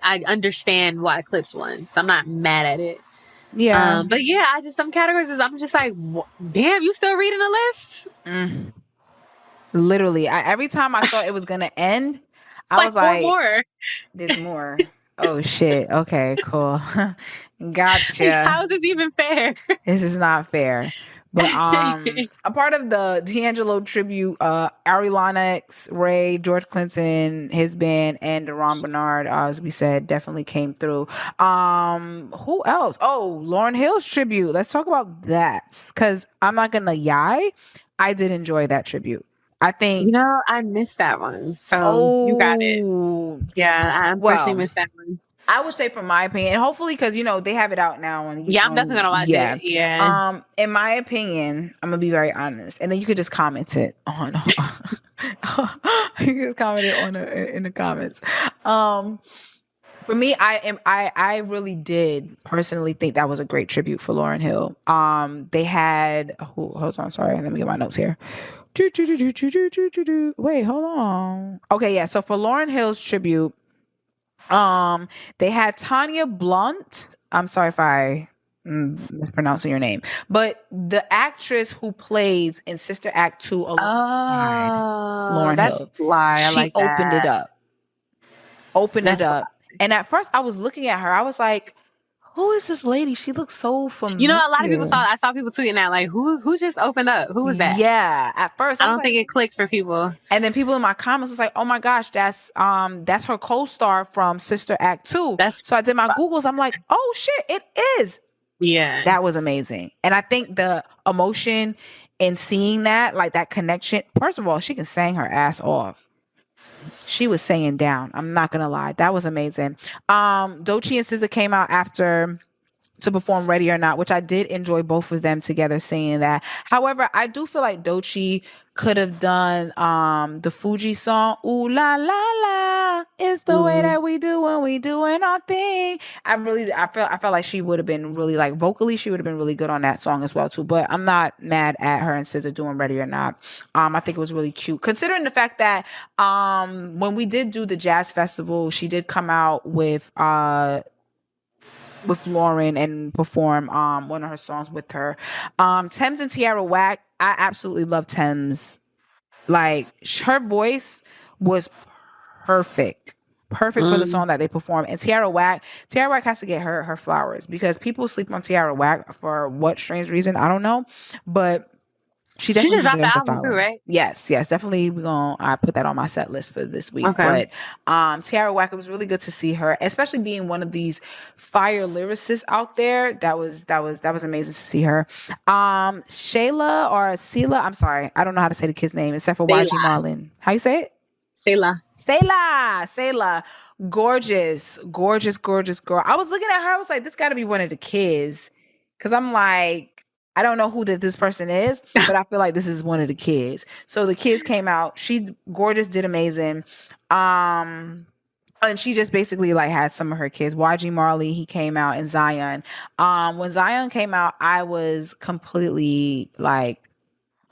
I understand why Clips won. So I'm not mad at it. Yeah. But yeah, I just, some categories, I'm just like, damn, you still reading the list? Literally. Every time I thought it was going to end, I like was four like, more. there's more. Oh, shit. Okay, cool. Gotcha. Like, how is this even fair? This is not fair. But a part of the D'Angelo tribute, Ari Lennox, Ray, George Clinton, his band, and Deron Bernard, as we said, definitely came through. Who else? Oh, Lauryn Hill's tribute. Let's talk about that. Because I'm not gonna lie, I did enjoy that tribute. I think. You know, I missed that one. So you got it. Yeah, I unfortunately missed that one. I would say, from my opinion, hopefully, because they have it out now. And yeah, I'm definitely gonna watch it. Yeah. In my opinion, I'm gonna be very honest, and then you could just comment it on. You can just comment it on in the comments. For me, I really did personally think that was a great tribute for Lauryn Hill. They had. Hold on, sorry, let me get my notes here. Wait, hold on. Okay, yeah. So for Lauryn Hill's tribute, they had Tanya Blunt. I'm sorry if I mispronouncing your name, but the actress who plays in Sister Act 2 alongside Lauryn Hill, fly. she opened it up. And at first I was looking at her, I was like, who is this lady? She looks so familiar. You know, a lot of people I saw people tweeting that, like, who just opened up? Who was that? Yeah. At first, I don't think it clicks for people. And then people in my comments was like, oh my gosh, that's her co-star from Sister Act 2. So I did my Googles. I'm like, oh shit, it is. Yeah. That was amazing. And I think the emotion in seeing that, like that connection, first of all, she can sing her ass off. She was singing down. I'm not gonna lie. That was amazing. Doechii and SZA came out after to perform Ready or Not, which I did enjoy both of them together singing that. However, I do feel like Doechii could have done the Fuji song, Ooh La La La, it's the way that we do when we doing our thing. I felt like she would have been really, like, vocally, she would have been really good on that song as well too. But I'm not mad at her and SZA doing Ready or Not. I think it was really cute, considering the fact that when we did do the jazz festival, she did come out with Lauren and perform one of her songs with her. Thames and Tierra Whack, I absolutely love Thames. Like, her voice was perfect for the song that they performed. And Tierra Whack has to get her flowers, because people sleep on Tierra Whack for what strange reason, I don't know, but she just dropped the album too, right? Yes, definitely. I put that on my set list for this week. Okay. But Tierra Whack, it was really good to see her, especially being one of these fire lyricists out there. That was amazing to see her. Shayla or Sela, I'm sorry, I don't know how to say the kid's name except for YG Marlin. How you say it? Selah. Gorgeous girl. I was looking at her, I was like, this got to be one of the kids, because I'm like, I don't know who this person is, but I feel like this is one of the kids. So the kids came out. Gorgeous did amazing. And she just basically, like, had some of her kids. YG Marley, he came out, and Zion. When Zion came out, I was completely, like,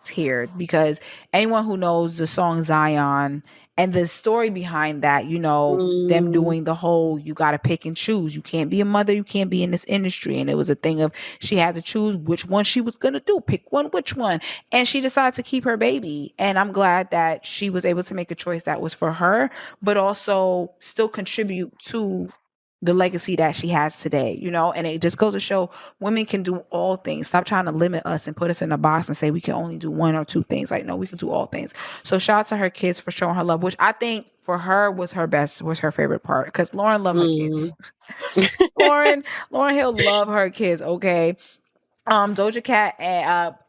teared, because anyone who knows the song Zion and the story behind that, them doing the whole, you got to pick and choose. You can't be a mother. You can't be in this industry. And it was a thing of, she had to choose which one she was going to do, pick which one. And she decided to keep her baby. And I'm glad that she was able to make a choice that was for her, but also still contribute to the legacy that she has today, and it just goes to show women can do all things. Stop trying to limit us and put us in a box and say we can only do one or two things. Like, no, we can do all things. So shout out to her kids for showing her love, which I think for her was her favorite part, because Lauren loved her kids. Lauryn Hill loved her kids. Okay. Doja Cat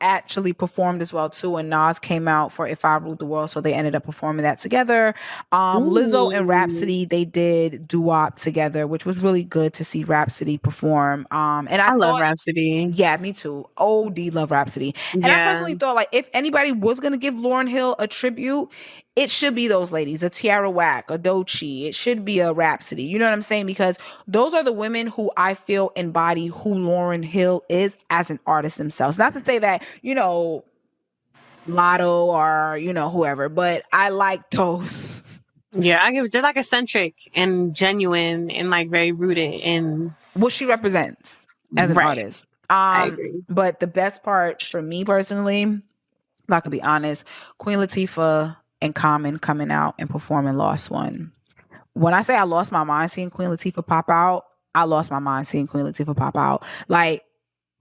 actually performed as well too, and Nas came out for If I Ruled the World, so they ended up performing that together. Lizzo and Rhapsody, they did doo-wop together, which was really good to see Rhapsody perform. And I love Rhapsody. Yeah, me too. OD love Rhapsody. And I personally thought, like, if anybody was gonna give Lauryn Hill a tribute, it should be those ladies, a Tierra Whack, a Doechii. It should be a Rhapsody. You know what I'm saying? Because those are the women who I feel embody who Lauryn Hill is as an artist themselves. Not to say that, Lotto or, you know, whoever. But I like those. Yeah, I give they're like eccentric and genuine and like very rooted in what she represents as an right. artist. I agree. But the best part for me personally, if I could be honest, Queen Latifah and Common coming out and performing Lost One. When I say I lost my mind seeing Queen Latifah pop out, I lost my mind seeing Queen Latifah pop out. Like,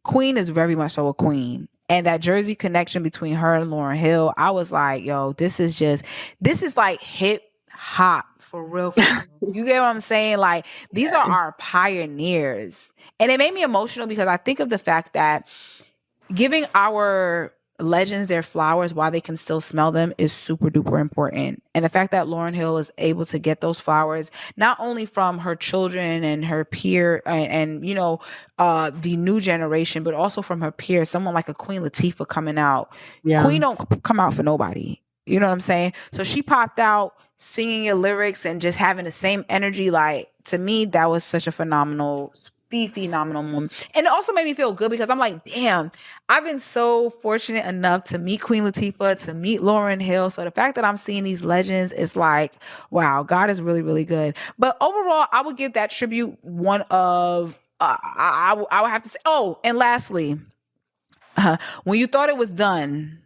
Queen is very much so a queen. And that Jersey connection between her and Lauryn Hill, I was like, yo, this is like hip hop for real. For real. You get what I'm saying? Like, these are our pioneers. And it made me emotional because I think of the fact that giving our legends their flowers while they can still smell them is super duper important. And the fact that Lauryn Hill is able to get those flowers not only from her children and her peer and you know the new generation, but also from her peers, someone like a Queen Latifah coming out. Yeah. Queen don't come out for nobody. You know what I'm saying? So she popped out singing your lyrics and just having the same energy. Like, to me, that was such a phenomenal moment. And it also made me feel good because I'm like, damn, I've been so fortunate enough to meet Queen Latifah, to meet Lauryn Hill. So the fact that I'm seeing these legends is like, wow, God is really, really good. But overall, I would give that tribute one of, I would have to say, oh, and lastly, when you thought it was done,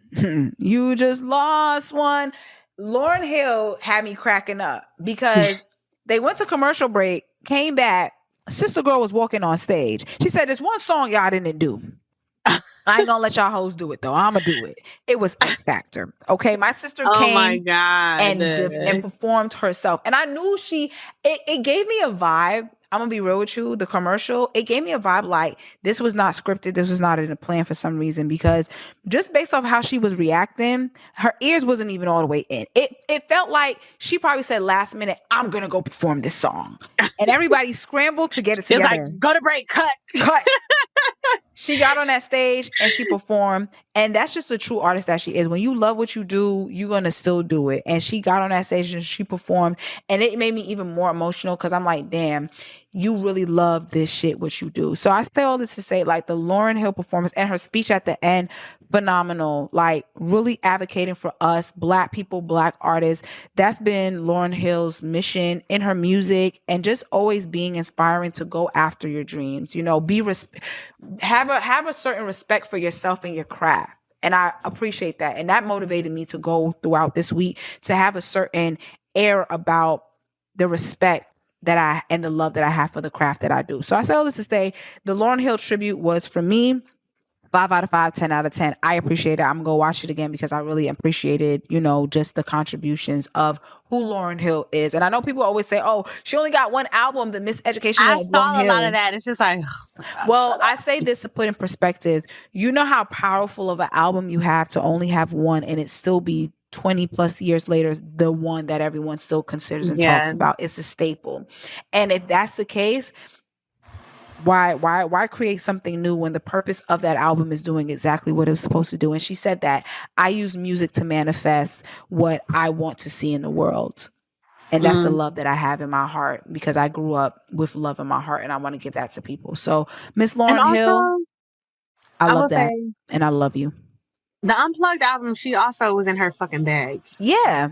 you just lost one. Lauryn Hill had me cracking up because they went to commercial break, came back. Sister Girl was walking on stage. She said, "There's one song y'all didn't do. I ain't gonna let y'all hoes do it though. I'ma do it." It was X Factor. Okay, my sister Oh came my God. and performed herself, and I knew it gave me a vibe. I'm gonna be real with you. The commercial, it gave me a vibe like this was not scripted. This was not in a plan for some reason, because just based off how she was reacting, her ears wasn't even all the way in. It felt like she probably said last minute, "I'm gonna go perform this song," and everybody scrambled to get it It's together. like, go to break, cut. She got on that stage and she performed, and that's just the true artist that she is. When you love what you do, you're gonna still do it. And she got on that stage and she performed, and it made me even more emotional because I'm like, damn, you really love this shit what you do. So I say all this to say, like, the Lauryn Hill performance and her speech at the end, phenomenal. Like, really advocating for us Black people, Black artists. That's been Lauryn Hill's mission in her music, and just always being inspiring to go after your dreams. You know, have a certain respect for yourself and your craft. And I appreciate that. And that motivated me to go throughout this week to have a certain air about the respect that I and the love that I have for the craft that I do. So I say all this to say the Lauryn Hill tribute was, for me, 5 out of 5, 10 out of 10. I appreciate it. I'm going to watch it again because I really appreciated, you know, just the contributions of who Lauryn Hill is. And I know people always say, oh, she only got one album, The Miseducation I of saw Lauryn a Hill. lot of that. It's just like, well, I say this to put in perspective. You know how powerful of an album you have to only have one and it still be 20 plus years later, the one that everyone still considers and talks about. It's a staple. And if that's the case, why create something new when the purpose of that album is doing exactly what it was supposed to do? And she said that I use music to manifest what I want to see in the world. And that's the love that I have in my heart, because I grew up with love in my heart and I want to give that to people. So Miss Lauryn Hill, I love that. And I love you. The Unplugged album, she also was in her fucking bag. Yeah.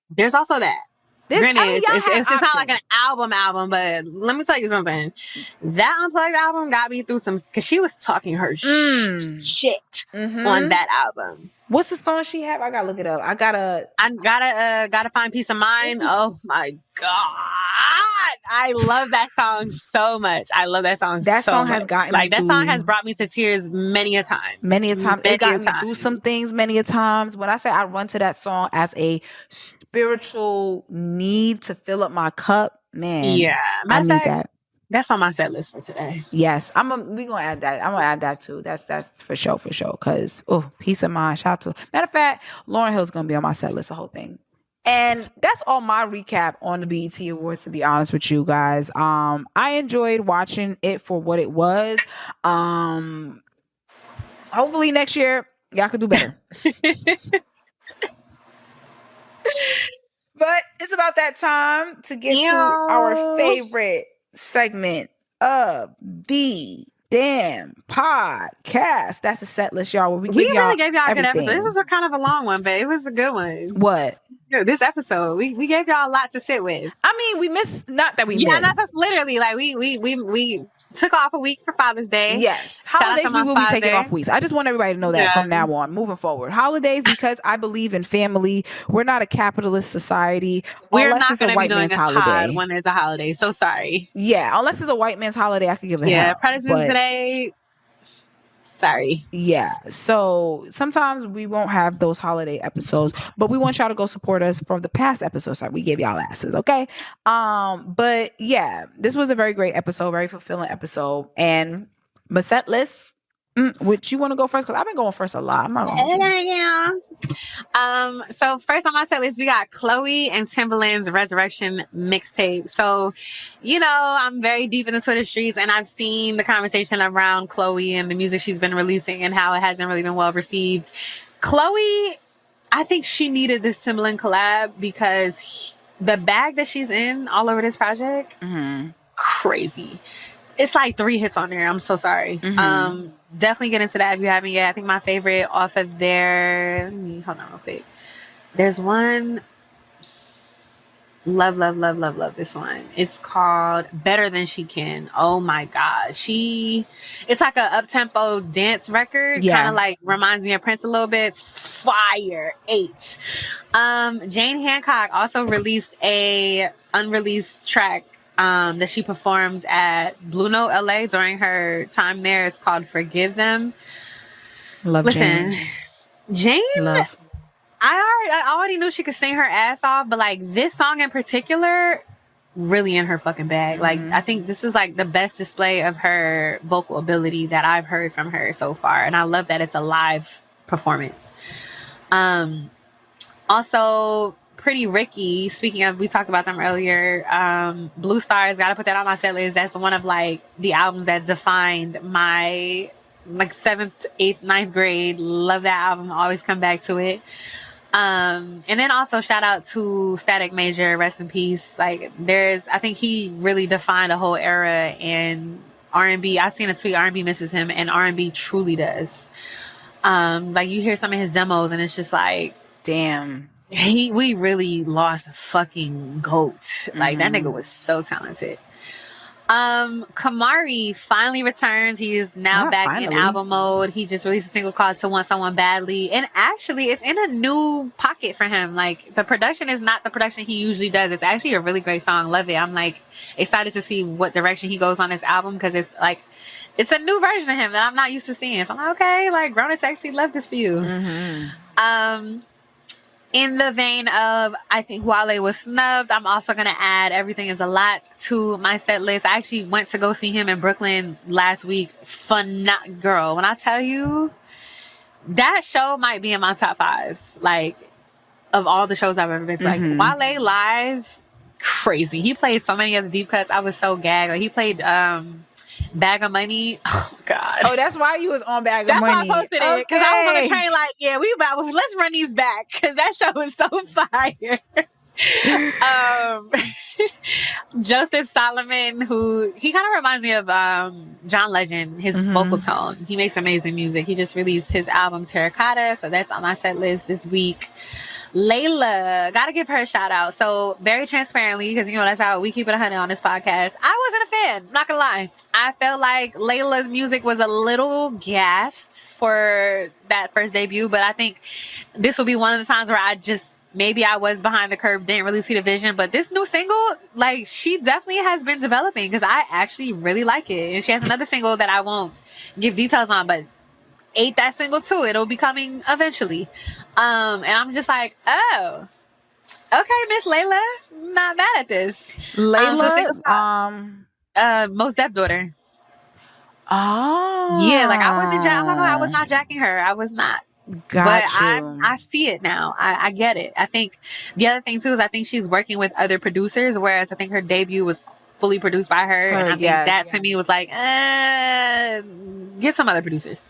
There's also that. Granted, it's not like an album, but let me tell you something. That Unplugged album got me through some, because she was talking her shit on that album. What's the song she had? I gotta look it up. I gotta find peace of mind. Oh my God. I love that song so much. I love that song so much. That song has gotten me that song has brought me to tears many a time. It got me through some things many a times. When I say I run to that song as a spiritual need to fill up my cup, man. Yeah. I need that. That's on my set list for today. Yes, we gonna add that. I'm gonna add that too. That's for sure. Cause peace of mind. Shout out to, matter of fact, Lauryn Hill's gonna be on my set list, the whole thing. And that's all my recap on the BET Awards, to be honest with you guys. I enjoyed watching it for what it was. Hopefully next year y'all could do better. But it's about that time to get to our favorite segment of the Damn podcast. That's a set list, y'all. Where we really gave y'all a good everything. episode. This was a kind of a long one, but it was a good one. What? This episode, we gave y'all a lot to sit with. I mean, we missed, not that we missed. Yeah, that's just literally like we took off a week for Father's Day. Yes. Holidays, we will be taking off weeks. I just want everybody to know that from now on, moving forward. Holidays, because I believe in family. We're not a capitalist society. We're not going to be doing a holiday when there's a holiday. So sorry. Yeah, unless it's a white man's holiday, I could give a hell. Yeah, President's Day. Sorry. Yeah. So sometimes we won't have those holiday episodes, but we want y'all to go support us from the past episodes that we gave y'all asses. Okay. But yeah, this was a very great episode, very fulfilling episode. And my set list, which you want to go first? Because I've been going first a lot. I'm not gonna so first on my set list, we got Chloe and Timbaland's Resurrection mixtape. So, I'm very deep in the Twitter streets, and I've seen the conversation around Chloe and the music she's been releasing and how it hasn't really been well received. Chloe, I think she needed this Timbaland collab because the bag that she's in all over this project, crazy. It's like 3 hits on there. I'm so sorry. Definitely get into that if you haven't yet. I think my favorite off of there. Let me hold on real quick. There's one. Love this one. It's called Better Than She Can. Oh my God. It's like a up-tempo dance record. Kind of like reminds me of Prince a little bit. Fire 8. Jane Hancock also released a unreleased track that she performed at Blue Note LA during her time there. It's called Forgive Them. Listen, Jane Love. I already knew she could sing her ass off, but like this song in particular, really in her fucking bag. Like I think this is like the best display of her vocal ability that I've heard from her so far. And I love that it's a live performance. Also, Pretty Ricky, speaking of, we talked about them earlier. Blue Stars, gotta put that on my set list. That's one of like the albums that defined my like 7th, 8th, 9th grade. Love that album. Always come back to it. And then also shout out to Static Major, rest in peace. Like I think he really defined a whole era in R&B. I've seen a tweet, R&B misses him, and R&B truly does. Like you hear some of his demos and it's just like, damn. We really lost a fucking goat. Like that nigga was so talented. Kamari finally returns. He is now back in album mode. He just released a single called To Want Someone Badly. And actually it's in a new pocket for him. Like the production is not the production he usually does. It's actually a really great song. Love it. I'm like excited to see what direction he goes on this album because it's like it's a new version of him that I'm not used to seeing. So I'm like, okay, like Grown and Sexy, love this for you. In the vein of, I think Wale was snubbed, I'm also going to add Everything Is a Lot to my set list. I actually went to go see him in Brooklyn last week. Girl, when I tell you, that show might be in my top 5, like, of all the shows I've ever been to. Like, Wale live, crazy. He played so many other deep cuts. I was so gagged. Like, he played Bag of Money. Oh God. Oh, that's why you was on Bag of Money. That's why I posted it because I was on the train. Like, yeah, let's run these back because that show is so fire. Joseph Solomon, who he kind of reminds me of John Legend. His vocal tone. He makes amazing music. He just released his album Terracotta, so that's on my set list this week. Layla, gotta give her a shout out. So very transparently, because that's how we keep it 100 on this podcast. I wasn't a fan, not gonna lie. I felt like Layla's music was a little gassed for that first debut, but I think this will be one of the times where maybe I was behind the curve, didn't really see the vision, but this new single, like she definitely has been developing because I actually really like it. And she has another single that I won't give details on, but ate that single too. It'll be coming eventually. And I'm just like, oh, okay, Miss Layla, not mad at this. Layla, Most Def daughter. Oh, yeah, like I was not jacking her. I was not. But I see it now. I get it. I think the other thing too is I think she's working with other producers, whereas I think her debut was fully produced by her. And I think that to me was like, get some other producers.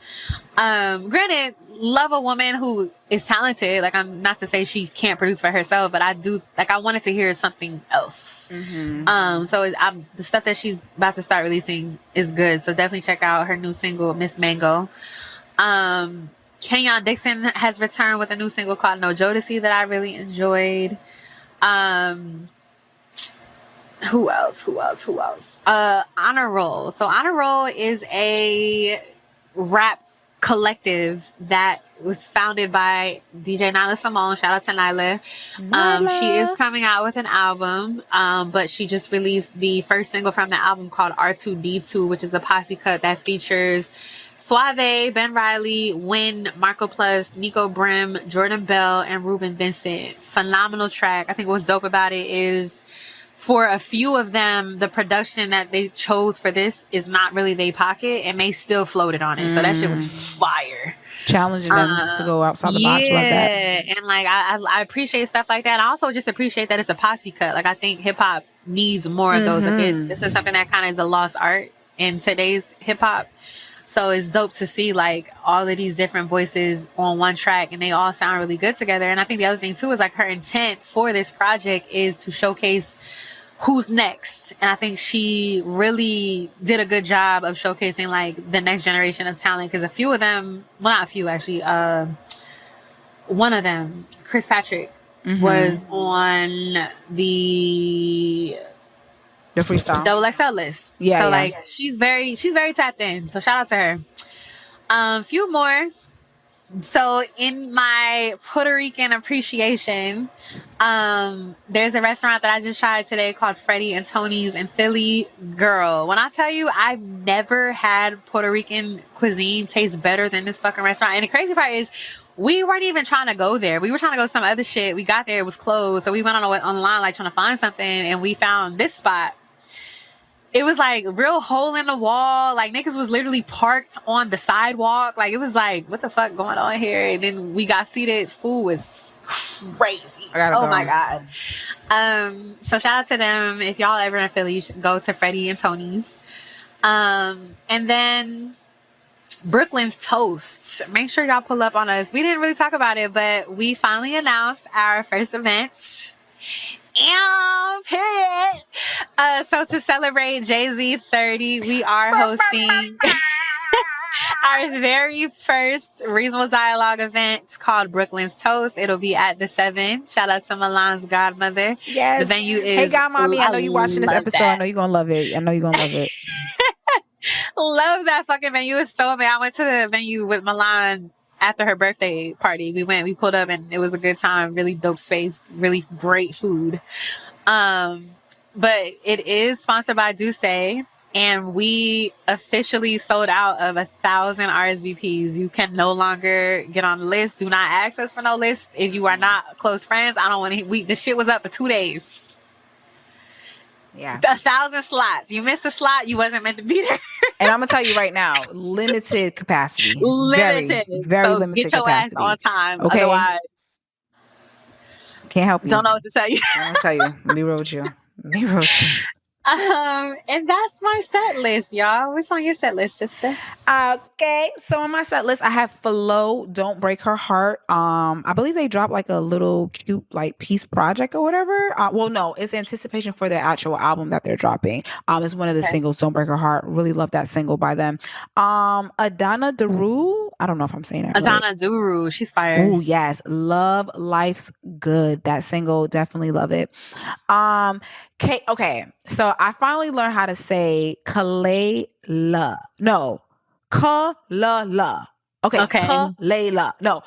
Granted, love a woman who is talented. Like, I'm not to say she can't produce for herself, but I do, like, I wanted to hear something else. So the stuff that she's about to start releasing is good. So definitely check out her new single, Miss Mango. Kenyon Dixon has returned with a new single called No Jodeci that I really enjoyed. Who else? Honor Roll. So Honor Roll is a rap collective that was founded by DJ Nyla Simone. Shout out to Nyla. She is coming out with an album, but she just released the first single from the album called R2D2, which is a posse cut that features Suave, Ben Riley, Win, Marco Plus, Nico Brim, Jordan Bell, and Ruben Vincent. Phenomenal track. I think what's dope about it is, for a few of them, the production that they chose for this is not really their pocket, and they still floated on it. So that shit was fire. Challenging them to go outside the box. Love that. And like, I appreciate stuff like that. I also just appreciate that it's a posse cut. Like, I think hip hop needs more of those. Like, this is something that kind of is a lost art in today's hip hop. So it's dope to see like all of these different voices on one track, and they all sound really good together. And I think the other thing too is like her intent for this project is to showcase who's next. And I think she really did a good job of showcasing like the next generation of talent. Because a few of them, well, not a few actually, one of them, Chris Patrick, was on the freestyle XXL list. So like she's very tapped in. So shout out to her. Few more. So in my Puerto Rican appreciation, there's a restaurant that I just tried today called Freddie and Tony's in Philly. Girl, when I tell you, I've never had Puerto Rican cuisine taste better than this fucking restaurant. And the crazy part is, we weren't even trying to go there. We were trying to go some other shit. We got there, it was closed. So we went online like trying to find something, and we found this spot. It was like real hole in the wall. Like, niggas was literally parked on the sidewalk. Like, it was like, what the fuck going on here? And then we got seated. Food was crazy. My God. So shout out to them. If y'all ever in Philly, you should go to Freddie and Tony's. And then Brooklyn's Toast. Make sure y'all pull up on us. We didn't really talk about it, but we finally announced our first event. Period. So to celebrate Jay-Z 30, we are hosting our very first Reasonable Dialogue event called Brooklyn's Toast. It'll be at the 7. Shout out to Milan's godmother. Yes. The venue is... Hey, godmommy, I know you're watching this episode. I know you're going to love it. Love that fucking venue. It's so amazing. I went to the venue with Milan after her birthday party. We pulled up, and it was a good time. Really dope space, really great food. But it is sponsored by Duce, and we officially sold out of 1,000 RSVPs. You can no longer get on the list. Do not ask us for no list. If you are not close friends, I don't want to. The shit was up for 2 days. Yeah. 1,000 slots. You missed a slot, you wasn't meant to be there. And I'm gonna tell you right now, limited capacity. Limited. Very so limited get your capacity. ass on time. Okay. Otherwise, can't help you. Don't know what to tell you. I'm gonna tell you. Be real with you. And that's my set list, y'all. What's on your set list, sister? Okay, so on my set list, I have Flo, Don't Break Her Heart. I believe they dropped like a little cute like piece project or whatever. Well, no, it's anticipation for their actual album that they're dropping. It's one of the singles, Don't Break Her Heart. Really love that single by them. Adana Daru. I don't know if I'm saying that Adana right. Daru. She's fire. Oh yes, Love Life's Good. That single, definitely love it. Okay, so I finally learned how to say Kalela. No, Kalala. Okay. Kalela. No,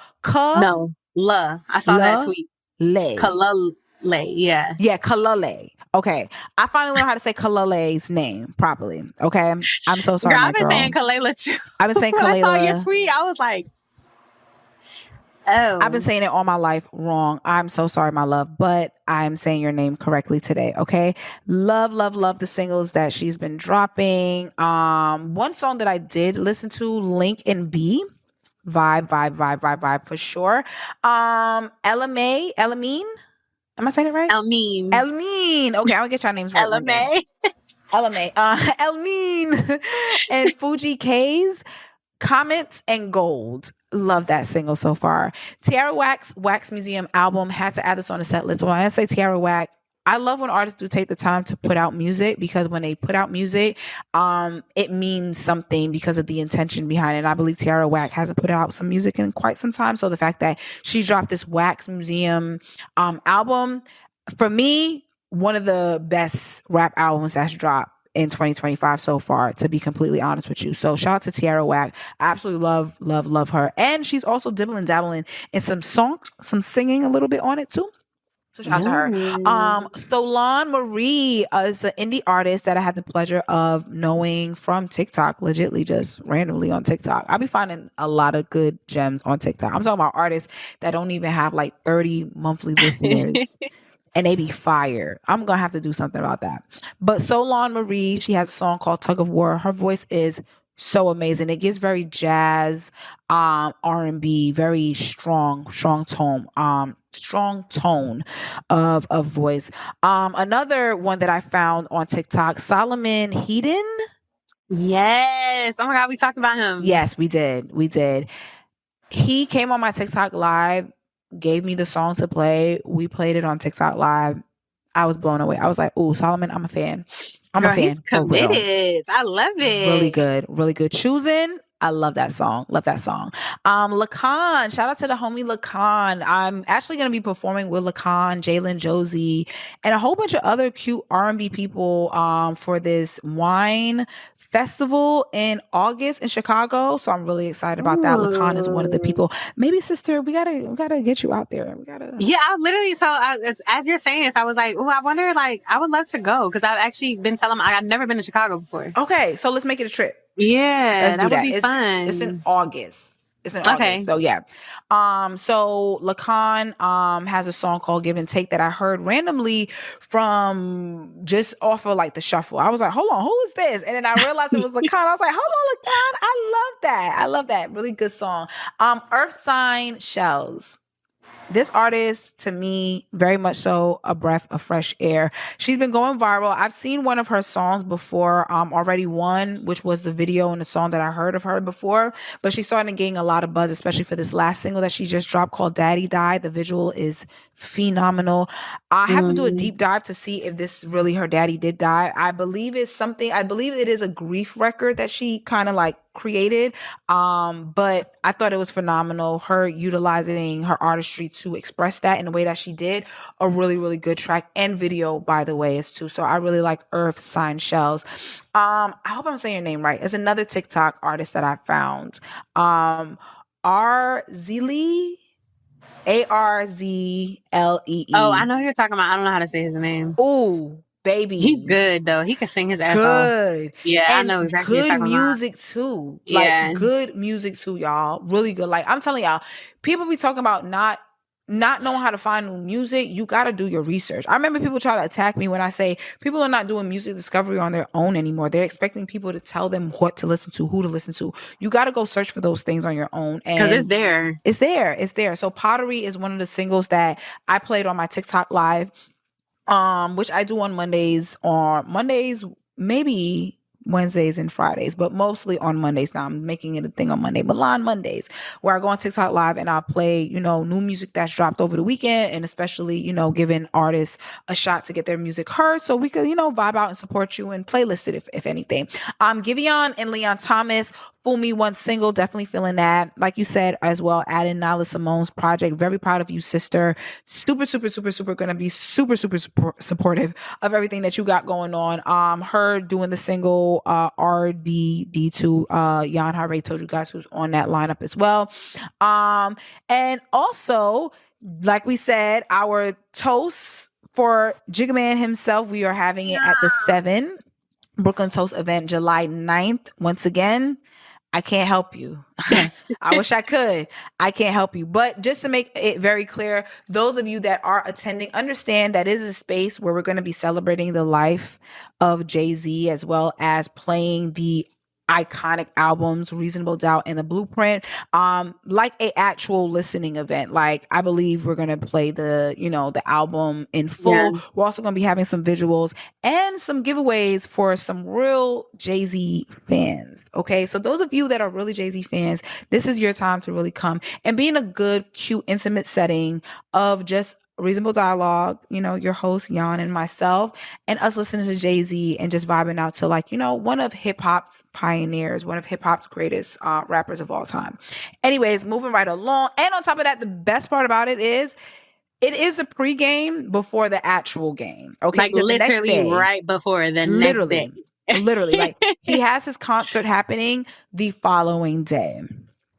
La. I saw that tweet. Kalale. Yeah. Yeah, Kalale. Okay. I finally learned how to say Kalale's name properly. Okay. I'm so sorry. Girl, I've been saying Kalela too. I've been saying Kalela. When I saw your tweet, I was like, oh. I've been saying it all my life wrong. I'm so sorry, my love, but I'm saying your name correctly today. Okay. Love the singles that she's been dropping. One song that I did listen to, Link and B. Vibe for sure. Elamine. Am I saying it right? Elmine. Okay, I'll get y'all names right. Elamine. LMA, Elmine, and Fuji K's Comets and Gold. Love that single so far. Tierra Whack's Wax Museum album. Had to add this on the set list. When I say Tierra Whack, I love when artists do take the time to put out music, because when they put out music, it means something because of the intention behind it. And I believe Tierra Whack hasn't put out some music in quite some time. So the fact that she dropped this Wax Museum album, for me, one of the best rap albums that's dropped in 2025 so far, to be completely honest with you. So shout out to Tierra Whack. I absolutely love her. And she's also dabbling in some singing a little bit on it too. So shout out to her. Solange Marie is an indie artist that I had the pleasure of knowing from TikTok, legitly just randomly on TikTok. I'll be finding a lot of good gems on TikTok. I'm talking about artists that don't even have like 30 monthly listeners. And they be fire. I'm going to have to do something about that. But Solange Marie, she has a song called Tug of War. Her voice is so amazing. It gives very jazz, R&B, very strong tone of voice. Another one that I found on TikTok, Solomon Hedon. Yes. Oh my God, we talked about him. Yes, we did. He came on my TikTok live, gave me the song to play. We played it on TikTok live. I was blown away. I was like, "Oh, Solomon, I'm a fan. I'm a fan. He's committed. I love it. Really good. Choosing. I love that song. Lacan. Shout out to the homie Lacan. I'm actually going to be performing with Lacan, Jalen Josie, and a whole bunch of other cute R&B people for this wine festival in August in Chicago. So I'm really excited about that. Lacan is one of the people. Maybe, sister, we gotta get you out there. Yeah, I literally. So as you're saying this, I was like, oh, I wonder. Like, I would love to go, because I've actually been telling. I've never been to Chicago before. Okay, so let's make it a trip. Yeah, let's do that. Would be fun. It's in August. August. So yeah. So Lacan has a song called Give and Take that I heard randomly from just off of like the shuffle. I was like, hold on, who is this? And then I realized it was Lacan. I was like, hold on, Lacan. I love that. Really good song. Earth Sign Shells. This artist, to me, very much so a breath of fresh air. She's been going viral. I've seen one of her songs before, already one, which was the video and the song that I heard of her before. But she's starting to gain a lot of buzz, especially for this last single that she just dropped called Daddy Died. The visual is phenomenal. I have to do a deep dive to see if this really her daddy did die. I believe it is a grief record that she kind of like created. But I thought it was phenomenal. Her utilizing her artistry to express that in the way that she did. A really, really good track and video, by the way, is too. So I really like Earth Sign Shells. I hope I'm saying your name right. It's another TikTok artist that I found. Arzlee. Arzlee. Oh, I know who you're talking about. I don't know how to say his name. Ooh, baby. He's good, though. He can sing his ass off. Yeah, and I know exactly what you're talking about. Good music, too. Like, good music, too, y'all. Really good. Like, I'm telling y'all, people be talking about not knowing how to find new music. You got to do your research. I remember people try to attack me when I say people are not doing music discovery on their own anymore. They're expecting people to tell them what to listen to, who to listen to. You got to go search for those things on your own. Because it's there. It's there. So Pottery is one of the singles that I played on my TikTok live, which I do on Mondays, maybe Wednesdays and Fridays, but mostly on Mondays. Now I'm making it a thing on Monday, Milan Mondays, where I go on TikTok live and I'll play, new music that's dropped over the weekend, and especially, giving artists a shot to get their music heard so we could, vibe out and support you and playlist it if anything. Giveon and Leon Thomas, Fool Me One single, definitely feeling that. Like you said as well, adding Nyla Simone's project. Very proud of you, sister. Super, super, super, super gonna be super, super supportive of everything that you got going on. Her doing the single RDD2, Jan Harvey told you guys who's on that lineup as well. And also, like we said, our toast for Jigga Man himself, we are having it at the 7 Brooklyn Toast event, July 9th. Once again, I can't help you. I wish I could. I can't help you. But just to make it very clear, those of you that are attending, understand that is a space where we're going to be celebrating the life of Jay-Z, as well as playing the iconic albums, Reasonable Doubt and The Blueprint, like a actual listening event. Like, I believe we're gonna play the album in full. Yeah. We're also gonna be having some visuals and some giveaways for some real Jay-Z fans. Okay, so those of you that are really Jay-Z fans, this is your time to really come and be in a good, cute, intimate setting of just reasonable dialogue, your host Jan and myself, and us listening to Jay-Z and just vibing out to, like, one of hip-hop's pioneers, one of hip-hop's greatest rappers of all time. Anyways, moving right along. And on top of that, the best part about it is the pregame before the actual game. Okay, like literally right before the next day. Literally, like, he has his concert happening the following day.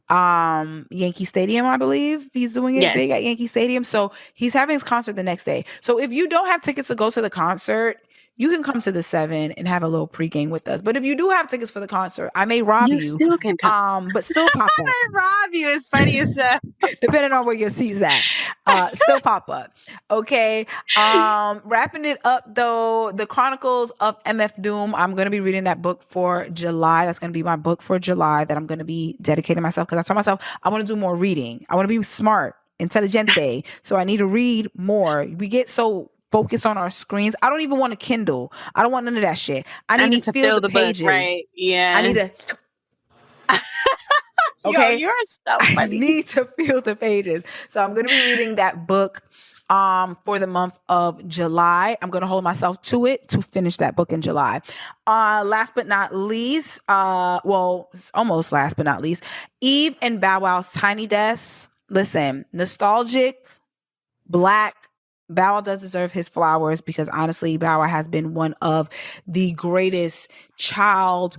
Yankee Stadium, I believe he's doing it big at Yankee Stadium. So he's having his concert the next day. So if you don't have tickets to go to the concert, you can come to the 7 and have a little pregame with us. But if you do have tickets for the concert, I may rob you. Still can come. But still pop up. I may rob you. It's funny as stuff. Depending on where your seat's at. Still pop up. Okay. Wrapping it up though, The Chronicles of MF Doom. I'm going to be reading that book for July. That's going to be my book for July that I'm going to be dedicating myself, because I told myself I want to do more reading. I want to be smart, intelligente. So I need to read more. We get so focus on our screens. I don't even want a Kindle. I don't want none of that shit. I need to feel the pages. Book, right? Yeah. I need to. Okay. Yo, you're so funny. I need to feel the pages. So I'm going to be reading that book for the month of July. I'm going to hold myself to it to finish that book in July. Last but not least, almost last but not least, Eve and Bow Wow's Tiny Desk. Listen, nostalgic, Black. Bow Wow does deserve his flowers, because honestly, Bow Wow has been one of the greatest child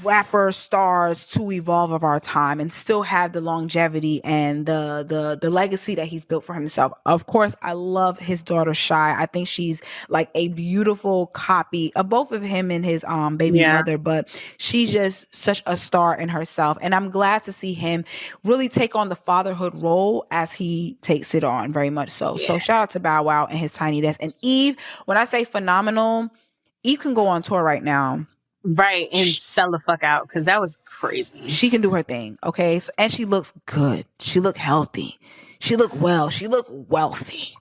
rapper stars to evolve of our time, and still have the longevity and the legacy that he's built for himself. Of course, I love his daughter Shy. I think she's like a beautiful copy of both of him and his baby mother, but she's just such a star in herself, and I'm glad to see him really take on the fatherhood role as he takes it on, very much so. So shout out to Bow Wow and his Tiny Desk. And Eve, when I say phenomenal, Eve can go on tour right now. Right, and sell the fuck out, because that was crazy. She can do her thing, okay? So, and she looks good. She look healthy. She look well. She look wealthy.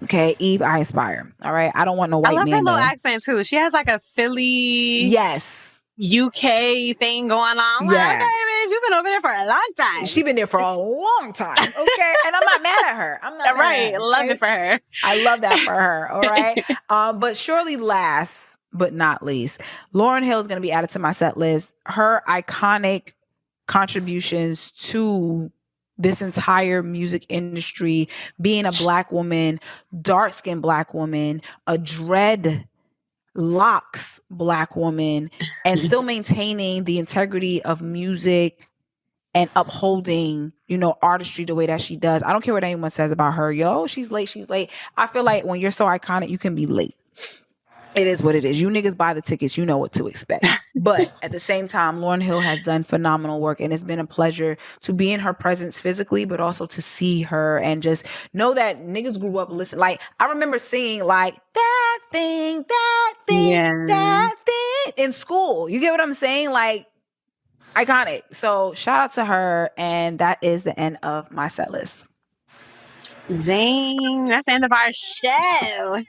Okay, Eve, I aspire. All right, I don't want no white man. I love her little accent too. She has like a Philly, UK thing going on. Like, okay, bitch, you've been over there for a long time. She's been there for a long time, okay? And I'm not mad at her. I'm not right. Mad at her, love it for her. I love that for her. All right, but surely last but not least, Lauryn Hill is going to be added to my set list. Her iconic contributions to this entire music industry, being a Black woman, dark-skinned Black woman, a dreadlocks Black woman, and still maintaining the integrity of music and upholding, artistry the way that she does. I don't care what anyone says about her. She's late. I feel like when you're so iconic, you can be late. It is what it is. You niggas buy the tickets. You know what to expect. But at the same time, Lauryn Hill has done phenomenal work, and it's been a pleasure to be in her presence physically, but also to see her and just know that niggas grew up listening. Like, I remember singing like that thing in school. You get what I'm saying? Like, iconic. So shout out to her. And that is the end of my set list. Dang, that's the end of our show.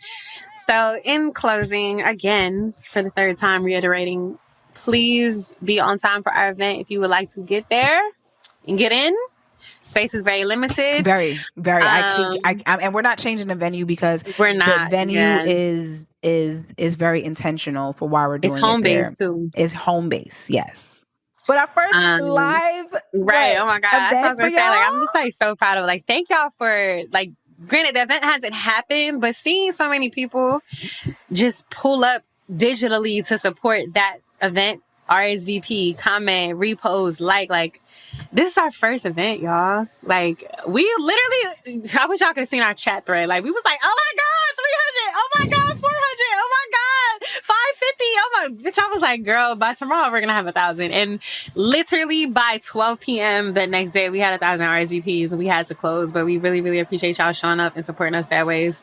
So in closing, again, for the third time, reiterating, please be on time for our event if you would like to get there and get in. Space is very limited. Very, very. And we're not changing the venue because we're not. The venue is very intentional for why we're doing it. It's home based too. It's home based, yes. But our first live, right? Oh my god, that's what I was gonna say. Like, I'm just so proud of. Thank y'all for Granted, the event hasn't happened, but seeing so many people just pull up digitally to support that event, RSVP, comment, repost, this is our first event, y'all. We literally, I wish y'all could have seen our chat thread. We was like, oh my god, 300, oh my god, 400, oh my god, 550, oh my, bitch, I was like, girl, by tomorrow we're gonna have 1,000. And literally by 12 p.m. the next day, we had 1,000 RSVPs and we had to close. But we really, really appreciate y'all showing up and supporting us that way. It's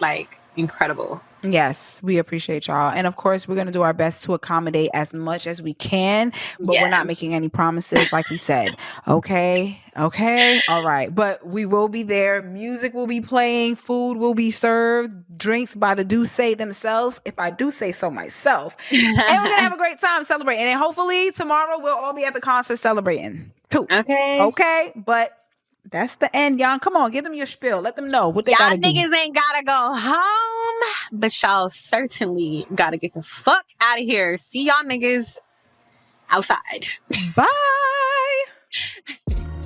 incredible. Yes, we appreciate y'all. And of course, we're going to do our best to accommodate as much as we can, but we're not making any promises, like we said. Okay. All right. But we will be there. Music will be playing. Food will be served. Drinks by the do say themselves, if I do say so myself. And we're going to have a great time celebrating. And hopefully tomorrow we'll all be at the concert celebrating too. Okay. But that's the end, y'all. Come on, give them your spiel. Let them know what they gotta do. Y'all niggas ain't gotta go home, but y'all certainly gotta get the fuck out of here. See y'all niggas outside. Bye.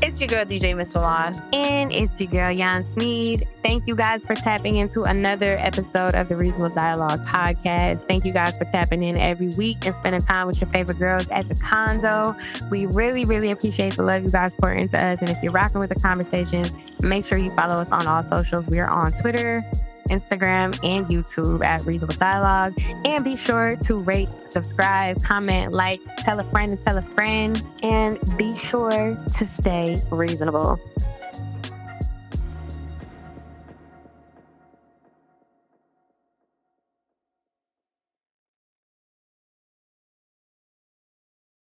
It's your girl, DJ Miss Milan. And it's your girl, Snead. Thank you guys for tapping into another episode of the Reasonable Dialogue podcast. Thank you guys for tapping in every week and spending time with your favorite girls at the condo. We really, really appreciate the love you guys pour into us. And if you're rocking with the conversation, make sure you follow us on all socials. We are on Twitter, Instagram, and YouTube at Reasonable Dialogue. And be sure to rate, subscribe, comment, like, tell a friend and tell a friend. And be sure to stay reasonable.